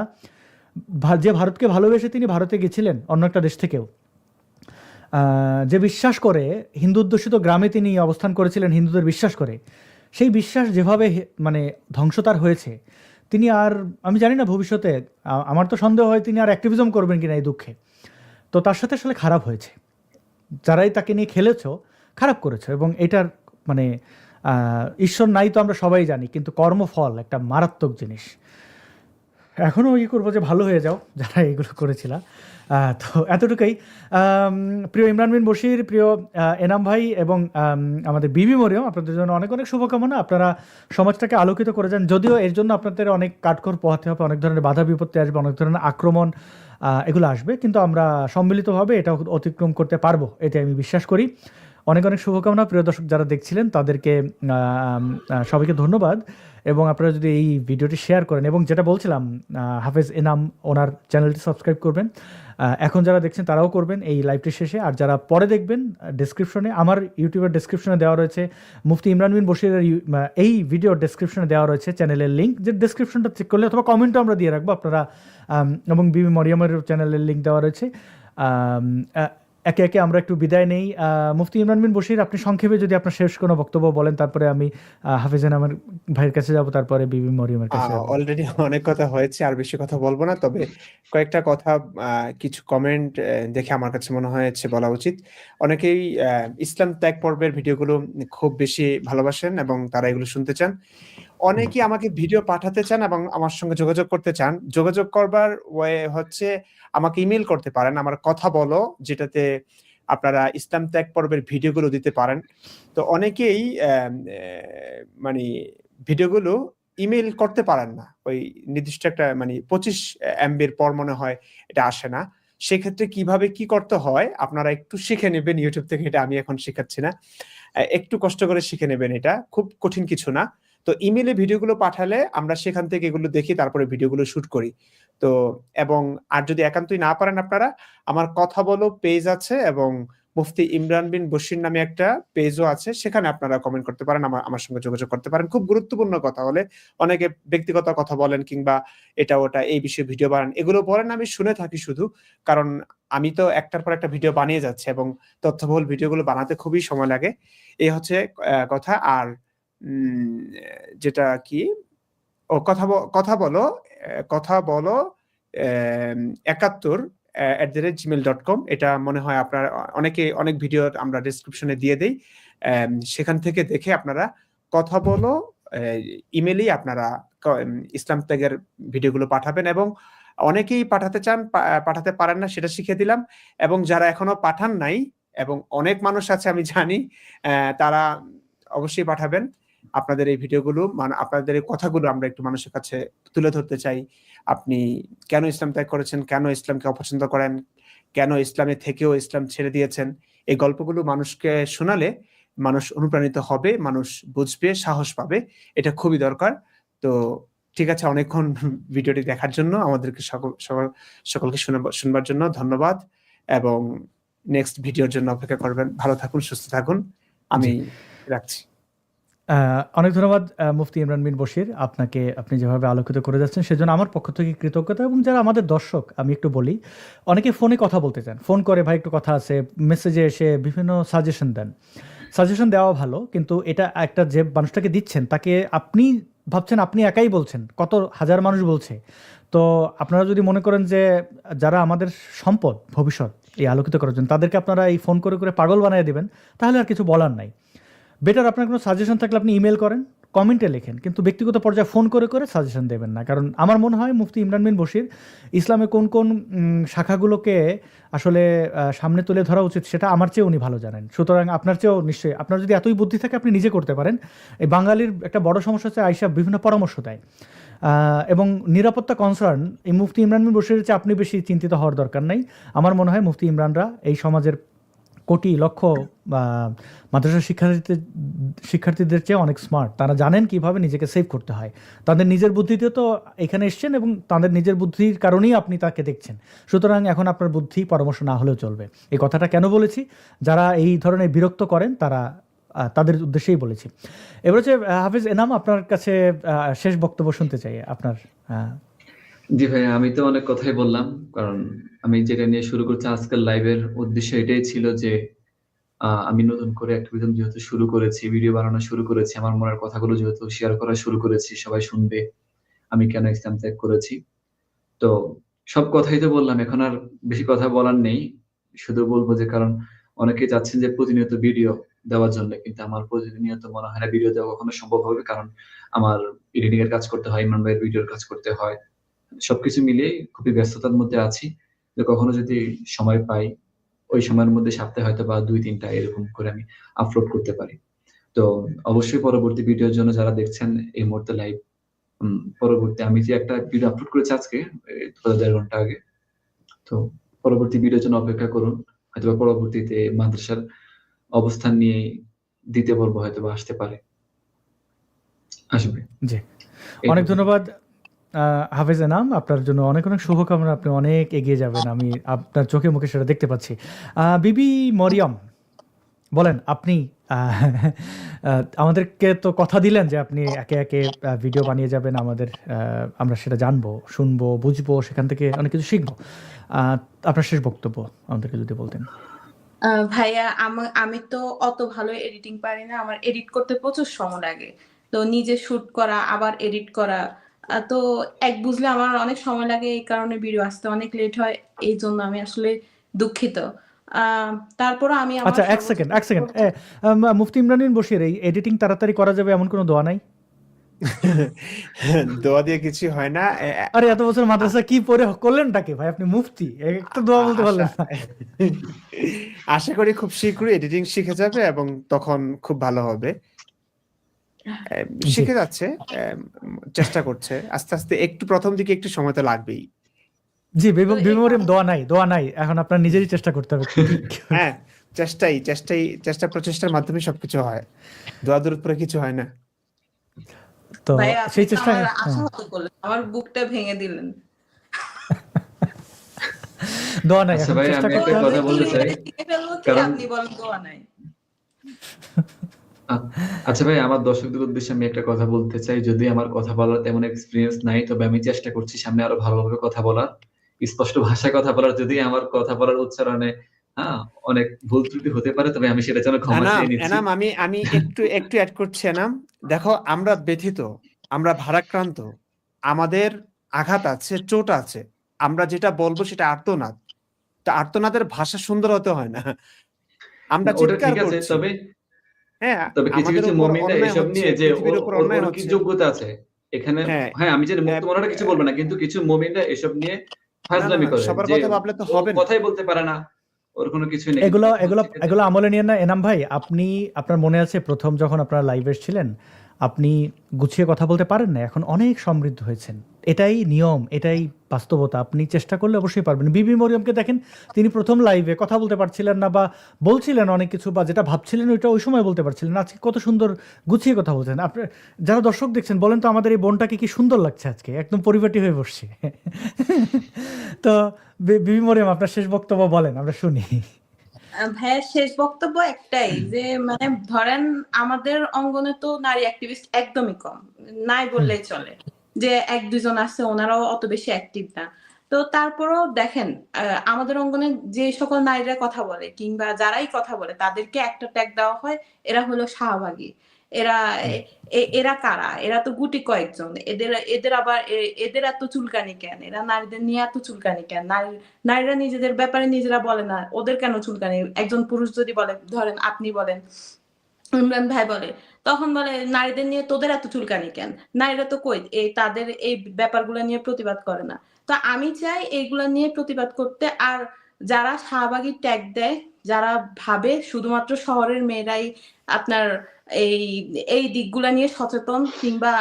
যে ভারতকে ভালোবেসে তিনি ভারতে গেছিলেন অন্য একটা দেশ থেকেও, যে বিশ্বাস করে হিন্দু অধ্যুষিত গ্রামে তিনি অবস্থান করেছিলেন হিন্দুদের বিশ্বাস করে, সেই বিশ্বাস যেভাবে মানে ধ্বংসতার হয়েছে, তিনি আর আমি জানি না ভবিষ্যতে, আমার তো সন্দেহ হয় তিনি আর অ্যাক্টিভিজম করবেন কিনা এই দুঃখে। তো তার সাথে আসলে খারাপ হয়েছে, যারাই তাকে নিয়ে খেলেছ খারাপ করেছ। এবং এটার মানে ঈশ্বর নাই তো আমরা সবাই জানি, কিন্তু কর্মফল একটা মারাত্মক জিনিস। এখনও করবো যে ভালো হয়ে যাও যারা এগুলো করেছিল। তো এতটুকুই। প্রিয় ইমরান বিন বশির, প্রিয় এনাম ভাই এবং আমাদের বিবি মরিয়ম, আপনাদের জন্য অনেক অনেক শুভকামনা। আপনারা সমাজটাকে আলোকিত করে যান। যদিও এর জন্য আপনাদের অনেক কাঠখড় পোহাতে হবে, অনেক ধরনের বাধা বিপত্তি আসবে, অনেক ধরনের আক্রমণ এগুলো আসবে, কিন্তু আমরা সম্মিলিতভাবে এটা অতিক্রম করতে পারবো, এটা আমি বিশ্বাস করি। অনেক অনেক শুভকামনা প্রিয় দর্শক যারা দেখছিলেন তাদেরকে সবাইকে ধন্যবাদ। এবং আপনারা যদি এই ভিডিওটি শেয়ার করেন এবং যেটা বলছিলাম হাফেজ এনাম ওনার চ্যানেলটি সাবস্ক্রাইব করবেন, এখন যারা দেখছেন তারাও করবেন এই লাইভটি শেষে। আর যারা পরে দেখবেন ডেসক্রিপশনে, আমার ইউটিউবের ডেসক্রিপশনে দেওয়া রয়েছে, মুফতি ইমরান বিন বশিরের এই ভিডিওর ডেসক্রিপশনে দেওয়া রয়েছে চ্যানেলের লিঙ্ক, যে ডেসক্রিপশনটা চেক করলে অথবা কমেন্টও আমরা দিয়ে রাখবো আপনারা, এবং বিবি মরিয়মের চ্যানেলের লিঙ্ক দেওয়া রয়েছে। একে একে আমরা একটু বিদায় নেই। মুফতি ইমরান বিন বশির, আপনি সংক্ষেপে যদি আপনার শেষ কোনো বক্তব্য বলেন, তারপরে আমি হাফিজ এনামের ভাইয়ের কাছে যাব, তারপরে বিবি মরিয়মের কাছে যাব। অলরেডি অনেক কথা হয়েছে, আর বেশি কথা বলবো না, তবে কয়েকটা কথা কিছু কমেন্ট দেখে আমার কাছে মনে হয়েছে বলা উচিত। অনেকেই ইসলাম ত্যাগ পর্বের ভিডিওগুলো খুব বেশি ভালোবাসেন এবং তারা এগুলো শুনতে চান। অনেকেই আমাকে ভিডিও পাঠাতে চান এবং আমার সঙ্গে যোগাযোগ করতে চান। যোগাযোগ করবার ওয়ে হচ্ছে আমাকে ইমেল করতে পারেন, আমার কথা বলো, যেটাতে আপনারা ইসলাম ত্যাগ পর্বের ভিডিওগুলো দিতে পারেন। তো অনেকেই মানে ভিডিওগুলো ইমেল করতে পারেন না, ওই নির্দিষ্ট একটা মানে 25 MB-র পর মনে হয় এটা আসে না। সেক্ষেত্রে কিভাবে কি করতে হয় আপনারা একটু শিখে নেবেন ইউটিউব থেকে, এটা আমি এখন শেখাচ্ছি না, একটু কষ্ট করে শিখে নেবেন, এটা খুব কঠিন কিছু না। তো ইমেলে ভিডিওগুলো পাঠালে আমরা সেখান থেকে এগুলো দেখি, তারপরে ভিডিওগুলো শুট করি। তো এবং আর যদি একান্তই না পারেন আপনারা, আমার কথা বলো পেজ আছে এবং মুফতি ইমরান বিন বশির নামে একটা পেজও আছে, সেখানে আপনারা কমেন্ট করতে পারেন, আমার সঙ্গে যোগাযোগ করতে পারেন। খুব গুরুত্বপূর্ণ কথা হলে অনেকে ব্যক্তিগত কথা বলেন কিংবা এটা ওটা এই বিষয়ে ভিডিও বানান, এগুলো বলেন, আমি শুনে থাকি শুধু, কারণ আমি তো একটার পর একটা ভিডিও বানিয়ে যাচ্ছি এবং তথ্যবহুল ভিডিওগুলো বানাতে খুবই সময় লাগে। এই হচ্ছে কথা। আর যেটা কি ও কথা বলো 71@gmail.com, এটা মনে হয় আপনার অনেক ভিডিও আমরা ডেসক্রিপশনে দিয়ে দেই, সেখান থেকে দেখে আপনারা কথা বলো ইমেইলেই আপনারা ইসলাম ত্যাগের ভিডিওগুলো পাঠাবেন। এবং অনেকেই পাঠাতে চান, পাঠাতে পারেন না, সেটা শিখে দিলাম। এবং যারা এখনো পাঠান নাই, এবং অনেক মানুষ আছে আমি জানি, তারা অবশ্যই পাঠাবেন আপনাদের এই ভিডিওগুলো, মানে আপনাদের এই কথাগুলো আমরা একটু মানুষের কাছে তুলে ধরতে চাই। আপনি কেন ইসলাম ত্যাগ করেছেন, কেন ইসলামকে অপছন্দ করেন, কেন ইসলামে থেকেও ইসলাম ছেড়ে দিয়েছেন, এই গল্পগুলো মানুষকে শোনালে মানুষ অনুপ্রাণিত হবে, মানুষ বুঝবে, সাহস পাবে, এটা খুবই দরকার। তো ঠিক আছে, অনেকক্ষণ ভিডিওটি দেখার জন্য, আমাদেরকে সকলকে শুনবার জন্য ধন্যবাদ, এবং নেক্সট ভিডিওর জন্য অপেক্ষা করবেন। ভালো থাকুন, সুস্থ থাকুন, আমি রাখছি। অনেক ধন্যবাদ মুফতি ইমরান বিন বশির, আপনাকে, আপনি যেভাবে আলোকিত করে যাচ্ছেন সেজন্য আমার পক্ষ থেকে কৃতজ্ঞতা। এবং যারা আমাদের দর্শক, আমি একটু বলি, অনেকে ফোনে কথা বলতে চান, ফোন করে ভাই একটু কথা আছে, মেসেজে এসে বিভিন্ন সাজেশন দেন। সাজেশন দেওয়া ভালো, কিন্তু এটা একটা যে মানুষটাকে দিচ্ছেন তাকে আপনি ভাবছেন আপনি একাই বলছেন, কত হাজার মানুষ বলছে। তো আপনারা যদি মনে করেন যে যারা আমাদের সম্পদ ভবিষ্যৎ এই আলোকিত করার জন্য, তাদেরকে আপনারা এই ফোন করে করে পাগল বানিয়ে দেবেন, তাহলে আর কিছু বলার নাই। বেটার আপনার কোনো সাজেশন থাকলে আপনি ইমেল করেন, কমেন্টে লেখেন, কিন্তু ব্যক্তিগত পর্যায়ে ফোন করে করে সাজেশন দেবেন না। কারণ আমার মনে হয় মুফতি ইমরান বিন বশির ইসলামে কোন কোন শাখাগুলোকে আসলে সামনে তুলে ধরা উচিত সেটা আমার চেয়ে উনি ভালো জানেন। সুতরাং আপনার চেয়েও নিশ্চয়ই, আপনার যদি এতই বুদ্ধি থাকে আপনি নিজে করতে পারেন। এই বাঙালির একটা বড় সমস্যা হচ্ছে আইসা বিভিন্ন পরামর্শ দেয়, এবং নিরাপত্তা কনসার্ন এই মুফতি ইমরান বিন বশিরের চেয়ে আপনি বেশি চিন্তিত হওয়ার দরকার নেই। আমার মনে হয় মুফতি ইমরানরা এই সমাজের কোটি লক্ষ মাদ্রাসা শিক্ষার্থীদের চেয়ে অনেক স্মার্ট। তারা জানেন কিভাবে নিজেকে সেভ করতে হয়। তাদের নিজের বুদ্ধিতে তো এখানে এসছেন, এবং তাদের নিজের বুদ্ধির কারণেই আপনি তাকে দেখছেন। সুতরাং এখন আপনার বুদ্ধি পরামর্শ না হলেও চলবে। এই কথাটা কেন বলেছি, যারা এই ধরনের বিরক্ত করেন তারা, তাদের উদ্দেশ্যেই বলেছি। এবার হচ্ছে হাফিজ এনাম, আপনার কাছে শেষ বক্তব্য শুনতে চাই আপনার। জি ভাই, আমি তো অনেক কথাই বললাম, কারণ আমি যেটা নিয়ে শুরু করছি আজকের লাইভের উদ্দেশ্য এটাই ছিল যে আমি নতুন করে অ্যাক্টিভিজম যেহেতু শুরু করেছি, ভিডিও বানানো শুরু করেছি, আমার মনের কথাগুলো যেহেতু শেয়ার করা শুরু করেছি, সবাই শুনবে আমি কেন ইসলাম ত্যাগ করেছি। তো সব কথাই তো বললাম, এখন আর বেশি কথা বলার নেই। শুধু বলবো যে, কারণ অনেকে চাচ্ছেন যে প্রতিনিয়ত ভিডিও দেওয়ার জন্য, কিন্তু আমার প্রতিনিয়ত মনে হয় না ভিডিও দেওয়া কখনো সম্ভব হবে, কারণ আমার এডিটিং এর কাজ করতে হয়, ইমরান ভাইয়ের ভিডিওর কাজ করতে হয়, সবকিছু মিলিয়ে খুবই ব্যস্ততার মধ্যে আছি। যে কখনো যদি সময় পাই, ওই সময়ের মধ্যে সপ্তাহে হয়তো বা 2-3টা এরকম করে আমি আপলোড করতে পারি। তো অবশ্যই পরবর্তী ভিডিওর জন্য যারা দেখছেন এই মুহূর্তে লাইভ, পরবর্তী আমি যে একটা ভিডিও আপলোড করেছি আজকে 1.5 ঘন্টা আগে, তো পরবর্তী ভিডিওর জন্য অপেক্ষা করুন। হয়তো পরবর্তীতে মাদ্রাসার অবস্থান নিয়ে দিতে বলবো, হয়তো বা আসতে পারে, আসবে। জি, অনেক এইটুকু। ধন্যবাদ হাফেজ এনাম। আপনার জন্য অনেক অনেক শুভকামনা। আপনি অনেক এগিয়ে যাবেন, আমি আপনার চোখে মুখে সেটা দেখতে পাচ্ছি। বিবি মরিয়ম, বলেন আপনি আমাদেরকে তো কথা দিলেন যে আপনি একে একে ভিডিও বানিয়ে যাবেন আমাদের, আমরা সেটা জানবো, শুনবো, বুঝবো, সেখান থেকে অনেক কিছু শিখবো। আপনার শেষ বক্তব্য আমাদেরকে যদি বলতেন। ভাইয়া আমি তো অত ভালো এডিটিং পারি না, আমার এডিট করতে প্রচুর সময় লাগে। তো নিজে শুট করা আবার এডিট করা, তো এক বুঝলে আমার অনেক সময় লাগে, এই কারণে ভিডিও আসতে অনেক লেট হয়। এই জন্য আমি আসলে দুঃখিত। তারপরও আমি আমার আচ্ছা, এক সর্বোচ্চ সেকেন্ড, এক চেষ্টা সেকেন্ড। করছি। মুফতি ইমরান বশির, এই এডিটিং তাড়াতাড়ি করা যাবে এমন কোনো দোয়া নাই? দোয়া দিয়ে কিছু হয় না। আরে এত বছর মাদ্রাসা কি পড়ে করলেনটাকে ভাই, আপনি মুফতি, একটা দোয়া বলতে পারলেন না? আশা করি খুব শীঘ্রই এডিটিং শিখে যাবে এবং তখন খুব ভালো হবে। জি শিখে যাচ্ছে, চেষ্টা করছে আস্তে আস্তে। একটু প্রথম দিকে একটু সময় তো লাগবেই। জি, তো এই বিমরিম, দোয়া নাই, দোয়া নাই, এখন আপনার নিজেরই চেষ্টা করতে হবে। হ্যাঁ, প্রচেষ্টার মাধ্যমে সবকিছু হয়। দোয়া দরুদ পরে কিছু হয় না। তো ভাইয়া আপনি সেই তো চেষ্টা, আমার হ্যাঁ। আশাহত করলেন, আমার বুকটা ভেঙে দিলেন। দোয়া নাই, আচ্ছা এখন ভাই, চেষ্টা আমি করতে একটা দোয়া হবে। কথা করে কি বলতে চাই, হয়েছে, শিখে ফেলবো কি, কারণ আপনি বলেন দোয়া নাই। আ- আচ্ছা ভাই, আমার দর্শকদের উদ্দেশ্যে আমি একটা কথা বলতে চাই। যদি আমার কথা বলার তেমন এক্সপিরিয়েন্স নাই, তবে আমি চেষ্টা করছি সামনে আরো ভালোভাবে কথা বলার, স্পষ্ট ভাষায় কথা বলার। যদি আমার কথা বলার উচ্চারণে হ্যাঁ অনেক ভুল ত্রুটি হতে পারে, তবে আমি সেটার জন্য ক্ষমা এনাম চেয়ে নিচ্ছি। এনাম আমি আমি একটু অ্যাড করছি এনাম। দেখো, আমরা ব্যথিত, আমরা ভারাক্রান্ত, আমাদের আঘাত আছে, চোট আছে। আমরা যেটা বলবো সেটা আর্তনাদ। তা আর্তনাদের ভাষা সুন্দর হতে হয় না। আমরা ওটা চিৎকার ঠিক আছে, করছি। তবে হ্যাঁ, তবে কিছু আমাদের কিছু উপর মুমিনরা অন্যায় এসব হচ্ছে, নিয়ে যে পৃথিবীর ওর উপর ওর অন্যায় ওর কি হচ্ছে। যোগ্যতা আছে এখানে। হ্যাঁ, হ্যাঁ, আমি যে আহ, তোমার কিছু বলবো না, কিন্তু কিছু মুমিনরা এসব নিয়ে না না ফাজলামি না, করে সবার যে কথা ভাবলে তো ও হবে না। কথাই বলতে পারে না, ওর কোনো কিছুই নেই। কিন্তু এগুলো কথা এগুলো হচ্ছে যে এগুলো আমলে নিয়ে না এনাম ভাই। আপনি, আপনার মনে আছে প্রথম যখন আপনারা লাইভে ছিলেন, আপনি গুছিয়ে কথা বলতে পারেন না, এখন অনেক সমৃদ্ধ হয়েছেন। এটাই নিয়ম, এটাই বাস্তবতা। আপনি চেষ্টা করলে অবশ্যই পারবেন। বিবি মরিয়মকে দেখেন, তিনি প্রথম লাইভে কথা বলতে পারছিলেন না, বা বলছিলেন অনেক কিছু, বা যেটা ভাবছিলেন ওইটা ওই সময় বলতে পারছিলেন না। আজকে কত সুন্দর গুছিয়ে কথা বলছেন। আপনার যারা দর্শক দেখছেন, বলেন তো আমাদের এই বোনটাকে কি সুন্দর লাগছে, আজকে একদম পরিপাটি হয়ে বসছে। তো বিবি মরিয়ম, আপনার শেষ বক্তব্য বলেন, আমরা শুনি। ভাইয়ের শেষ বক্তব্য একটাই, যে মানে ধরেন আমাদের অঙ্গনে তো নারী অ্যাক্টিভিস্ট একদমই কম, নাই বললেই চলে। যে এক দুজন আছে, ওনারাও অত বেশি অ্যাক্টিভ না। তো তারপরও দেখেন, আমাদের অঙ্গনে যে সকল নারীরা কথা বলে কিংবা যারাই কথা বলে, তাদেরকে একটা ট্যাগ দেওয়া হয়, এরা হলো শাহবাগী। এরা এরা কারা? এরা তো গুটি কয়েকজন। এদের এদের আবার এদের এত চুলকানি কেন? এরা নারীদের নিয়ে এত চুলকানি কেন? নারীরা নিজেদের ব্যাপারে নিজেরা বলে না, ওদের কেন চুলকানি? একজন পুরুষ যদি বলে, ধরেন আপনি বলেন, ইমরান ভাই বলে, তখন বলে নারীদের নিয়ে তোদের এত চুলকানি কেন? নারীরা তো কই এই তাদের এই ব্যাপারগুলো নিয়ে প্রতিবাদ করে না। তো আমি চাই এইগুলা নিয়ে প্রতিবাদ করতে। আর যারা শাহবাগী ট্যাগ দেয়, যারা ভাবে শুধুমাত্র শহরের মেয়েরাই আপনার এই এই দিকগুলা নিয়ে সচেতন কিংবা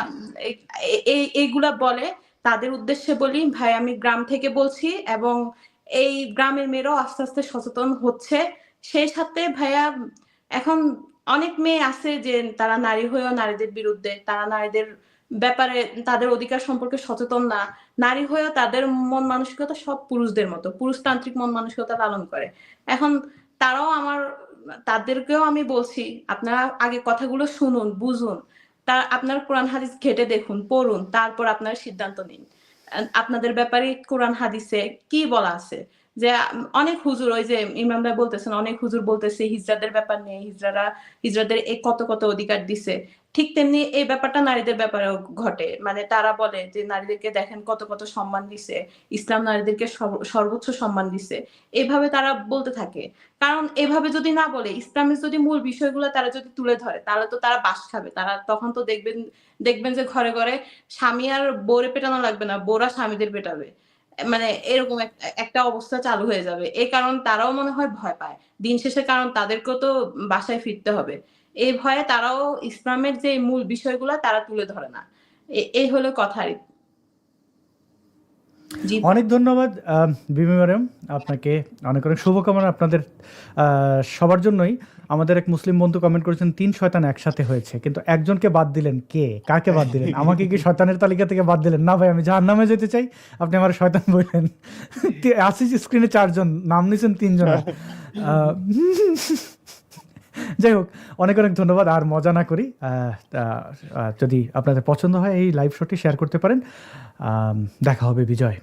এইগুলা বলে, তাদের উদ্দেশ্যে বলি, ভাই আমি গ্রাম থেকে বলছি, এবং এই গ্রামের মেয়েরাও আস্তে আস্তে সচেতন হচ্ছে। সেই সাথে ভাইয়া, এখন অনেক মেয়ে আছে যে তারা নারী হয়েও নারীদের বিরুদ্ধে, তারা নারীদের ব্যাপারে, তাদের অধিকার সম্পর্কে সচেতন না। নারী হয়েও তাদের মন মানসিকতা সব পুরুষদের মতো, পুরুষতান্ত্রিক মন মানসিকতা লালন করে। এখন তারাও তাদেরকেও আমি বলছি, আপনারা আগে কথাগুলো শুনুন, বুঝুন, আপনার কোরআন হাদিস ঘেটে দেখুন, পড়ুন, তারপর আপনারা সিদ্ধান্ত নিন আপনাদের ব্যাপারে কোরআন হাদিসে কি বলা আছে। যে অনেক হুজুর, ওই যে ইমাম ভাই বলতেছেন, অনেক হুজুর বলতেছে হিজড়াদের ব্যাপার নিয়ে, হিজড়াদের এই কত কত অধিকার দিছে। ঠিক তেমনি এই ব্যাপারটা নারীদের ব্যাপারেও ঘটে। মানে তারা বলে যে নারীদেরকে দেখেন কত কত সম্মান দিছে, ইসলাম নারীদেরকে সর্বোচ্চ সম্মান দিছে। এভাবে তারা বলতে থাকে। কারণ এভাবে যদি না বলে, ইসলামের যদি মূল বিষয়গুলো তারা যদি তুলে ধরে, তাহলে তো তারা বাস খাবে। তারা তখন তো দেখবেন যে ঘরে ঘরে স্বামী আর বউরে পেটানো লাগবে না, বউরা স্বামীদের পেটাবে। মানে এরকম একটা অবস্থা চালু হয়ে যাবে। এই কারণ তারাও মনে হয় ভয় পায় দিন শেষে, কারণ তাদেরকেও তো বাসায় ফিরতে হবে। এই ভয়ে তারাও ইসলামের যে মূল বিষয়গুলো তারা তুলে ধরে না। এই হলো কথা। জি অনেক ধন্যবাদ বিমি ম্যাডাম, আপনাকে অনেক অনেক শুভকামনা আপনাদের সবার জন্যই। আমাদের এক মুসলিম বন্ধু কমেন্ট করেছেন 3 শয়তান একসাথে হয়েছে, কিন্তু একজনকে বাদ দিলেন। কে, কাকে বাদ দিলেন? আমাকে কি শয়তানের তালিকা থেকে বাদ দিলেন? না ভাই, আমি জাহান্নামে যেতে চাই, আপনি আমার শয়তান বললেন। আসিস স্ক্রিনে 4 জন, নাম নিয়েছেন 3 জন। যাই হোক, অনেক অনেক ধন্যবাদ। আর মজা না করি, যদি আপনাদের পছন্দ হয় এই লাইভ শোটি শেয়ার করতে পারেন। দেখা হবে বিজয়।